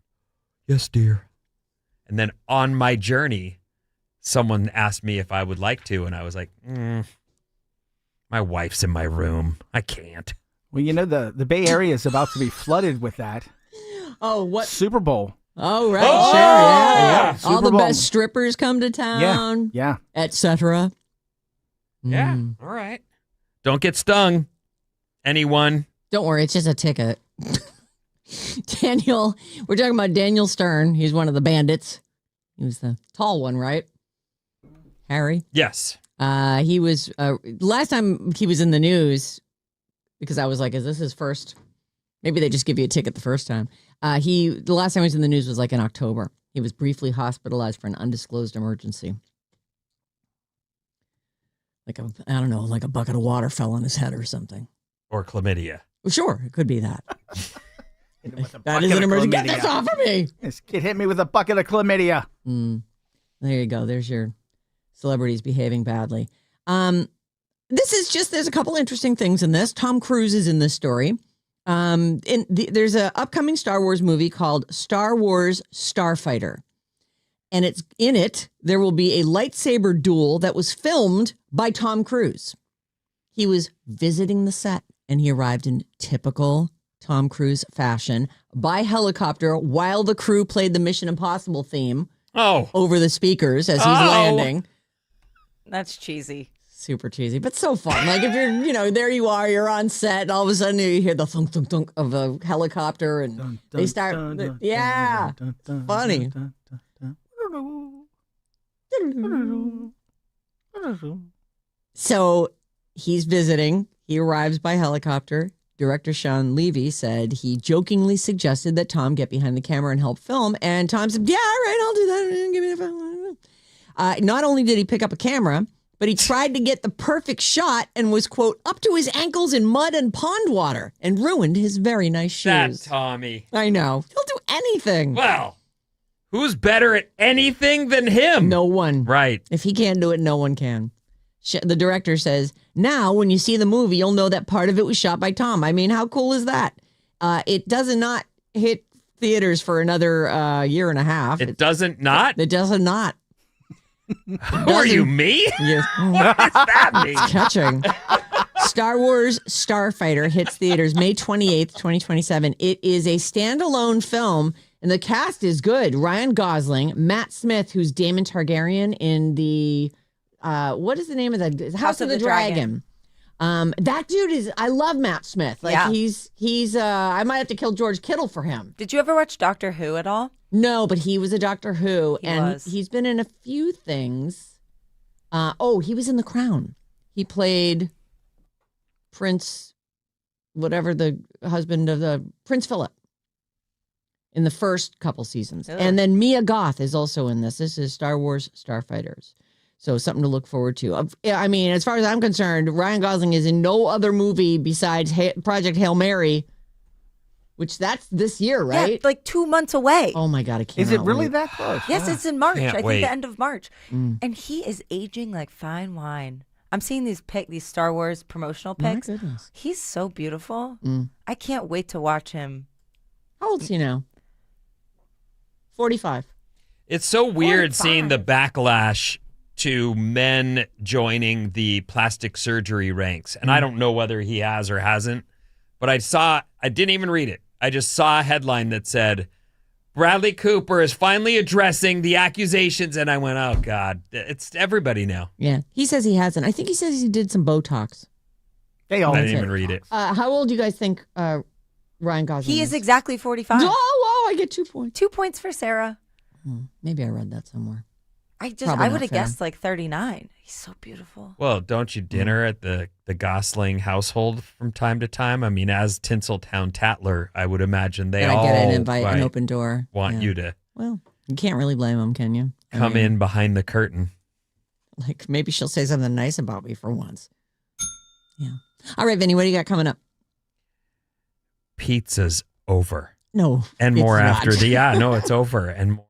yes, dear. And then on my journey, someone asked me if I would like to. And I was like, my wife's in my room. I can't. Well, you know, the Bay Area is about to be flooded with that. Oh, what? Super Bowl. Oh, right. Oh! Sure, yeah. Super All the Bowl. best strippers come to town, Yeah. etc. Yeah. All right. Don't get stung. Anyone. Don't worry, it's just a ticket. Daniel, we're talking about Daniel Stern. He's one of the bandits. He was the tall one, right? Harry. Yes. He was last time he was in the news because I was like, is this his first? Maybe they just give you a ticket the first time. The last time he was in the news was like in October. He was briefly hospitalized for an undisclosed emergency. Like like a bucket of water fell on his head or something. Or chlamydia. Well, sure, it could be that. Hit him with a That bucket is an of emergency. Get chlamydia. this off of me. This kid hit me with a bucket of chlamydia. There you go. There's your celebrities behaving badly. There's a couple interesting things in this. Tom Cruise is in this story. There's an upcoming Star Wars movie called Star Wars Starfighter. And in it, there will be a lightsaber duel that was filmed by Tom Cruise. He was visiting the set and he arrived in typical Tom Cruise fashion by helicopter while the crew played the Mission Impossible theme over the speakers as he's landing. That's cheesy. Super cheesy, but so fun. Like if you're, there you are, you're on set, and all of a sudden you hear the thunk, thunk, thunk of a helicopter, and they start, funny. So he's visiting. He arrives by helicopter. Director Sean Levy said he jokingly suggested that Tom get behind the camera and help film. And Tom said, yeah, all right, I'll do that. Give me the phone. Not only did he pick up a camera, but he tried to get the perfect shot and was, quote, up to his ankles in mud and pond water and ruined his very nice shoes. That Tommy. I know. He'll do anything. Well, who's better at anything than him? No one. Right. If he can't do it, no one can. The director says, now when you see the movie, you'll know that part of it was shot by Tom. I mean, how cool is that? It does not hit theaters for another year and a half. It doesn't not? It does not. Who are you, me? Yeah. What does that mean? Catching. Star Wars Starfighter hits theaters May 28th, 2027. It is a standalone film, and the cast is good. Ryan Gosling, Matt Smith, who's Daemon Targaryen in the, what is the name of the House of the Dragon. That dude is, I love Matt Smith. Like Yeah. he's I might have to kill George Kittle for him. Did you ever watch Doctor Who at all? No, but he was a Doctor Who, He and was. he's been in a few things. He was in The Crown. He played Prince, whatever the husband of the Prince Philip in the first couple seasons. Ugh. And then Mia Goth is also in this. This is Star Wars Starfighters. So something to look forward to. I mean, as far as I'm concerned, Ryan Gosling is in no other movie besides Project Hail Mary, which that's this year, right? Yeah, like 2 months away. Oh my God, I can't. Is it really that close? Yes, it's in March. Can't I think wait. the end of March. Mm. And he is aging like fine wine. I'm seeing these Star Wars promotional My pics. goodness. He's so beautiful. Mm. I can't wait to watch him. How old is he now? 45. It's so weird 45. seeing the backlash to men joining the plastic surgery ranks. And I don't know whether he has or hasn't, but I didn't even read it. I just saw a headline that said, Bradley Cooper is finally addressing the accusations. And I went, oh, God, it's everybody now. Yeah. He says he hasn't. I think he says he did some Botox. They all I didn't it. even read it. How old do you guys think Ryan Gosling He is exactly 45. Oh, I get 2 points. 2 points for Sarah. Maybe I read that somewhere. I Probably would not have fair. guessed like 39. He's so beautiful. Well, don't you dinner at the Gosling household from time to time? I mean, as Tinseltown Tatler, I would imagine they Did all I get an invite, an right, open door? want Yeah. you to Well, you can't really blame him, can you? I come mean, in behind the curtain. Like, maybe she'll say something nice about me for once. Yeah. All right, Vinny, what do you got coming up? Pizza's over. No. And it's more not. after the, no, it's over. And more.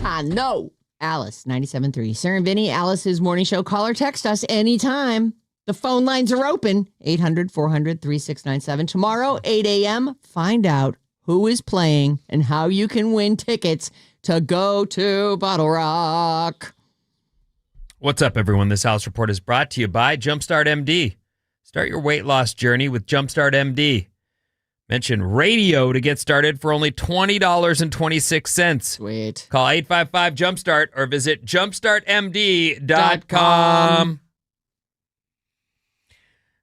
I know. Alice, 97.3. Sarah Vinnie, Alice's morning show. Call or text us anytime. The phone lines are open. 800-400-3697. Tomorrow, 8 a.m., find out who is playing and how you can win tickets to go to Bottle Rock. What's up, everyone? This House Report is brought to you by Jumpstart MD. Start your weight loss journey with Jumpstart MD. Mention radio to get started for only $20.26. Sweet. Call 855-JUMPSTART or visit jumpstartmd.com.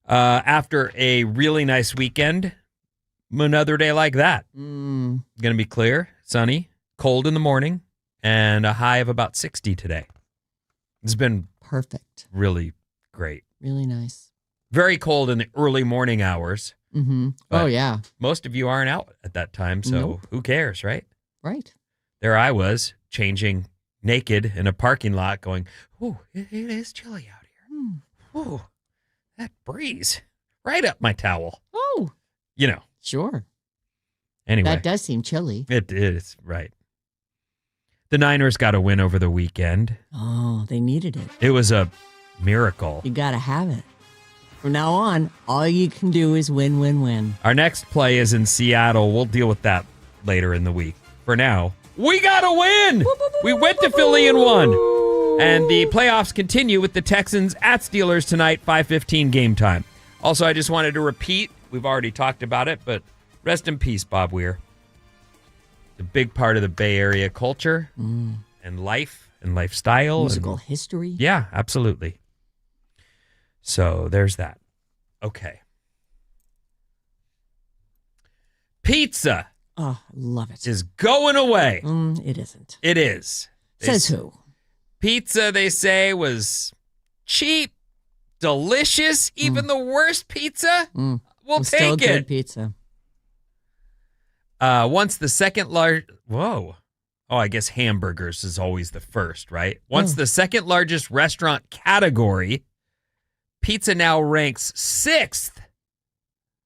After a really nice weekend, another day like that. Going to be clear, sunny, cold in the morning, and a high of about 60 today. It's been Perfect. really great. Really nice. Very cold in the early morning hours. Mm-hmm. But Oh, yeah. most of you aren't out at that time, so Nope. who cares, right? Right. There I was, changing naked in a parking lot going, "Ooh, it is chilly out here. Ooh, that breeze. Right up my towel." Oh, You know, sure. anyway. That does seem chilly. It is, right. The Niners got a win over the weekend. Oh, they needed it. It was a miracle. You got to have it. From now on, all you can do is win, win, win. Our next play is in Seattle. We'll deal with that later in the week. For now, we got a win! We went to Philly and won. And the playoffs continue with the Texans at Steelers tonight, 5:15 game time. Also, I just wanted to repeat, we've already talked about it, but rest in peace, Bob Weir. A big part of the Bay Area culture and life and lifestyle. Musical history. Yeah, absolutely. So there's that. Okay. Pizza Oh, I love it. is going away. It isn't. It is. Says who? Pizza, they say, was cheap, delicious, even the worst pizza. We'll Still take good it. pizza. Once the second large, whoa. Oh, I guess hamburgers is always the first, right? Once the second largest restaurant category, pizza now ranks 6th.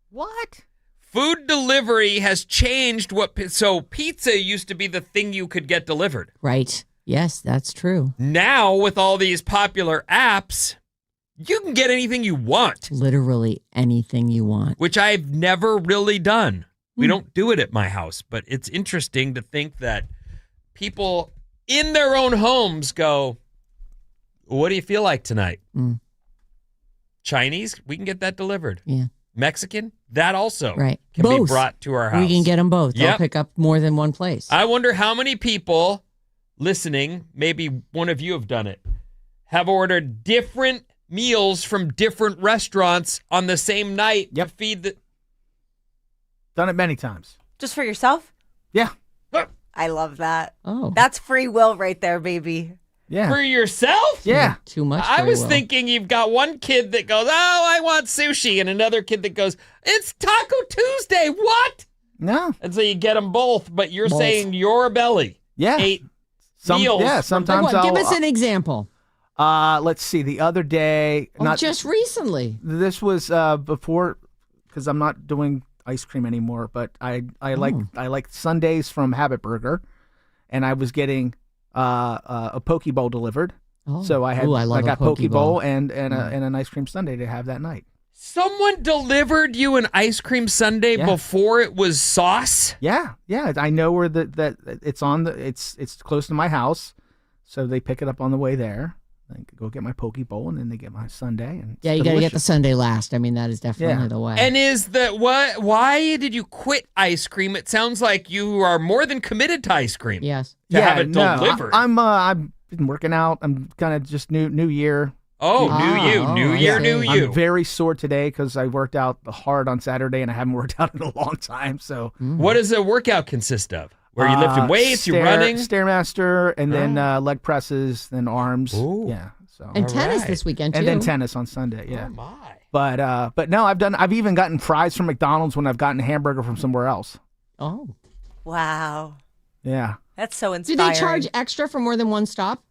What? Food delivery has changed so pizza used to be the thing you could get delivered. Right. Yes, that's true. Now, with all these popular apps, you can get anything you want, Literally anything you want. which I've never really done. We don't do it at my house, but it's interesting to think that people in their own homes go, "What do you feel like tonight?" Chinese, we can get that delivered. Yeah. Mexican, that also Right. can Both. be brought to our house. We can get them both. They'll Yep. pick up more than one place. I wonder how many people listening, maybe one of you have done it, have ordered different meals from different restaurants on the same night to feed the... Done it many times. Just for yourself? Yeah. I love that. Oh. That's free will right there, baby. Yeah. For yourself? Yeah. Too much. I free was will. thinking you've got one kid that goes, "Oh, I want sushi," and another kid that goes, "It's Taco Tuesday." What? No. And so you get them both, but you're Both. saying your belly Yeah. ate meals. Yeah. from- Sometimes What? I'll. Give us an example. Let's see. The other day, Oh, just recently. this was before, because I'm not doing ice cream anymore. But I like Sundays from Habit Burger, and I was getting a poke bowl delivered. Oh. So I love got a poke bowl. and an ice cream sundae to have that night. Someone delivered you an ice cream sundae Yeah. before it was sauce? Yeah, I know where that it's on the it's close to my house, so they pick it up on the way there. I go get my poke bowl, and then they get my sundae. And Yeah, you got to get the Sunday last. I mean, that is definitely Yeah. the way. And is that what? Why did you quit ice cream? It sounds like you are more than committed to ice cream. yes. To have it delivered. I've been working out. I'm kind of just new year. Oh, Ah, new oh, year, I new see. you. I'm very sore today because I worked out hard on Saturday, and I haven't worked out in a long time. So What does a workout consist of? Where you lifting weights, you running? Stairmaster, and then leg presses, then arms. Ooh. Yeah. So And tennis right. this weekend, too. and then tennis on Sunday. Yeah. Oh my. But no, I've even gotten fries from McDonald's when I've gotten a hamburger from somewhere else. Oh. Wow. Yeah. That's so Do inspiring. they charge extra for more than one stop?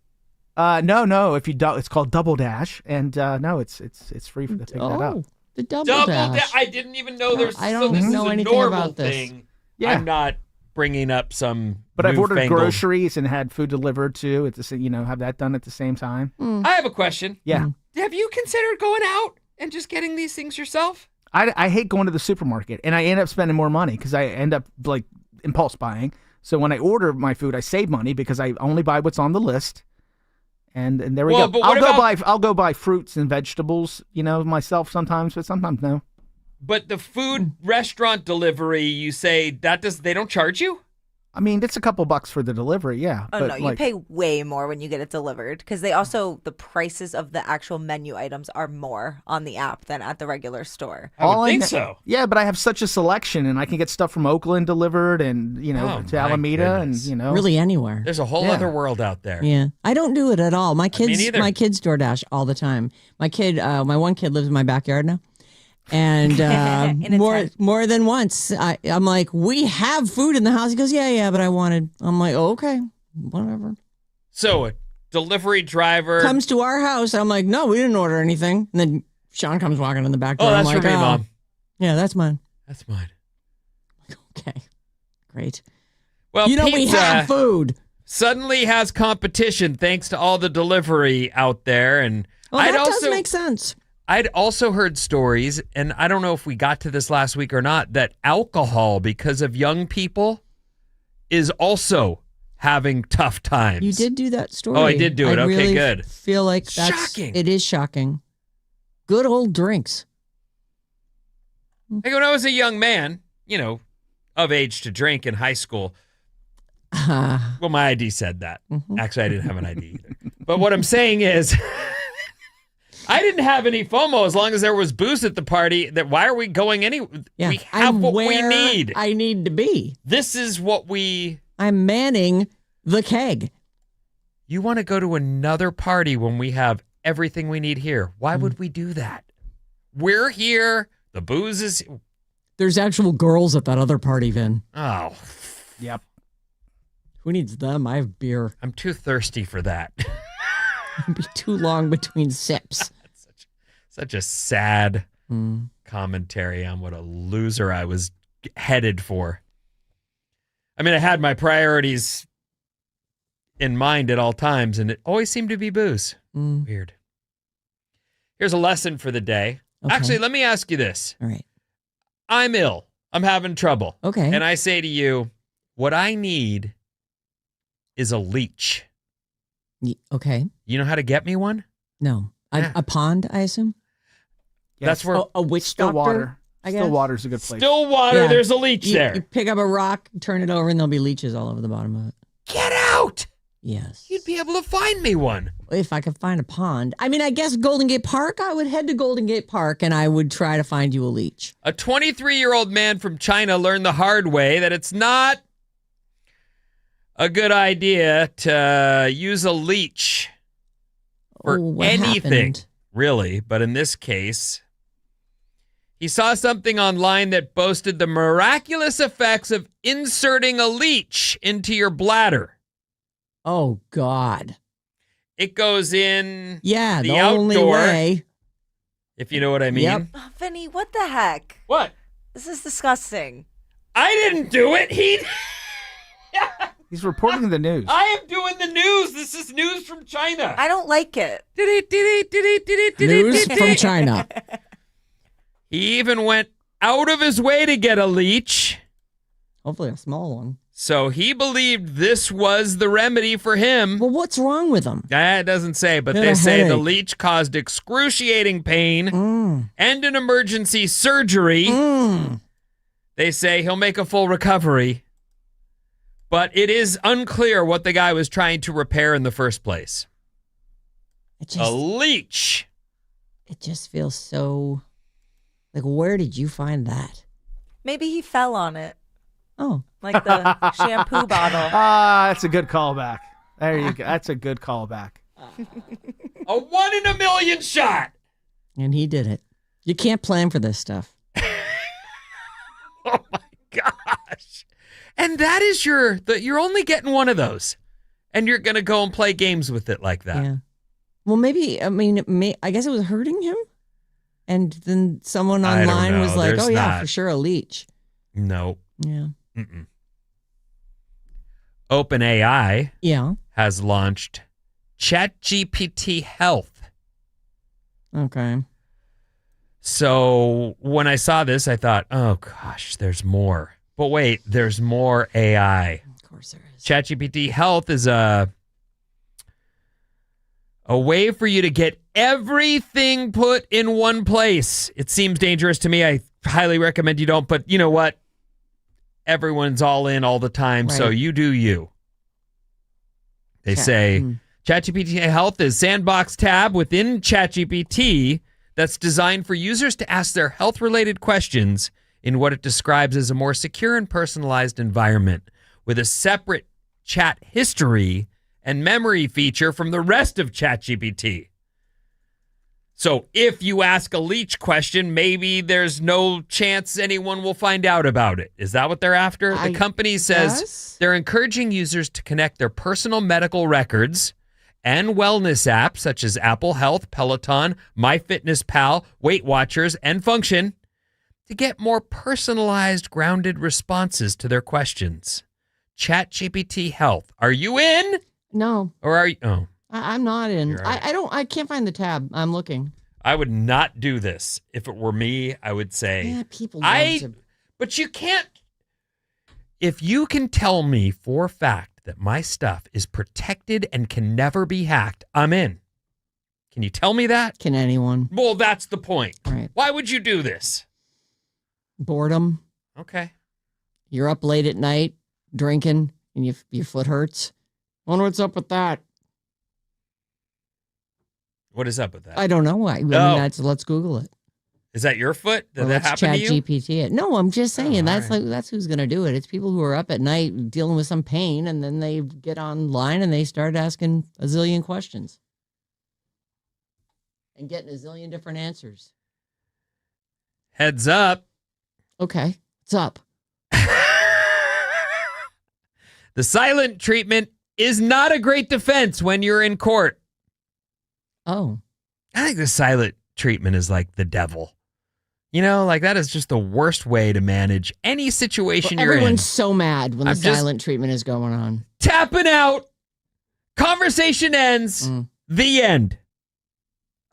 No. If you it's called Double Dash, and no, it's free for to pick that up. Oh, the double Double dash. I didn't even know there's I so don't this know is a anything normal about this. thing. Yeah. I'm not bringing up some But I've ordered newfangled- groceries and had food delivered too. At the have that done at the same time. I have a question. Yeah. Have you considered going out and just getting these things yourself? I hate going to the supermarket, and I end up spending more money because I end up like impulse buying. So when I order my food, I save money because I only buy what's on the list. And there we Well, go. but what I'll go buy fruits and vegetables, myself sometimes, but sometimes no. But the food restaurant delivery, you say they don't charge you? I mean, it's a couple bucks for the delivery, yeah. Oh, but no, you pay way more when you get it delivered because the prices of the actual menu items are more on the app than at the regular store. I would think so. Yeah, but I have such a selection, and I can get stuff from Oakland delivered and, Oh, to my Alameda goodness. and, Really anywhere. There's a whole Yeah. other world out there. Yeah, I don't do it at all. My kids DoorDash all the time. My one kid lives in my backyard now, and In a tent. more than once, I'm like, we have food in the house. He goes, yeah, but I wanted. I'm like, oh, okay, whatever. So a delivery driver Comes to our house. I'm like, no, we didn't order anything. And then Sean comes walking in the back door. Oh, that's I'm like, for me, Mom. Yeah, that's mine. That's mine. Okay, great. Well, we pizza have food. suddenly has competition thanks to all the delivery out there, and Well, that does make sense. I'd also heard stories, and I don't know if we got to this last week or not, that alcohol, because of young people, is also having tough times. You did do that story. Oh, I did do it. Okay, really good. Feel like that's Shocking. It is shocking. Good old drinks. Like when I was a young man, of age to drink in high school. Well, my ID said that. Actually, I didn't have an ID either. But what I'm saying is, I didn't have any FOMO as long as there was booze at the party. Why are we going any? Yeah, We have I'm what we where need. I need to be. This is what we. I'm manning the keg. You want to go to another party when we have everything we need here? Why would we do that? We're here. The booze is. There's actual girls at that other party, Vin. Oh, Yep. Who needs them? I have beer. I'm too thirsty for that. It'd be too long between sips. Such a sad commentary on what a loser I was headed for. I mean, I had my priorities in mind at all times, and it always seemed to be booze. Weird. Here's a lesson for the day. Okay. Actually, let me ask you this. All right. I'm ill. I'm having trouble. Okay. And I say to you, what I need is a leech. Okay. You know how to get me one? No. Yeah. A pond, I assume? That's where A witch Still doctor? water. I guess. Still water's a good place. still water, Yeah. there's a leech You there. pick up a rock, turn it over, and there'll be leeches all over the bottom of it. Get out! Yes. You'd be able to find me one. If I could find a pond. I mean, I guess Golden Gate Park, I would head to Golden Gate Park and I would try to find you a leech. A 23-year-old man from China learned the hard way that it's not a good idea to use a leech for what anything, happened? really. But in this case, he saw something online that boasted the miraculous effects of inserting a leech into your bladder. Oh, God. It goes in Yeah, the the only outdoor, way. if you know what I mean. Yep. Oh, Vinny, what the heck? What? This is disgusting. I didn't do it. He's reporting the news. I am doing the news. This is news from China. I don't like it. News from China. He even went out of his way to get a leech. Hopefully a small one. So he believed this was the remedy for him. Well, what's wrong with them? It doesn't say, but He had they a say the headache. leech caused excruciating pain and an emergency surgery. They say he'll make a full recovery. But it is unclear what the guy was trying to repair in the first place. A leech. It just feels so... Like, where did you find that? Maybe he fell on it, Oh. like the shampoo bottle. That's a good callback. There you go. That's a good callback. A 1 in a million shot. And he did it. You can't plan for this stuff. Oh my gosh. And that is you're only getting one of those. And you're going to go and play games with it like that. Yeah. Well, maybe, I guess it was hurting him. And then someone I don't online was know. like, There's oh, yeah, not- for sure, a leech. No. Yeah. Mm-mm. OpenAI Yeah. has launched ChatGPT Health. Okay. So when I saw this, I thought, oh gosh, there's more. But wait, there's more AI. Of course there is. ChatGPT Health is a way for you to get everything put in one place. It seems dangerous to me. I highly recommend you don't, but you know what? Everyone's all in all the time, so Right. you do you. They say ChatGPT Health is sandbox tab within ChatGPT that's designed for users to ask their health-related questions in what it describes as a more secure and personalized environment with a separate chat history and memory feature from the rest of ChatGPT. So if you ask a leech question, maybe there's no chance anyone will find out about it. Is that what they're after? The company says guess. they're encouraging users to connect their personal medical records and wellness apps such as Apple Health, Peloton, MyFitnessPal, Weight Watchers, and Function to get more personalized, grounded responses to their questions. ChatGPT Health. Are you in? No, Or are you? Oh, I'm not in. You're right. I can't find the tab. I'm looking. I would not do this. If it were me, I would say, Yeah, people love to. but you can't. If you can tell me for a fact that my stuff is protected and can never be hacked, I'm in. Can you tell me that? Can anyone? Well, that's the point. Right. Why would you do this? Boredom. Okay. You're up late at night drinking and your foot hurts. Wonder what's up with that. What is up with that? I don't know. I mean, Oh. let's Google it. Is that your foot? Did Or that let's happen to you? ChatGPT it. No, I'm just saying all that's right. that's who's gonna do it. It's people who are up at night dealing with some pain, and then they get online and they start asking a zillion questions and getting a zillion different answers. Heads up. Okay, what's up? The silent treatment is not a great defense when you're in court. Oh, I think the silent treatment is like the devil. You know, like that is just the worst way to manage any situation well, you're in. everyone's so mad when I'm the just- silent treatment is going on. Tapping out. Conversation ends. The end.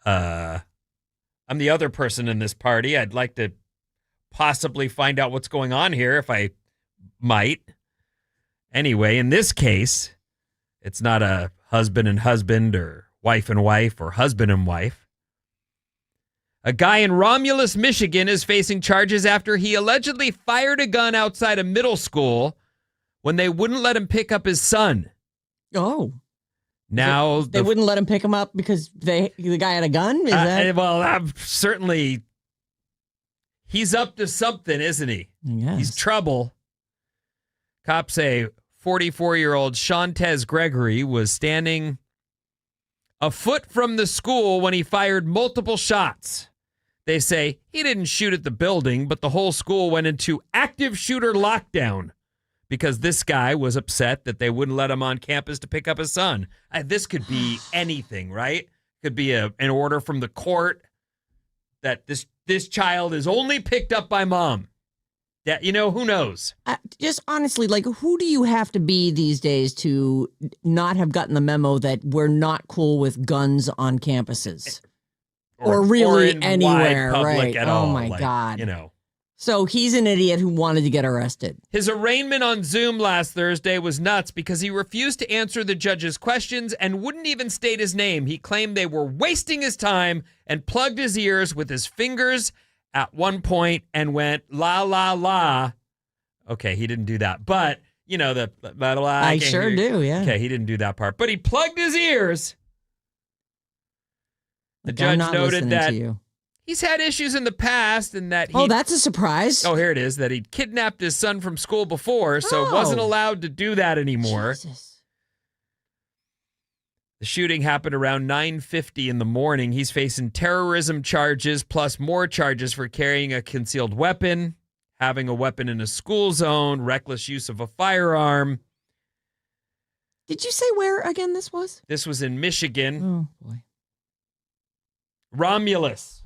I'm the other person in this party. I'd like to possibly find out what's going on here if I might. Anyway, in this case, it's not a husband and husband or wife and wife or husband and wife. A guy in Romulus, Michigan is facing charges after he allegedly fired a gun outside a middle school when they wouldn't let him pick up his son. Oh, Now they wouldn't let him pick him up because the guy had a gun. Is that? well, I'm certainly he's up to something, isn't he? Yes. He's trouble. Cops say 44-year-old Shantez Gregory was standing a foot from the school when he fired multiple shots. They say he didn't shoot at the building, but the whole school went into active shooter lockdown because this guy was upset that they wouldn't let him on campus to pick up his son. This could be anything, right? Could be an order from the court that this child is only picked up by mom. That, you know, who knows? Just honestly, like, who do you have to be these days to not have gotten the memo that we're not cool with guns on campuses? Or really in anywhere, wide public right? At Oh all. my Like, God. You know. So he's an idiot who wanted to get arrested. His arraignment on Zoom last Thursday was nuts because he refused to answer the judge's questions and wouldn't even state his name. He claimed they were wasting his time and plugged his ears with his fingers at one point and went, la, la, la. Okay, he didn't do that. But, you know, the la, la, la. I can't sure hear you. do, yeah. Okay, he didn't do that part. But he plugged his ears. The Like, I'm judge not noted listening that to you. he's had issues in the past and that he... Oh, that's a surprise. Oh, here it is, that he'd kidnapped his son from school before, so wasn't Oh. allowed to do that anymore. Jesus. The shooting happened around 9:50 in the morning. He's facing terrorism charges plus more charges for carrying a concealed weapon, having a weapon in a school zone, reckless use of a firearm. Did you say where again this was? This was in Michigan. Oh, boy. Romulus.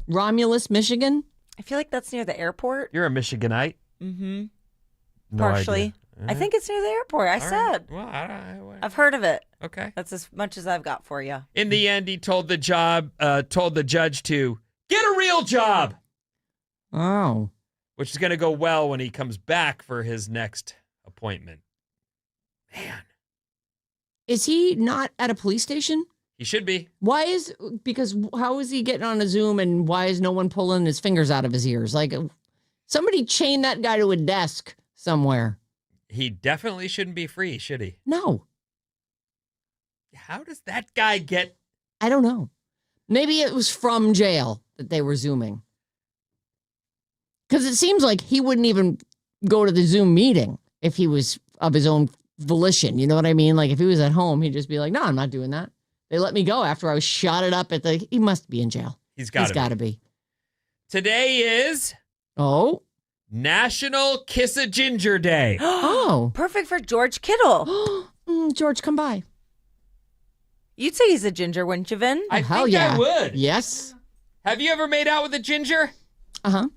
Romulus, Michigan? I feel like that's near the airport. You're a Michiganite? Mm-hmm. No Partially. I think it's near the airport. I said. Well, I've heard of it. okay. That's as much as I've got for you. In the end, he told the judge to get a real job, Oh. which is going to go well when he comes back for his next appointment. Man, Is he not at a police station? he should be. Because how is he getting on a Zoom and why is no one pulling his fingers out of his ears? Like, somebody chain that guy to a desk somewhere. He definitely shouldn't be free, should he? No, How does that guy get? I don't know. Maybe it was from jail that they were Zooming. Because it seems like he wouldn't even go to the Zoom meeting if he was of his own volition. You know what I mean? Like if he was at home, he'd just be like, no, I'm not doing that. They let me go after I was shot it up at the... He must be in jail. He's got to be. Today is Oh. National Kiss a Ginger Day. Oh. Perfect for George Kittle. George, come by. You'd say he's a ginger, wouldn't you, Vin? I hell think yeah. I would. Yes. Have you ever made out with a ginger? Uh-huh.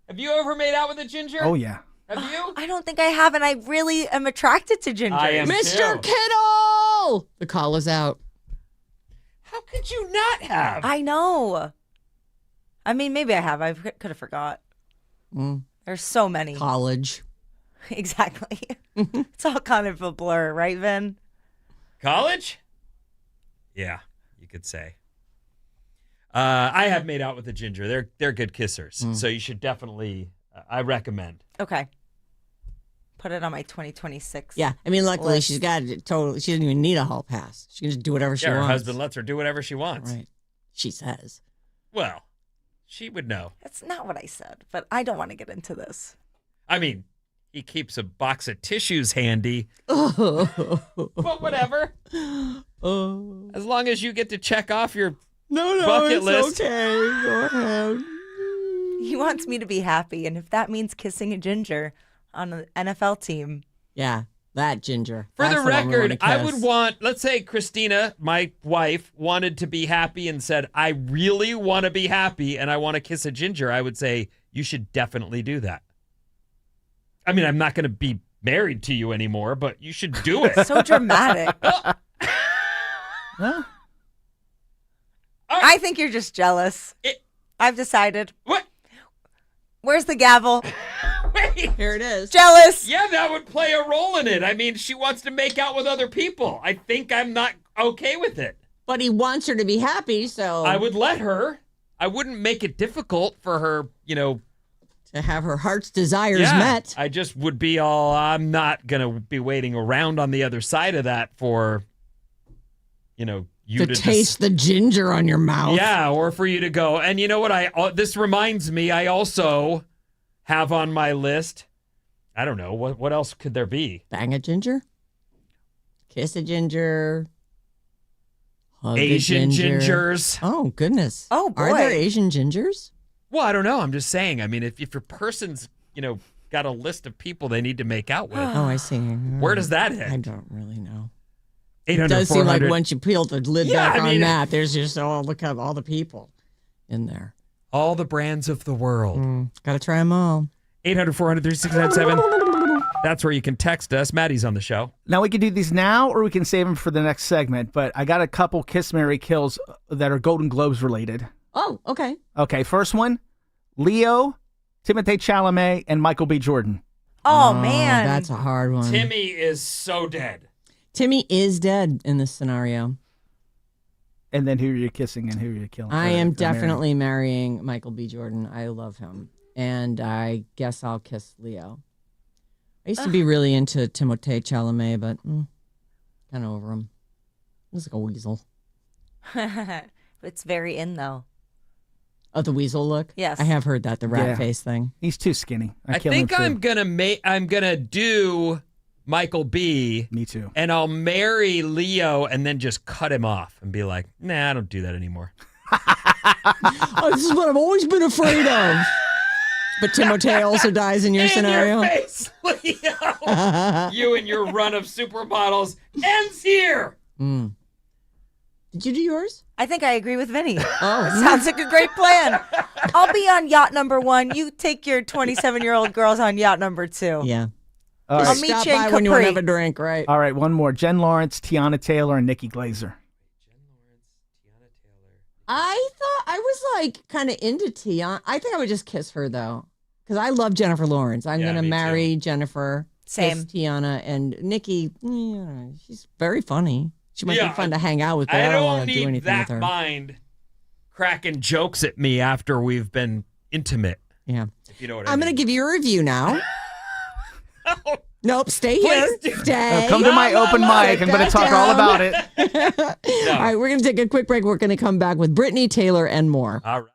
Have you ever made out with a ginger? Oh, yeah. Have you? I don't think I have, and I really am attracted to gingers. I am Mr. too. Kittle! The call is out. How could you not have? I know. I mean, maybe I have. I could have forgot. There's so many. College. Exactly. It's all kind of a blur, right, Vin? College? Yeah, you could say. I have made out with a ginger. They're good kissers. So you should definitely, I recommend. Okay. Put it on my 2026. Yeah. I mean, luckily list. she's got it totally. She doesn't even need a hall pass. She can just do whatever she Yeah, her wants. husband lets her do whatever she wants. Right. She says. Well, she would know. That's not what I said, but I don't want to get into this. I mean, he keeps a box of tissues handy. Oh. But whatever. Oh. As long as you get to check off your No, bucket it's list. okay. Go ahead. He wants me to be happy, and if that means kissing a ginger on an NFL team, Yeah, that ginger. For That's the one we record, wanna I kiss. would want, let's say Christina, my wife, wanted to be happy and said, I really want to be happy and I want to kiss a ginger. I would say, you should definitely do that. I mean, I'm not going to be married to you anymore, but you should do it. so dramatic. Huh? I think you're just jealous. I've decided. What? Where's the gavel? Wait. Here it is. Jealous. Yeah, that would play a role in it. I mean, she wants to make out with other people. I think I'm not okay with it. But he wants her to be happy, so I would let her. I wouldn't make it difficult for her, to have her heart's desires yeah, met. I just would be I'm not going to be waiting around on the other side of that for, you to taste the ginger on your mouth. Yeah, or for you to go. And you know what? This reminds me, I also have on my list, I don't know, what else could there be? Bang a ginger. Kiss a ginger. Hug Asian a ginger. gingers. Oh, goodness. Oh, boy. Are there Asian gingers? Well, I don't know. I'm just saying. I mean, if your person's, got a list of people they need to make out with, Oh, I see. where does that hit? I don't really know. 800, It does seem like 400. once you peel the lid Yeah, back I on mean, that, there's just, look at all the people in there. All the brands of the world. Gotta try them all. 800-400-3697. That's where you can text us. Maddie's on the show. Now, we can do these now or we can save them for the next segment, but I got a couple Kiss, Marry, Kills that are Golden Globes related. Oh, okay. Okay, first one, Leo, Timothée Chalamet, and Michael B. Jordan. Oh, man. That's a hard one. Timmy is so dead. Timmy is dead in this scenario. And then who are you kissing and who are you killing? I or am marrying? definitely marrying Michael B. Jordan. I love him. And I guess I'll kiss Leo. I used to be really into Timothée Chalamet, but kind of over him. He's like a weasel. It's very in, though. Oh, the weasel look? Yes. I have heard that, the rat Yeah. face thing. He's too skinny. I kill him think too. I'm gonna do Michael B. Me too. And I'll marry Leo and then just cut him off and be like, nah, I don't do that anymore. Oh, this is what I've always been afraid of. But Timothée also dies in your scenario. In your face, Leo. You and your run of supermodels ends here. Did you do yours? I think I agree with Vinny. Oh. Sounds like a great plan. I'll be on yacht number 1. You take your 27-year-old girls on yacht number 2. Yeah. All I'll right. meet Stop you in by when you want to have a Capri. drink, right? All right, one more. Jen Lawrence, Tiana Taylor, and Nikki Glazer. I thought I was like kind of into Tiana. I think I would just kiss her though, because I love Jennifer Lawrence. I'm Yeah, gonna me marry Jennifer. Same. Kiss Tiana and Nikki. Yeah, she's very funny. She might Yeah, be fun to hang out with, but I I don't don't want to do need anything that with her. mind cracking jokes at me after we've been intimate. Yeah, If you know what I I'm mean. gonna give you a review now. Nope, stay here. Please do. Stay. Come to my open mic. I'm going to talk all about it. All right, we're gonna take a quick break. We're gonna come back with Brittany, Taylor, and more. All right.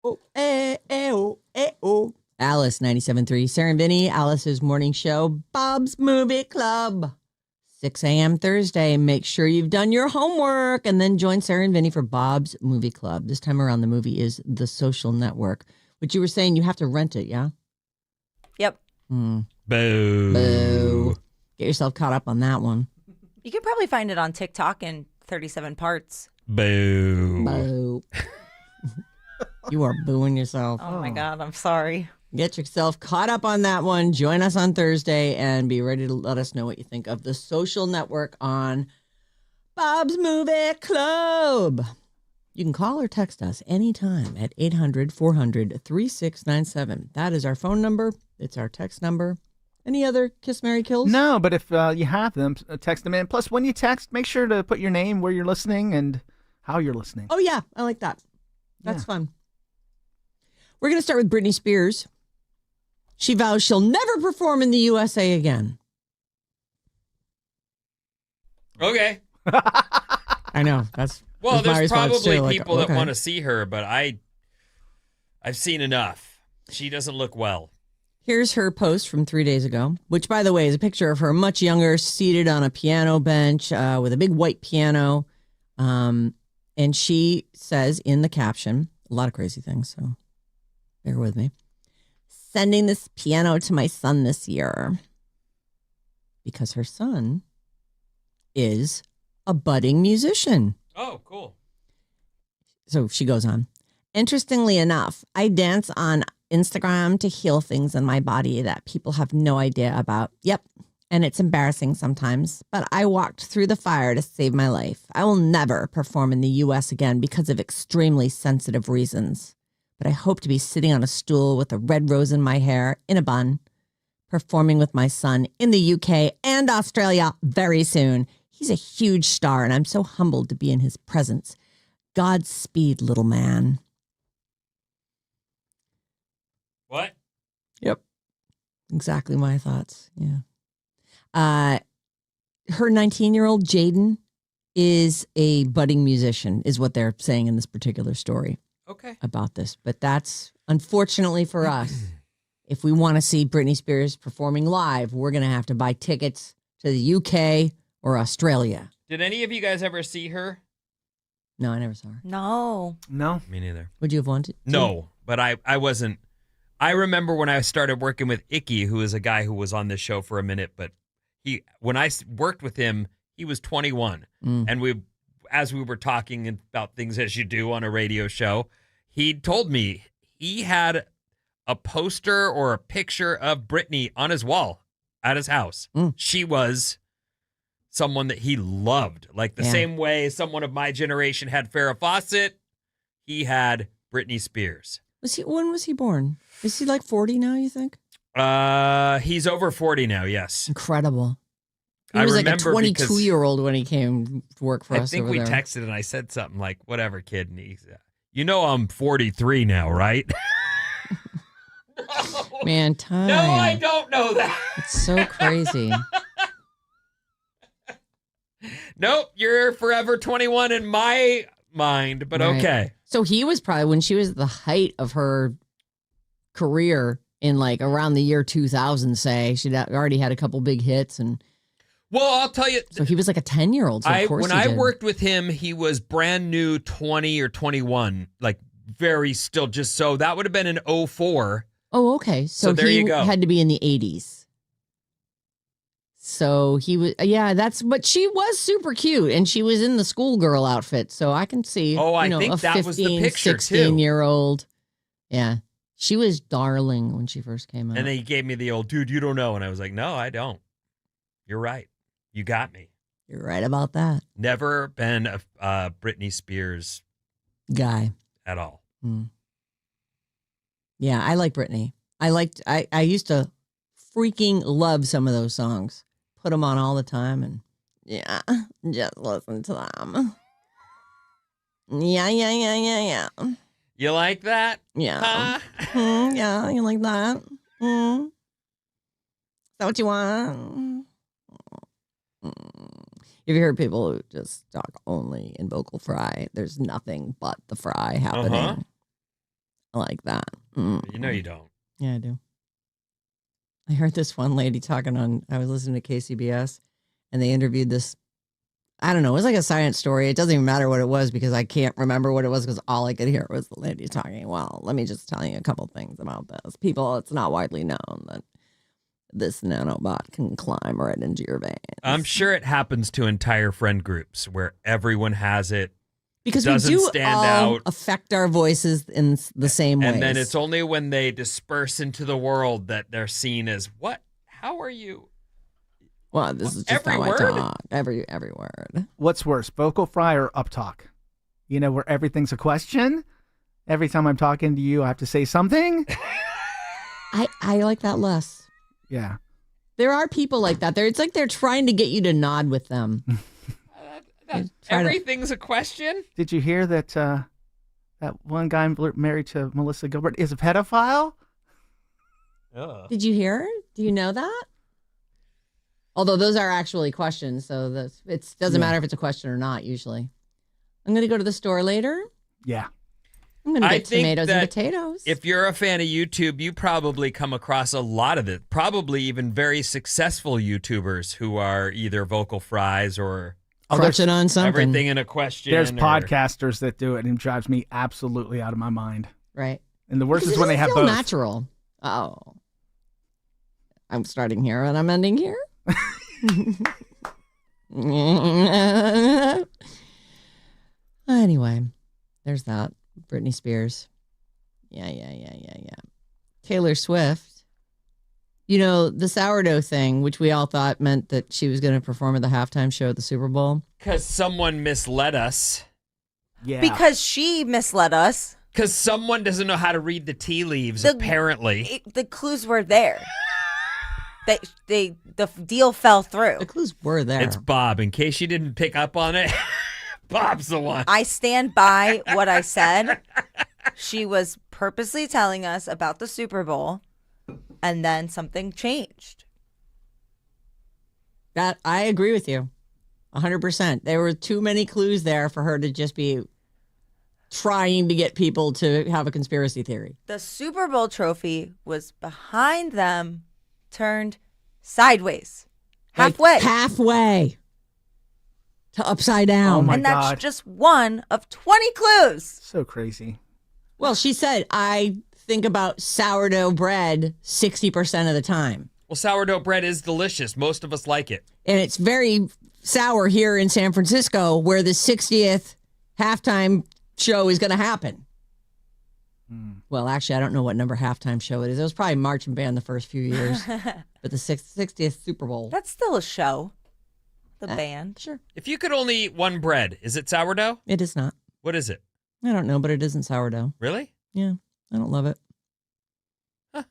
oh, eh, eh, oh, eh, oh. Alice 97.3, Sarah Vinnie, Alice's morning show, Bob's Movie Club. 6 a.m. Thursday. Make sure you've done your homework and then join Sarah and Vinnie for Bob's Movie Club. This time around, the movie is The Social Network, which you were saying you have to rent it, yeah? Yep. Boo. Boo. Get yourself caught up on that one. You could probably find it on TikTok in 37 parts. Boo. Boo. You are booing yourself. Oh my God, I'm sorry. Get yourself caught up on that one. Join us on Thursday and be ready to let us know what you think of The Social Network on Bob's Movie Club. You can call or text us anytime at 800-400-3697. That is our phone number. It's our text number. Any other Kiss, Marry, Kills? No, but if you have them, text them in. Plus, when you text, make sure to put your name, where you're listening, and how you're listening. Oh, yeah. I like that. That's fun. We're going to start with Britney Spears. She vows she'll never perform in the USA again. Okay. I know. That's Well, my there's response probably too, like, people that okay. want to see her, but I've seen enough. She doesn't look well. Here's her post from 3 days ago, which, by the way, is a picture of her much younger, seated on a piano bench with a big white piano. And she says in the caption, a lot of crazy things, so bear with me. Sending this piano to my son this year because her son is a budding musician. Oh, cool. So she goes on. Interestingly enough, I dance on Instagram to heal things in my body that people have no idea about. Yep. And it's embarrassing sometimes, but I walked through the fire to save my life. I will never perform in the U.S. again because of extremely sensitive reasons. But I hope to be sitting on a stool with a red rose in my hair in a bun, performing with my son in the UK and Australia very soon. He's a huge star, and I'm so humbled to be in his presence. Godspeed, little man. What? Yep. Exactly my thoughts. Yeah. Her 19-year-old Jaden is a budding musician, is what they're saying in this particular story. Okay. About this. But that's unfortunately for us. If we want to see Britney Spears performing live, we're going to have to buy tickets to the UK or Australia. Did any of you guys ever see her? No, I never saw her. No. No. Me neither. Would you have wanted to? No, but I wasn't. I remember when I started working with Icky, who is a guy who was on this show for a minute, but when I worked with him, he was 21. And as we were talking about things as you do on a radio show, he told me he had a poster or a picture of Britney on his wall at his house. She was someone that he loved. Like the same way someone of my generation had Farrah Fawcett, he had Britney Spears. When was he born? Is he like 40 now, you think? He's over 40 now, yes. Incredible. He I was like a remember 22-year-old when he came to work for I us think over we there. texted and I said something like, whatever, kid. And he's, I'm 43 now, right? Man, time. No, I don't know that. It's so crazy. Nope, you're forever 21 in my mind, but Right. okay. So he was probably, when she was at the height of her career in like around the year 2000, say, she'd already had a couple big hits. And Well, I'll tell you. so he was like a 10-year-old. So of course When he I did. worked with him, he was brand new 20 or 21, like very still just so. That would have been in 04. Oh, okay. So there he you go. had to be in the 80s. So he was, but she was super cute and she was in the schoolgirl outfit. So I can see, Oh, I think a that 15, was the picture, too. 16-year-old. Yeah. She was darling when she first came out. And then he gave me the old, dude, you don't know. And I was like, no, I don't. You're right. You got me. You're right about that. Never been a Britney Spears Guy. at all. Yeah, I like Britney. I used to freaking love some of those songs. Put them on all the time and just listen to them. Yeah. You like that? Yeah. Huh? Yeah, you like that? Is that what you want? Have you heard people who just talk only in vocal fry? There's nothing but the fry happening. I like that. Mm. You know you don't. Yeah, I do. I heard this one lady talking I was listening to KCBS, and they interviewed this, I don't know, it was like a science story. It doesn't even matter what it was because I can't remember what it was because all I could hear was the lady talking. Well, let me just tell you a couple things about this. People, it's not widely known that this nanobot can climb right into your veins. I'm sure it happens to entire friend groups where everyone has it. Because doesn't we do stand all out. affect our voices in the same way. And then it's only when they disperse into the world that they're seen as, what? How are you? Well, this is just every how word? I talk. Every word. What's worse, vocal fry or uptalk? You know, where everything's a question? Every time I'm talking to you, I have to say something? I like that less. Yeah. There are people like that. It's like they're trying to get you to nod with them. Everything's a question? Did you hear that that one guy married to Melissa Gilbert is a pedophile? Did you hear? Do you know that? Although those are actually questions, so it doesn't matter if it's a question or not, usually. I'm going to go to the store later. Yeah. I'm going to get tomatoes and potatoes. If you're a fan of YouTube, you probably come across a lot of it. Probably even very successful YouTubers who are either vocal fries or crutching on something. Everything in a question. There's podcasters that do it, and it drives me absolutely out of my mind. Right. And the worst is when they have both. Natural. Oh. I'm starting here and I'm ending here. Anyway, there's that. Britney Spears. Yeah. Taylor Swift. You know, the sourdough thing, which we all thought meant that she was going to perform at the halftime show at the Super Bowl. Because someone misled us. Yeah. Because she misled us. Because someone doesn't know how to read the tea leaves, apparently. The clues were there. The deal fell through. The clues were there. It's Bob. In case you didn't pick up on it, Bob's the one. I stand by what I said. She was purposely telling us about the Super Bowl, and then something changed. That I agree with you 100%. There were too many clues there for her to just be trying to get people to have a conspiracy theory. The Super Bowl trophy was behind them, turned sideways. Halfway. Like halfway to upside down. Oh my and that's God. just one of 20 clues. So crazy. Well, she said, I think about sourdough bread 60% of the time. Well, sourdough bread is delicious. Most of us like it. And it's very sour here in San Francisco where the 60th halftime show is going to happen. Well, actually, I don't know what number halftime show it is. It was probably marching band the first few years. But the 60th Super Bowl. That's still a show. The band. Sure. If you could only eat one bread, is it sourdough? It is not. What is it? I don't know, but it isn't sourdough. Really? Yeah, I don't love it. Huh.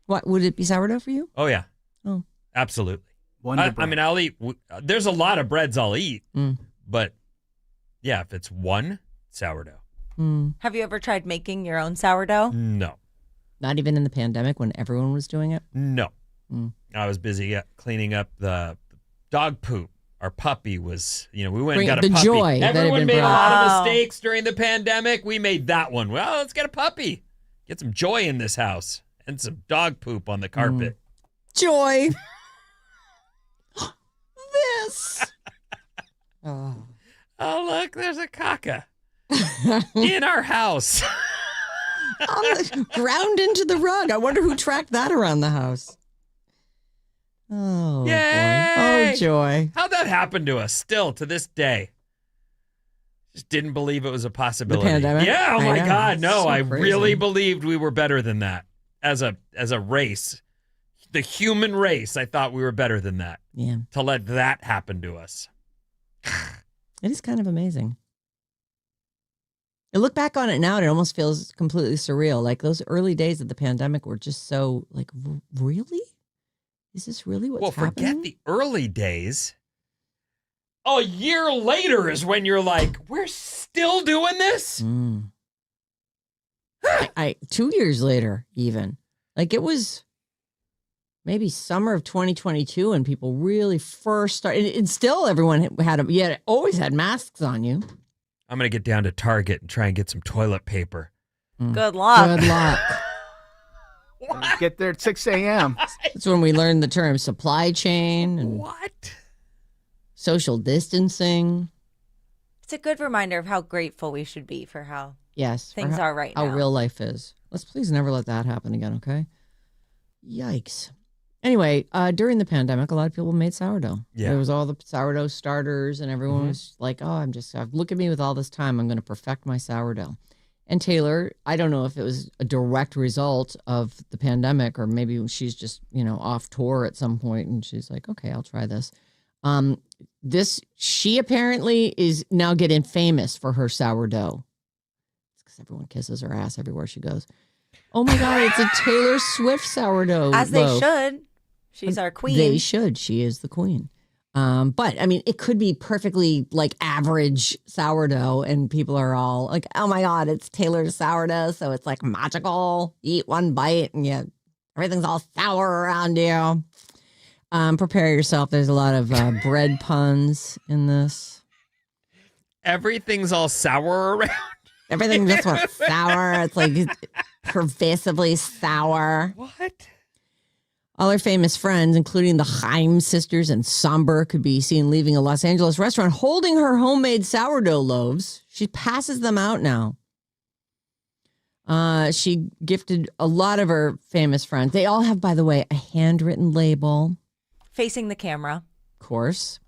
What, would it be sourdough for you? Oh, yeah. Oh. Absolutely. Wonder I bread. mean, I'll eat. There's a lot of breads I'll eat. Mm. But, yeah, if it's one, sourdough. Mm. Have you ever tried making your own sourdough? No. Not even in the pandemic when everyone was doing it? No. Mm. I was busy cleaning up the dog poop. Our puppy was, we went and got a the puppy. joy that had Everyone been made a brought. lot Wow. of mistakes during the pandemic. We made that one. Well, let's get a puppy. Get some joy in this house and some dog poop on the carpet. Joy. This. Oh. Oh, look, there's a caca in our house. Ground into the rug. I wonder who tracked that around the house. Oh, Yay! boy. Oh, joy. How'd that happen to us still to this day? Just didn't believe it was a possibility. pandemic? Yeah, oh I my know. God, no. So I crazy. really believed we were better than that as a race. The human race, I thought we were better than that. Yeah. To let that happen to us. It is kind of amazing. I look back on it now and it almost feels completely surreal. Like those early days of the pandemic were just so like, really? Is this really what's happening? Forget the early days. A year later is when you're like, we're still doing this? Mm. 2 years later, even. Like it was maybe summer of 2022 and people really first started. And still everyone always had masks on you. I'm going to get down to Target and try and get some toilet paper. Good luck. Good luck. Get there at 6 a.m. That's when we learned the term supply chain and What? social distancing. It's a good reminder of how grateful we should be for how Yes. for things how- are right How now. real life is. Let's please never let that happen again, okay? Yikes. Anyway, during the pandemic, a lot of people made sourdough. Yeah. There was all the sourdough starters, and everyone was like, oh, look at me with all this time. I'm going to perfect my sourdough. And Taylor, I don't know if it was a direct result of the pandemic, or maybe she's just, off tour at some point, and she's like, okay, I'll try this. She apparently is now getting famous for her sourdough. It's because everyone kisses her ass everywhere she goes. Oh my God, it's a Taylor Swift sourdough As they loaf. should. She's our queen. They should. She is the queen. But I mean, it could be perfectly like average sourdough, and people are all like, "Oh my God, it's Taylor's sourdough!" So it's like magical. You eat one bite, and everything's all sour around you. Prepare yourself. There's a lot of bread puns in this. Everything's all sour around. Everything just went sour. It's like pervasively sour. What? All her famous friends, including the Haim sisters and Somber, could be seen leaving a Los Angeles restaurant holding her homemade sourdough loaves. She passes them out now. She gifted a lot of her famous friends. They all have, by the way, a handwritten label, Facing the camera. of course.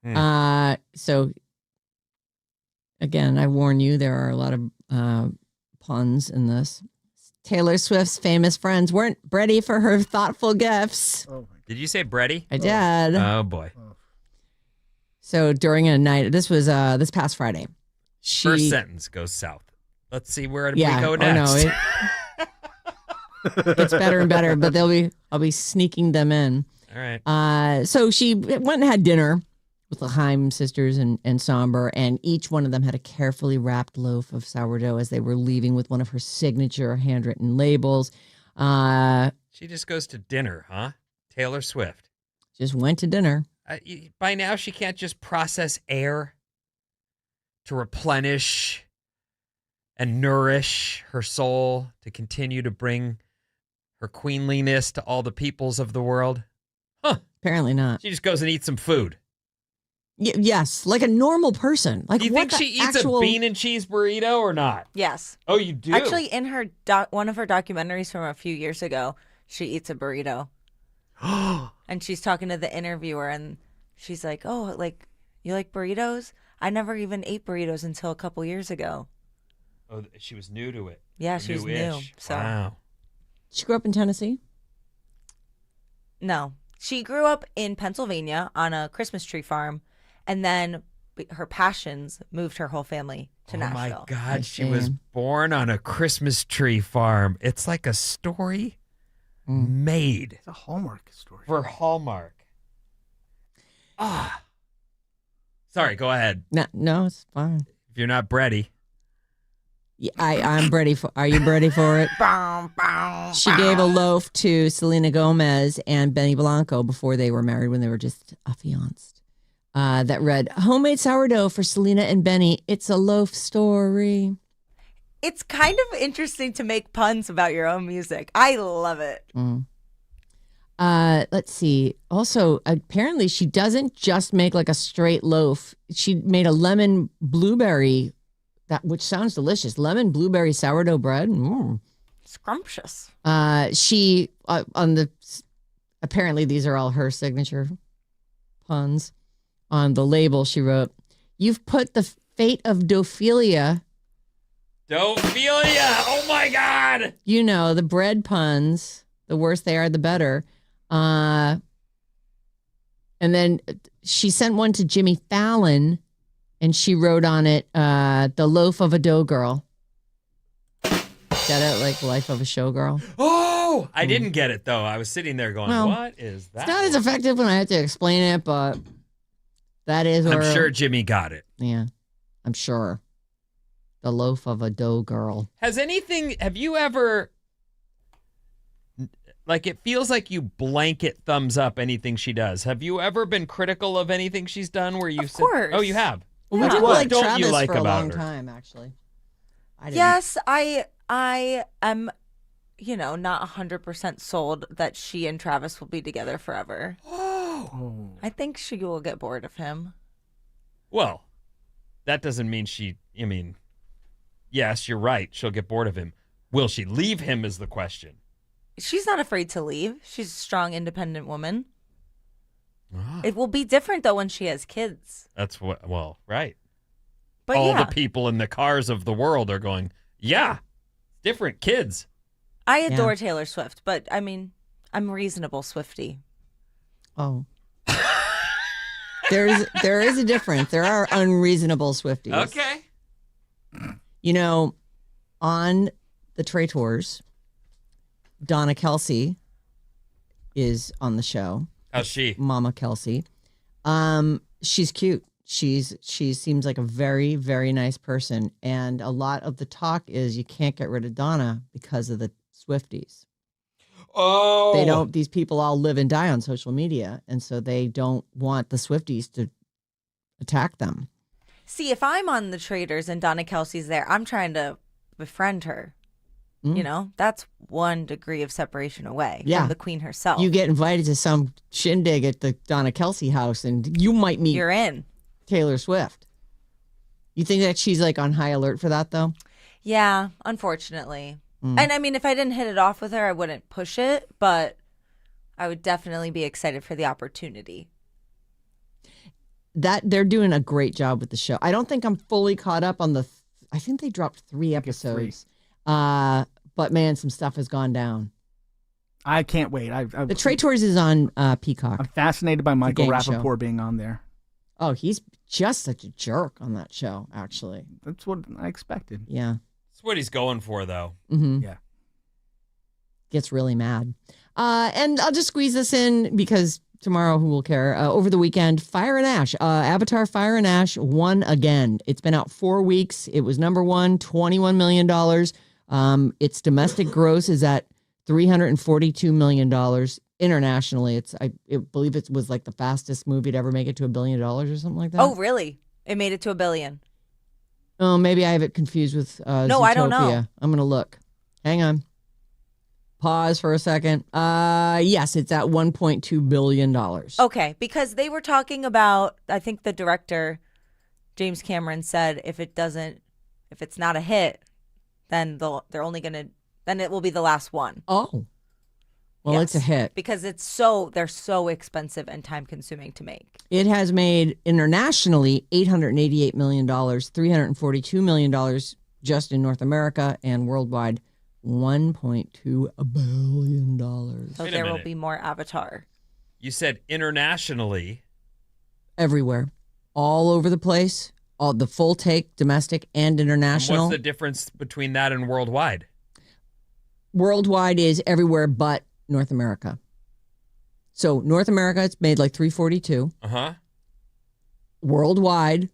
So, again, I warn you, there are a lot of puns in this. Taylor Swift's famous friends weren't ready for her thoughtful gifts. Did you say bready? I did. Oh boy. So during a night, this was this past Friday. First sentence goes south. Let's see where we go Oh, next. no, it gets better and better, but I'll be sneaking them in. All right. So she went and had dinner with the Haim sisters and Somber, and each one of them had a carefully wrapped loaf of sourdough as they were leaving with one of her signature handwritten labels. She just goes to dinner, huh? Taylor Swift. Just went to dinner. By now, she can't just process air to replenish and nourish her soul to continue to bring her queenliness to all the peoples of the world. Huh. Apparently not. She just goes and eats some food. Yes, like a normal person. Like, Do you what think the she eats actual... a bean and cheese burrito or not? Yes. Oh, you do? Actually, in her one of her documentaries from a few years ago, she eats a burrito. And she's talking to the interviewer, and she's like, "Oh, like, you like burritos? I never even ate burritos until a couple years ago." Oh, she was new to it. Yeah, she was new. Newish. So Wow. She grew up in Tennessee? no, she grew up in Pennsylvania on a Christmas tree farm, and then her passions moved her whole family to Nashville. My God, I she was see. born on a Christmas tree farm. It's like a story made It's a Hallmark story. for Hallmark. Sorry, go ahead. No, it's fine. If you're not Bretty. Yeah, I'm ready for. Are you ready for it? She gave a loaf to Selena Gomez and Benny Blanco before they were married, when they were just affianced. That read, "Homemade sourdough for Selena and Benny. It's a loaf story." It's kind of interesting to make puns about your own music. I love it. Let's see. Also, apparently, she doesn't just make like a straight loaf. She made a lemon blueberry, which sounds delicious. Lemon blueberry sourdough bread. Scrumptious. She apparently these are all her signature puns. On the label, she wrote, "You've put the fate of Dophilia." Dophilia! Oh my God! You know, the bread puns. The worse they are, the better. And then she sent one to Jimmy Fallon, and she wrote on it, "The loaf of a dough girl." Get it? Like life of a showgirl. Oh! I didn't get it, though. I was sitting there going, Well, what is that? It's not as effective when I have to explain it, but that is. I'm sure Jimmy got it. Yeah, I'm sure. The loaf of a dough girl. Have you ever, like, it feels like you blanket thumbs up anything she does. Have you ever been critical of anything she's done where you said, course. "Oh, you have"? Well, Yeah. we did What like don't Travis you like for a about long her? time, actually. I didn't. Yes, I am, not 100% sold that she and Travis will be together forever. Oh. I think she will get bored of him. Well, that doesn't mean yes, you're right. She'll get bored of him. Will she leave him is the question. She's not afraid to leave. She's a strong, independent woman. Ah. It will be different, though, when she has kids. That's right. But All yeah, the people in the cars of the world are going, yeah, different kids. I adore Taylor Swift, but I mean, I'm reasonable Swiftie. Oh. there is a difference. There are unreasonable Swifties. Okay. On the Traitors, Donna Kelsey is on the show. How's she? Mama Kelsey. She's cute. She seems like a very, very nice person. And a lot of the talk is you can't get rid of Donna because of the Swifties. Oh. These people all live and die on social media. And so they don't want the Swifties to attack them. See, if I'm on the Traders and Donna Kelsey's there, I'm trying to befriend her. That's 1 degree of separation away from the queen herself. You get invited to some shindig at the Donna Kelsey house and you might meet You're in. Taylor Swift. You think that she's like on high alert for that though? Yeah, unfortunately. And I mean, if I didn't hit it off with her, I wouldn't push it, but I would definitely be excited for the opportunity. That they're doing a great job with the show. I don't think I'm fully caught up on I think they dropped 3 episodes. But man, some stuff has gone down. I can't wait. The Traitors is on Peacock. I'm fascinated by Michael game Rappaport show. being on there. Oh, he's just such a jerk on that show, actually. That's what I expected. Yeah. That's what he's going for, though. Mm-hmm. Yeah. Gets really mad. And I'll just squeeze this in because tomorrow, who will care? Over the weekend, Fire and Ash. Avatar Fire and Ash won again. It's been out 4 weeks. It was number one, $21 million. Its domestic gross is at $342 million. Internationally, I believe it was like the fastest movie to ever make it to $1 billion or something like that. Oh, really? It made it to $1 billion. Oh, maybe I have it confused with No, I don't know. Zootopia. I'm going to look. Hang on. Pause for a second. Yes, it's at $1.2 billion. Okay, because they were talking about, I think the director, James Cameron, said if it's not a hit, then then it will be the last one. Oh. Well, Yes, it's a hit. because they're so expensive and time consuming to make. It has made internationally $888 million, $342 million just in North America, and worldwide $1.2 billion. So Wait a there will minute. be more Avatar. You said internationally. Everywhere, all over the place, all the full take, domestic and international. What's the difference between that and worldwide? Worldwide is everywhere but North America. So North America, it's made like 342. Uh-huh. Worldwide,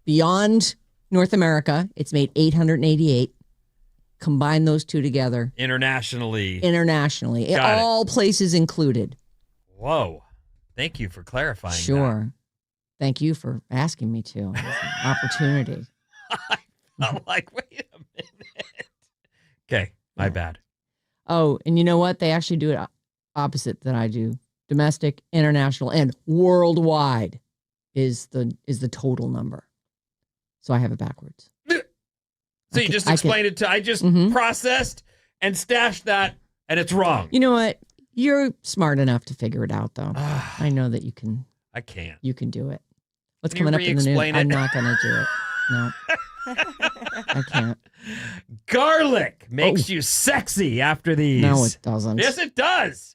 beyond North America, it's made 888. Combine those two together. Internationally. Internationally. Got it. All places included. Whoa. Thank you for clarifying that. Sure. Thank you for asking me to. It's an opportunity. I'm like, wait a minute. Okay, my bad. Oh, and you know what? They actually do it opposite than I do. Domestic, international, and worldwide is the total number. So I have it backwards. So you just explained it to, I just processed and stashed that, and it's wrong. You know what? You're smart enough to figure it out, though. I know that you can. I can't. You can do it. What's Can you coming up in the news? re-explain it? I'm not going to do it. No, I can't. Garlic makes you sexy after these. No, it doesn't. Yes, it does.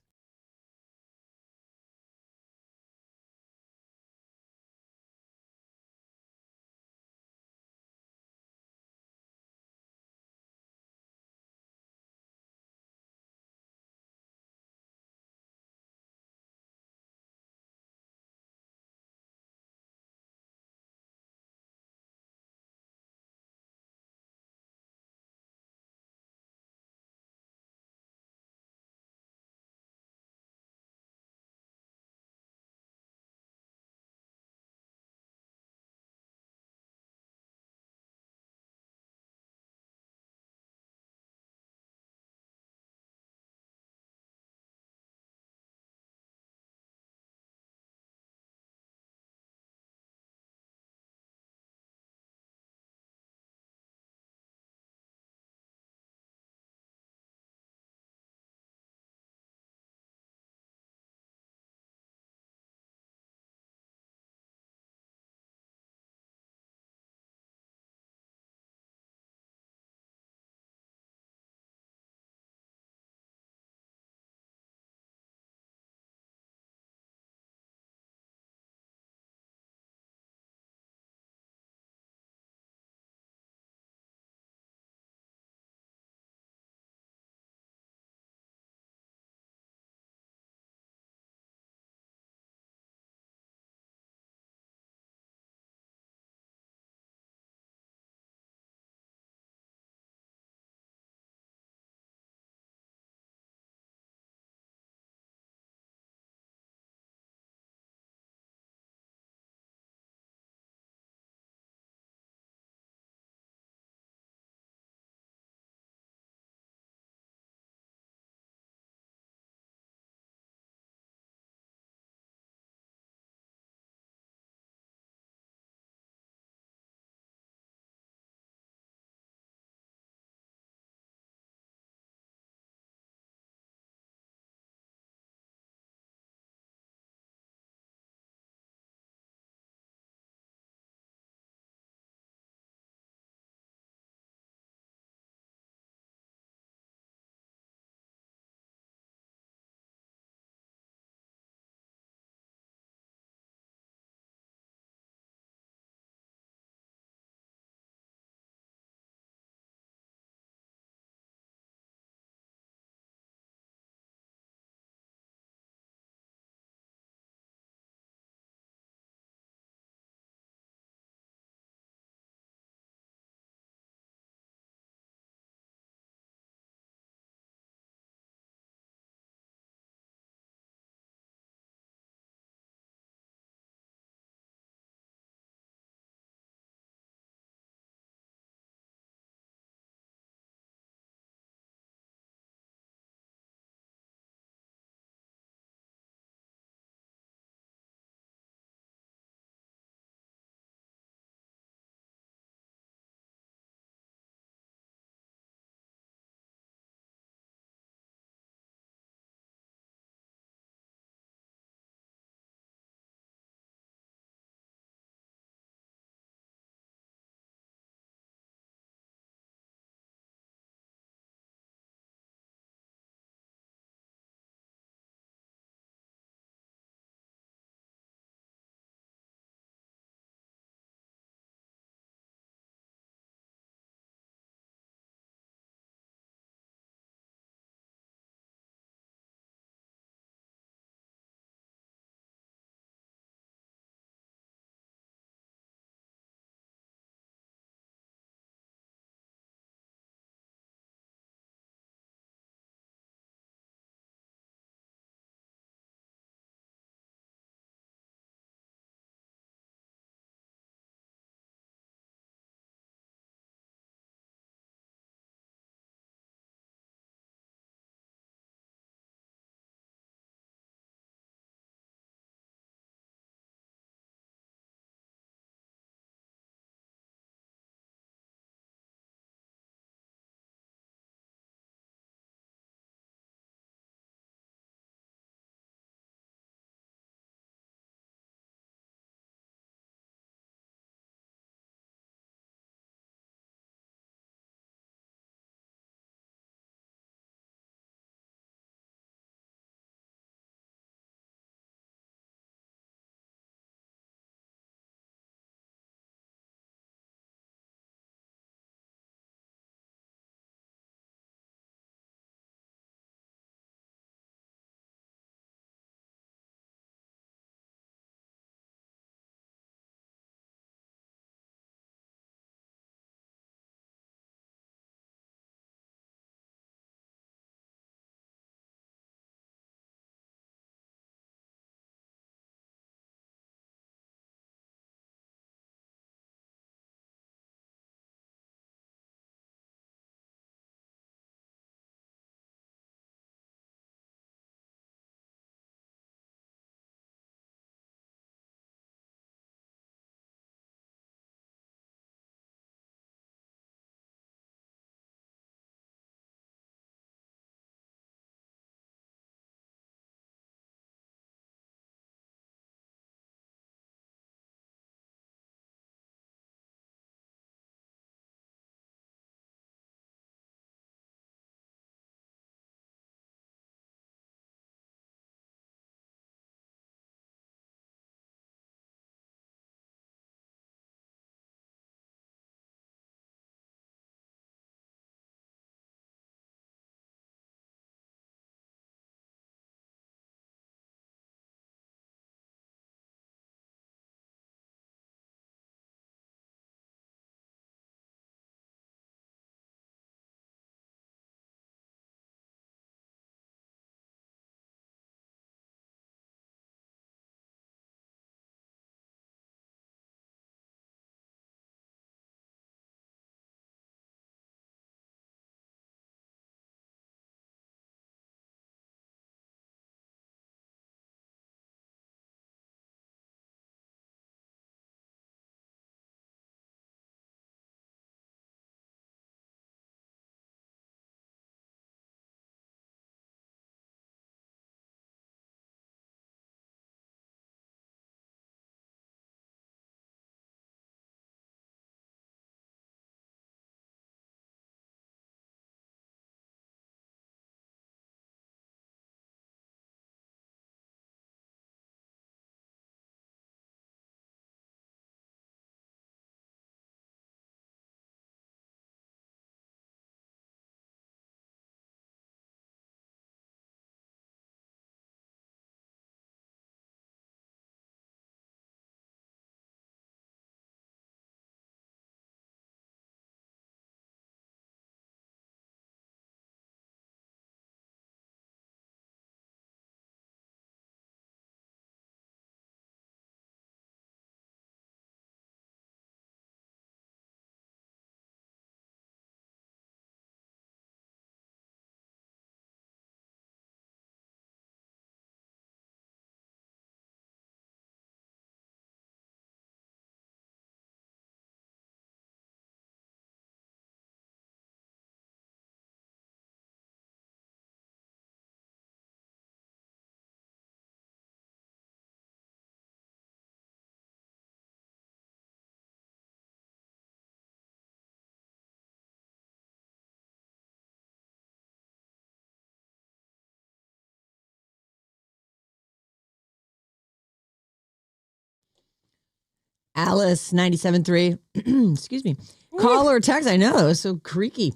Alice 97.3. Excuse me. Call or text. I know. It was so creaky.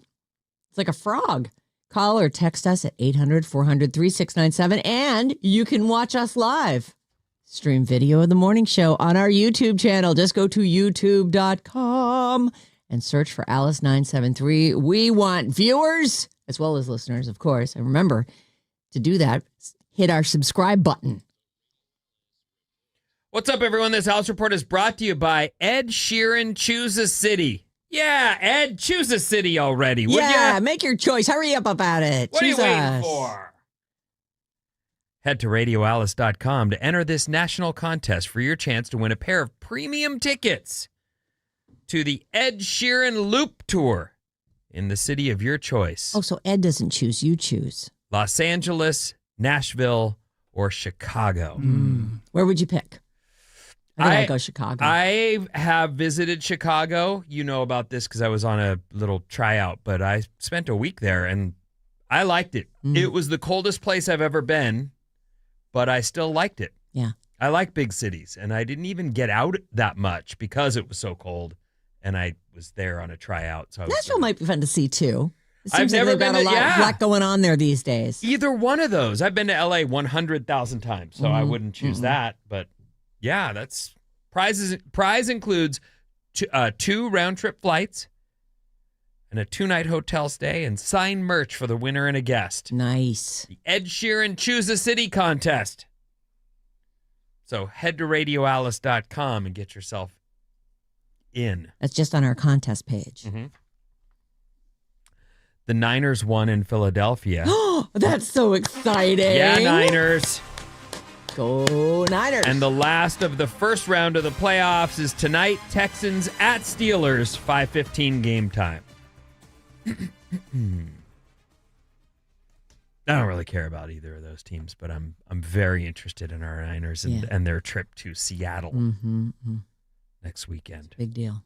It's like a frog. Call or text us at 800-400-3697. And you can watch us live. Stream video of the morning show on our YouTube channel. Just go to youtube.com and search for Alice 973. We want viewers as well as listeners, of course. And remember to do that, hit our subscribe button. What's up, everyone? This House Report is brought to you by Ed Sheeran. Choose a city. Yeah, Ed, choose a city already, would ya? Make your choice. Hurry up about it. What Choose are you waiting us. for? Head to radioalice.com to enter this national contest for your chance to win a pair of premium tickets to the Ed Sheeran Loop Tour in the city of your choice. Oh, so Ed doesn't choose. You choose. Los Angeles, Nashville, or Chicago. Where would you pick? I think I'd go Chicago. I have visited Chicago. You know about this because I was on a little tryout, but I spent a week there and I liked it. It was the coldest place I've ever been, but I still liked it. Yeah. I like big cities, and I didn't even get out that much because it was so cold, and I was there on a tryout. So Nashville might be fun to see, too. It I've seems like never they've got been a to- lot going on there these days. Either one of those. I've been to LA 100,000 times, so I wouldn't choose that. But yeah, that's prizes. Prize includes 2 round-trip flights and a 2-night hotel stay and signed merch for the winner and a guest. Nice. The Ed Sheeran Choose a City contest. So head to radioalice.com and get yourself in. That's just on our contest page. The Niners won in Philadelphia. Oh, that's so exciting. Yeah, Niners. Go Niners. And the last of the first round of the playoffs is tonight, Texans at Steelers, 5:15 game time. I don't really care about either of those teams, but I'm very interested in our Niners and their trip to Seattle next weekend. Big deal.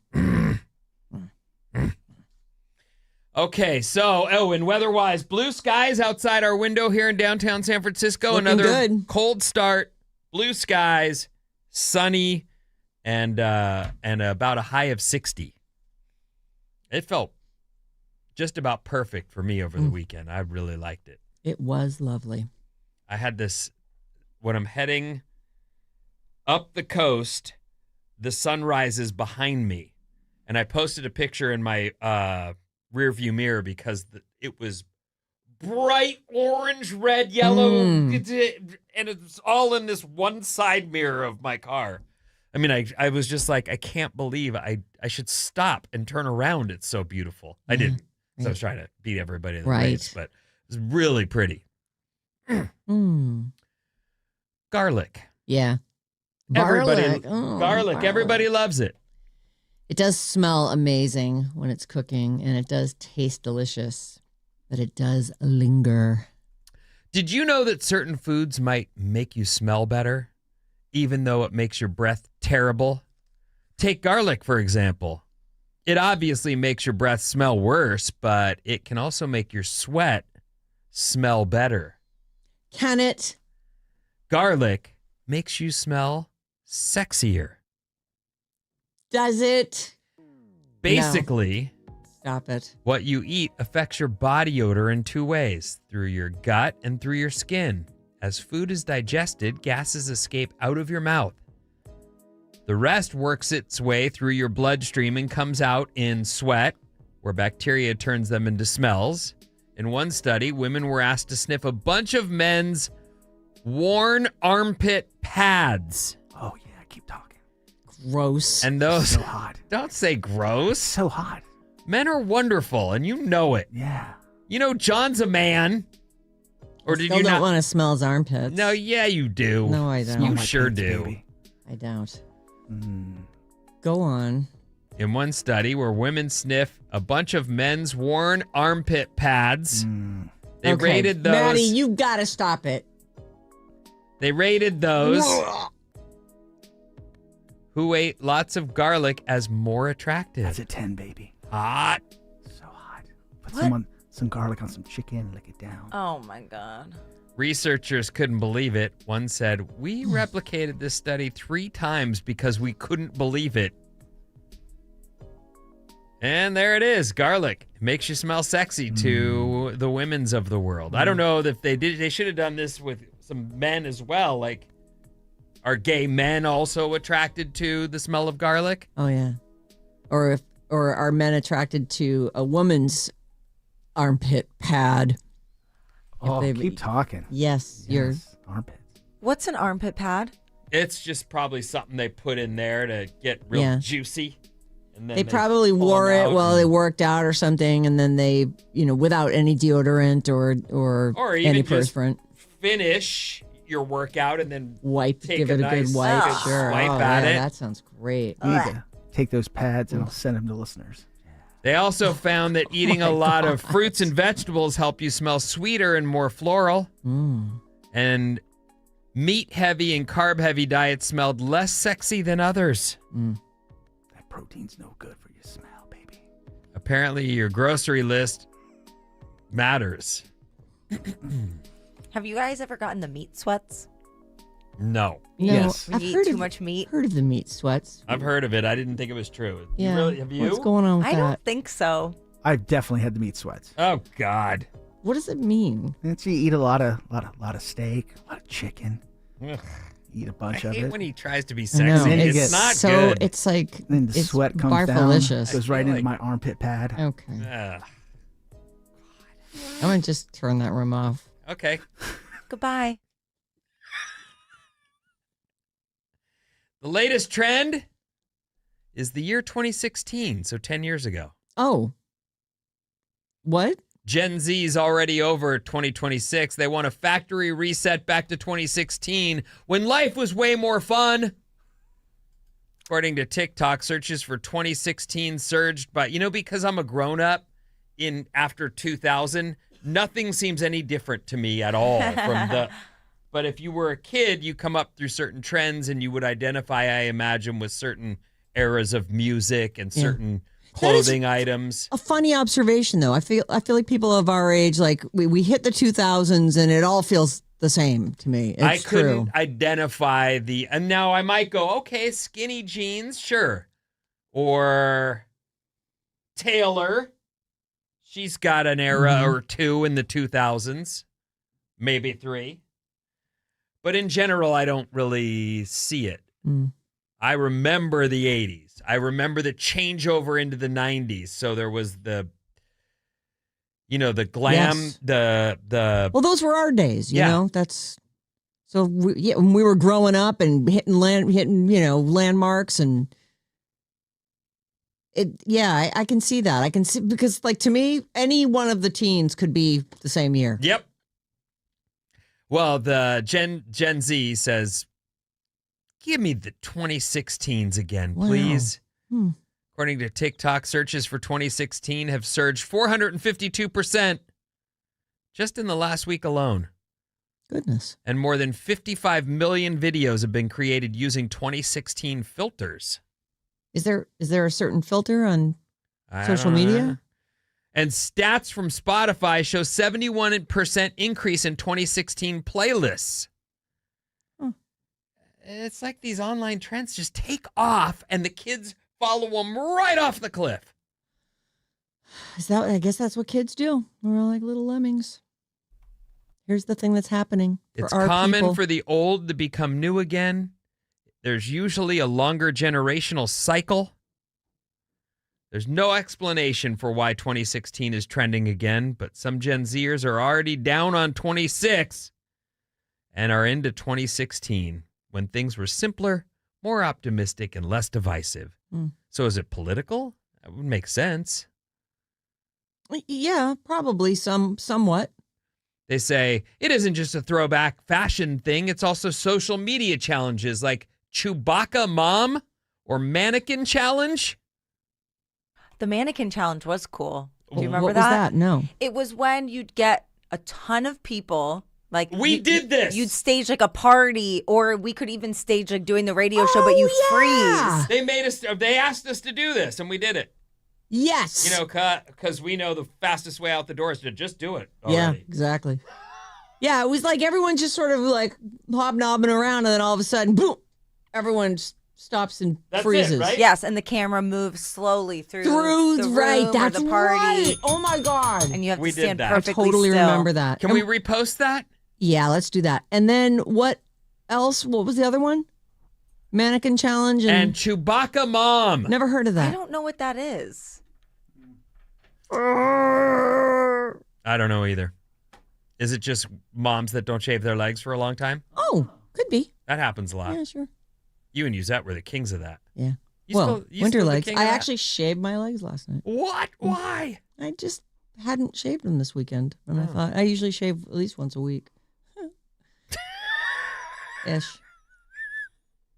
Okay, so, and weather-wise, blue skies outside our window here in downtown San Francisco. Looking Another good. cold start, blue skies, sunny, and about a high of 60. It felt just about perfect for me over the weekend. I really liked it. It was lovely. I had this, when I'm heading up the coast, the sun rises behind me. And I posted a picture in my rear view mirror because it was bright orange, red, yellow. And it's all in this one side mirror of my car. I mean, I was just like, I can't believe I should stop and turn around. It's so beautiful. I didn't. So I was trying to beat everybody in the race, but it was really pretty. Garlic. Yeah. Everybody, Garlic. Everybody loves it. It does smell amazing when it's cooking, and it does taste delicious, but it does linger. Did you know that certain foods might make you smell better, even though it makes your breath terrible? Take garlic, for example. It obviously makes your breath smell worse, but it can also make your sweat smell better. Can it? Garlic makes you smell sexier. Does it? Basically, Stop it. what you eat affects your body odor in 2 ways, through your gut and through your skin. As food is digested, gases escape out of your mouth. The rest works its way through your bloodstream and comes out in sweat, where bacteria turns them into smells. In one study, women were asked to sniff a bunch of men's worn armpit pads. Oh, yeah, keep talking. Gross. And those, So hot. don't say gross. So hot. Men are wonderful, and you know it. Yeah. You know John's a man. Or did Still you don't not? want to smell his armpits. No, yeah, you do. No, I don't. You My sure pants, do. baby. I don't. Mm. Go on. In one study where women sniff a bunch of men's worn armpit pads, they Okay. rated those. Maddie, you've got to stop it. They rated those who ate lots of garlic as more attractive. That's a 10, baby. Hot. So hot. Put What? some garlic on some chicken, lick it down. Oh my God. Researchers couldn't believe it. One said, "We replicated this study 3 times because we couldn't believe it." And there it is, garlic. It makes you smell sexy to the women's of the world. I don't know if they did. They should have done this with some men as well. Like, are gay men also attracted to the smell of garlic? Oh yeah. Or are men attracted to a woman's armpit pad? Oh, they- keep talking. Yes, you're. Armpits. What's an armpit pad? It's just probably something they put in there to get real Yeah. juicy. And then They probably pull wore them it out while and- they worked out or something, and then they, without any deodorant or even any just perspirant, finish your workout and then wipe, take give a it a nice good wipe. good Sure, swipe oh, at yeah, it. that sounds great. You need to take those pads and I'll send them to listeners. They also found that eating a lot of fruits and vegetables help you smell sweeter and more floral. And meat-heavy and carb-heavy diets smelled less sexy than others. That protein's no good for your smell, baby. Apparently, your grocery list matters. Have you guys ever gotten the meat sweats? No. No, Yes. When I've you heard eat too of, much meat? Heard of the meat sweats? I've heard of it. I didn't think it was true. Yeah. Have you? What's going on with I that? don't think so. I've definitely had the meat sweats. Oh, God. What does it mean? And so you eat a lot of steak, a lot of chicken. Ugh. Eat a bunch I of hate it. when he tries to be I know, sexy. Then you It's get not so good. it's like Then the it's sweat comes down, barfalicious. goes right feel into like- my armpit pad. Okay, Ugh. I'm gonna just turn that room off. Okay. Goodbye. The latest trend is the year 2016, so 10 years ago. Oh, what? Gen Z's already over 2026. They want a factory reset back to 2016 when life was way more fun. According to TikTok, searches for 2016 surged by, because I'm a grown up in after 2000, nothing seems any different to me at all but if you were a kid, you come up through certain trends and you would identify, I imagine, with certain eras of music and certain clothing items. A funny observation, though. I feel like people of our age, like we hit the 2000s, and it all feels the same to me. It's I couldn't true. identify and now I might go, okay, skinny jeans, sure. Or Taylor. She's got an era or two in the 2000s, maybe 3. But in general, I don't really see it. I remember the 80s. I remember the changeover into the 90s. So there was the glam, Yes. the Well, those were our days, you Yeah. know. That's so. When we were growing up and hitting landmarks and it. Yeah, I can see that. I can see because, like, to me, any one of the teens could be the same year. Yep. Well, the Gen Z says, give me the 2016s again, Wow. please. Hmm. According to TikTok, searches for 2016 have surged 452% just in the last week alone. Goodness. And more than 55 million videos have been created using 2016 filters. Is there a certain filter on I social don't know. media? And stats from Spotify show 71% increase in 2016 playlists. Huh. It's like these online trends just take off and the kids follow them right off the cliff. I guess that's what kids do. We're all like little lemmings. Here's the thing that's happening. It's for our common people. for the old to become new again. There's usually a longer generational cycle. There's no explanation for why 2016 is trending again, but some Gen Zers are already down on 26 and are into 2016 when things were simpler, more optimistic, and less divisive. So is it political? That would make sense. Yeah, probably somewhat. They say it isn't just a throwback fashion thing. It's also social media challenges like Chewbacca Mom or Mannequin Challenge. The mannequin challenge was cool. Do you remember What was that? No. It was when you'd get a ton of people. Like We did this. You'd stage like a party, or we could even stage like doing the radio show, but you yeah. freeze. They asked us to do this, and we did it. Yes. Because we know the fastest way out the door is to just do it Yeah, already. exactly. Yeah, it was like everyone just sort of like hobnobbing around, and then all of a sudden, boom, everyone stops and That's it, freezes. right? Yes, and the camera moves slowly through the room right. or That's the party. right. Oh my God. And you have We to did stand that. I perfectly totally still. remember that. Can we repost that? Yeah, let's do that. And then what else? What was the other one? Mannequin challenge And Chewbacca Mom. never heard of I that. don't know what that is. I don't know either. Is it just moms that don't shave their legs for a long time? Oh, could be. That happens a lot. Yeah, sure. You and Yuzette were the kings of that. Yeah. You Well, you winter still the legs. king I of that? actually shaved my legs last night. What? Why? I just hadn't shaved them this weekend, and I thought I usually shave at least once a week. Ish.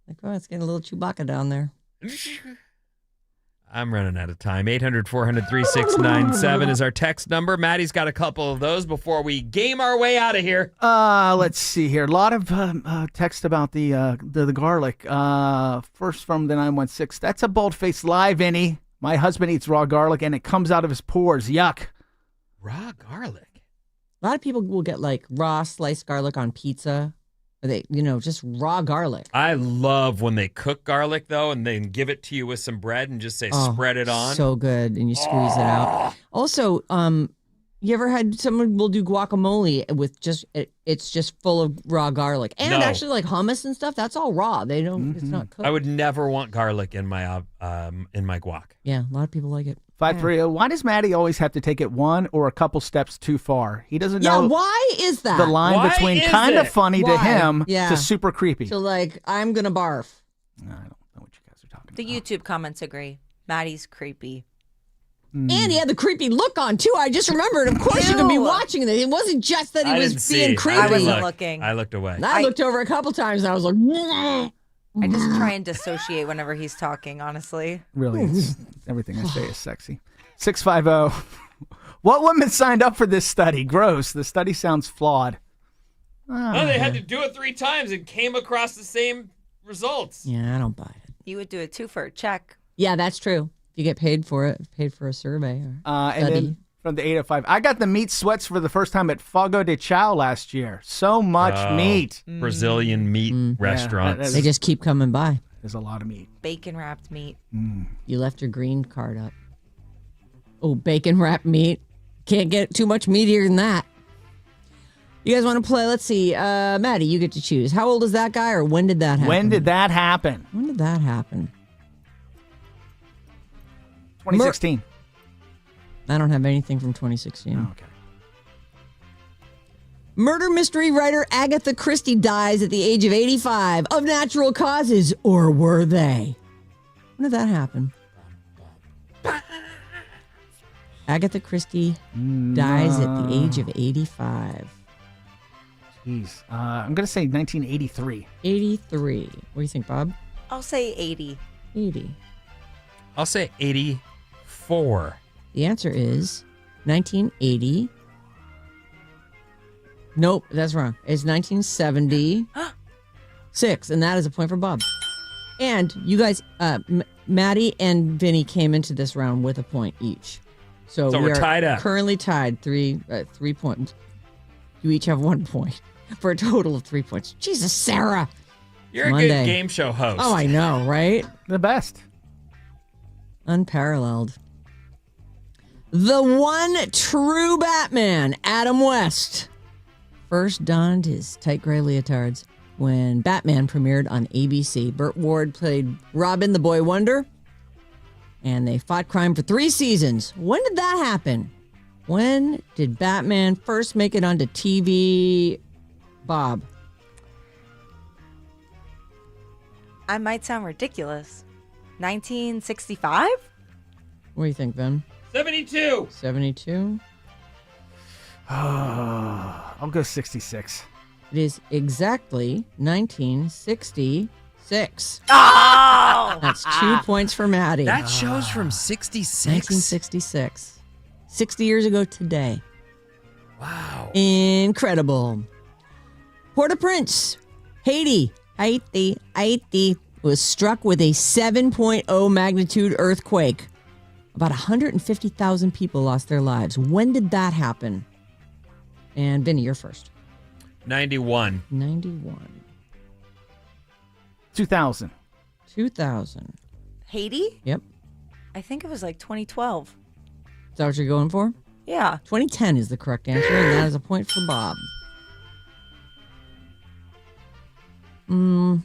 Like, oh, it's getting a little Chewbacca down there. I'm running out of time. 800-400-3697 is our text number. Maddie's got a couple of those before we game our way out of here. Let's see here. A lot of text about the garlic. First from the 916. That's a bold-faced lie, Vinny. My husband eats raw garlic and it comes out of his pores. Yuck. Raw garlic. A lot of people will get like raw sliced garlic on pizza. Or they, just raw garlic. I love when they cook garlic, though, and then give it to you with some bread and just say, spread it on. So good, and you squeeze it out. Also, you ever had someone will do guacamole with it's just full of raw garlic, and No. actually like hummus and stuff. That's all raw. They don't. It's not cooked. I would never want garlic in my guac. Yeah, a lot of people like it. 530. Why does Maddie always have to take it one or a couple steps too far? He doesn't Yeah, know why is that? the line Why between is kind of it? funny to Why? him Yeah. to super creepy. So like, I'm gonna barf. I don't know what you guys are talking The about. YouTube comments agree. Maddie's creepy. And he had the creepy look on too. I just remembered. Of course, you're gonna be Ew. watching this. It wasn't just that he I was didn't being see. creepy. I didn't wasn't look. looking. I looked away. I looked over a couple times and I was like, I just try and dissociate whenever he's talking, honestly. Really, everything I say is sexy. 650. What women signed up for this study? Gross. The study sounds flawed. No, they had to do it 3 times and came across the same results. yeah, I don't buy it. You would do it too for a check. Yeah, that's true. If you get paid for it, paid for a survey. Or And study. then from the 805, I got the meat sweats for the first time at Fogo de Chao last year. So much Oh. meat. Brazilian meat restaurants. that They just keep coming by. There's a lot of meat. Bacon wrapped meat. You left your green card up. Oh, bacon wrapped meat. Can't get too much meatier than that. You guys want to play? Let's see. Maddie, you get to choose. How old is that guy, or when did that happen? When did that happen? When did that happen? 2016. I don't have anything from 2016. Okay. Murder mystery writer Agatha Christie dies at the age of 85 of natural causes, or were they? When did that happen? Agatha Christie dies at the age of 85. Jeez. I'm going to say 1983. 83. What do you think, Bob? I'll say 80. 80. I'll say 84. The answer is 1980. Nope, that's wrong. It's 1976, and that is a point for Bob. And you guys, Maddie and Vinny came into this round with a point each. So we're are tied up. Currently tied, 3 points. You each have 1 point for a total of 3 points. Jesus, Sarah. You're Monday. a good game show host. Oh, I know, right? The best. Unparalleled. The one true Batman, Adam West, first donned his tight gray leotards when Batman premiered on ABC. Burt Ward played Robin the Boy Wonder, and they fought crime for 3 seasons. When did that happen? When did Batman first make it onto TV? Bob. I might sound ridiculous. 1965? What do you think, Ben? 72. 72? I'll go 66. It is exactly 1966. Oh! That's 2 points for Maddie. That show's from 66. 1966. 60 years ago today. Wow. Incredible. Port-au-Prince, Haiti was struck with a 7.0 magnitude earthquake. About 150,000 people lost their lives. When did that happen? And Vinny, you're first. 91. 91. 2000. 2000. Haiti? Yep. I think it was like 2012. Is that what you're going for? Yeah. 2010 is the correct answer, and that is a point for Bob.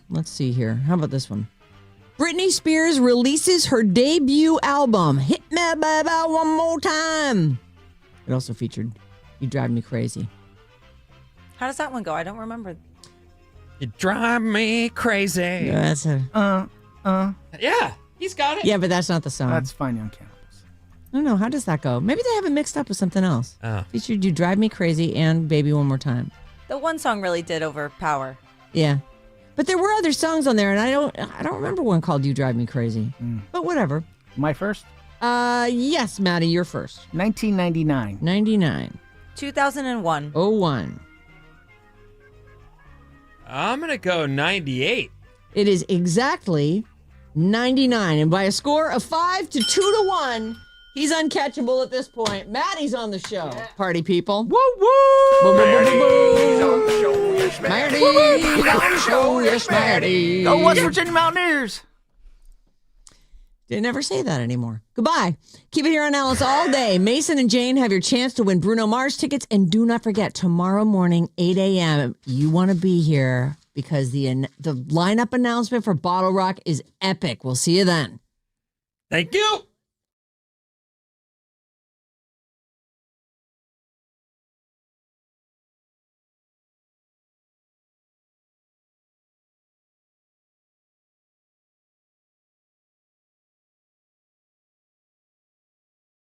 Let's see here. How about this one? Britney Spears releases her debut album, Hit Me Baby One More Time. It also featured You Drive Me Crazy. How does that one go? I don't remember. You drive me crazy. Yeah, that's a, Yeah, he's got it. yeah, but that's not the song. That's Fine Young Cannibals. I don't know. How does that go? Maybe they have it mixed up with something else. Oh. Featured You Drive Me Crazy and Baby One More Time. The one song really did overpower. Yeah. But there were other songs on there, and I don't remember one called You Drive Me Crazy. But whatever. My first? Yes, Maddie, you're first. 1999. 99. 2001. 01. I'm going to go 98. It is exactly 99. And by a score of 5 to 2 to 1, he's uncatchable at this point. Maddie's on the show. Party people. Woo woo! Maddie's on the show. Maddie's on the show. Yes, Maddie. Go West Virginia Mountaineers! They never say that anymore. Goodbye. Keep it here on Alice all day. Mason and Jane have your chance to win Bruno Mars tickets. And do not forget, tomorrow morning, 8 a.m., you want to be here because the lineup announcement for Bottle Rock is epic. We'll see you then. Thank you.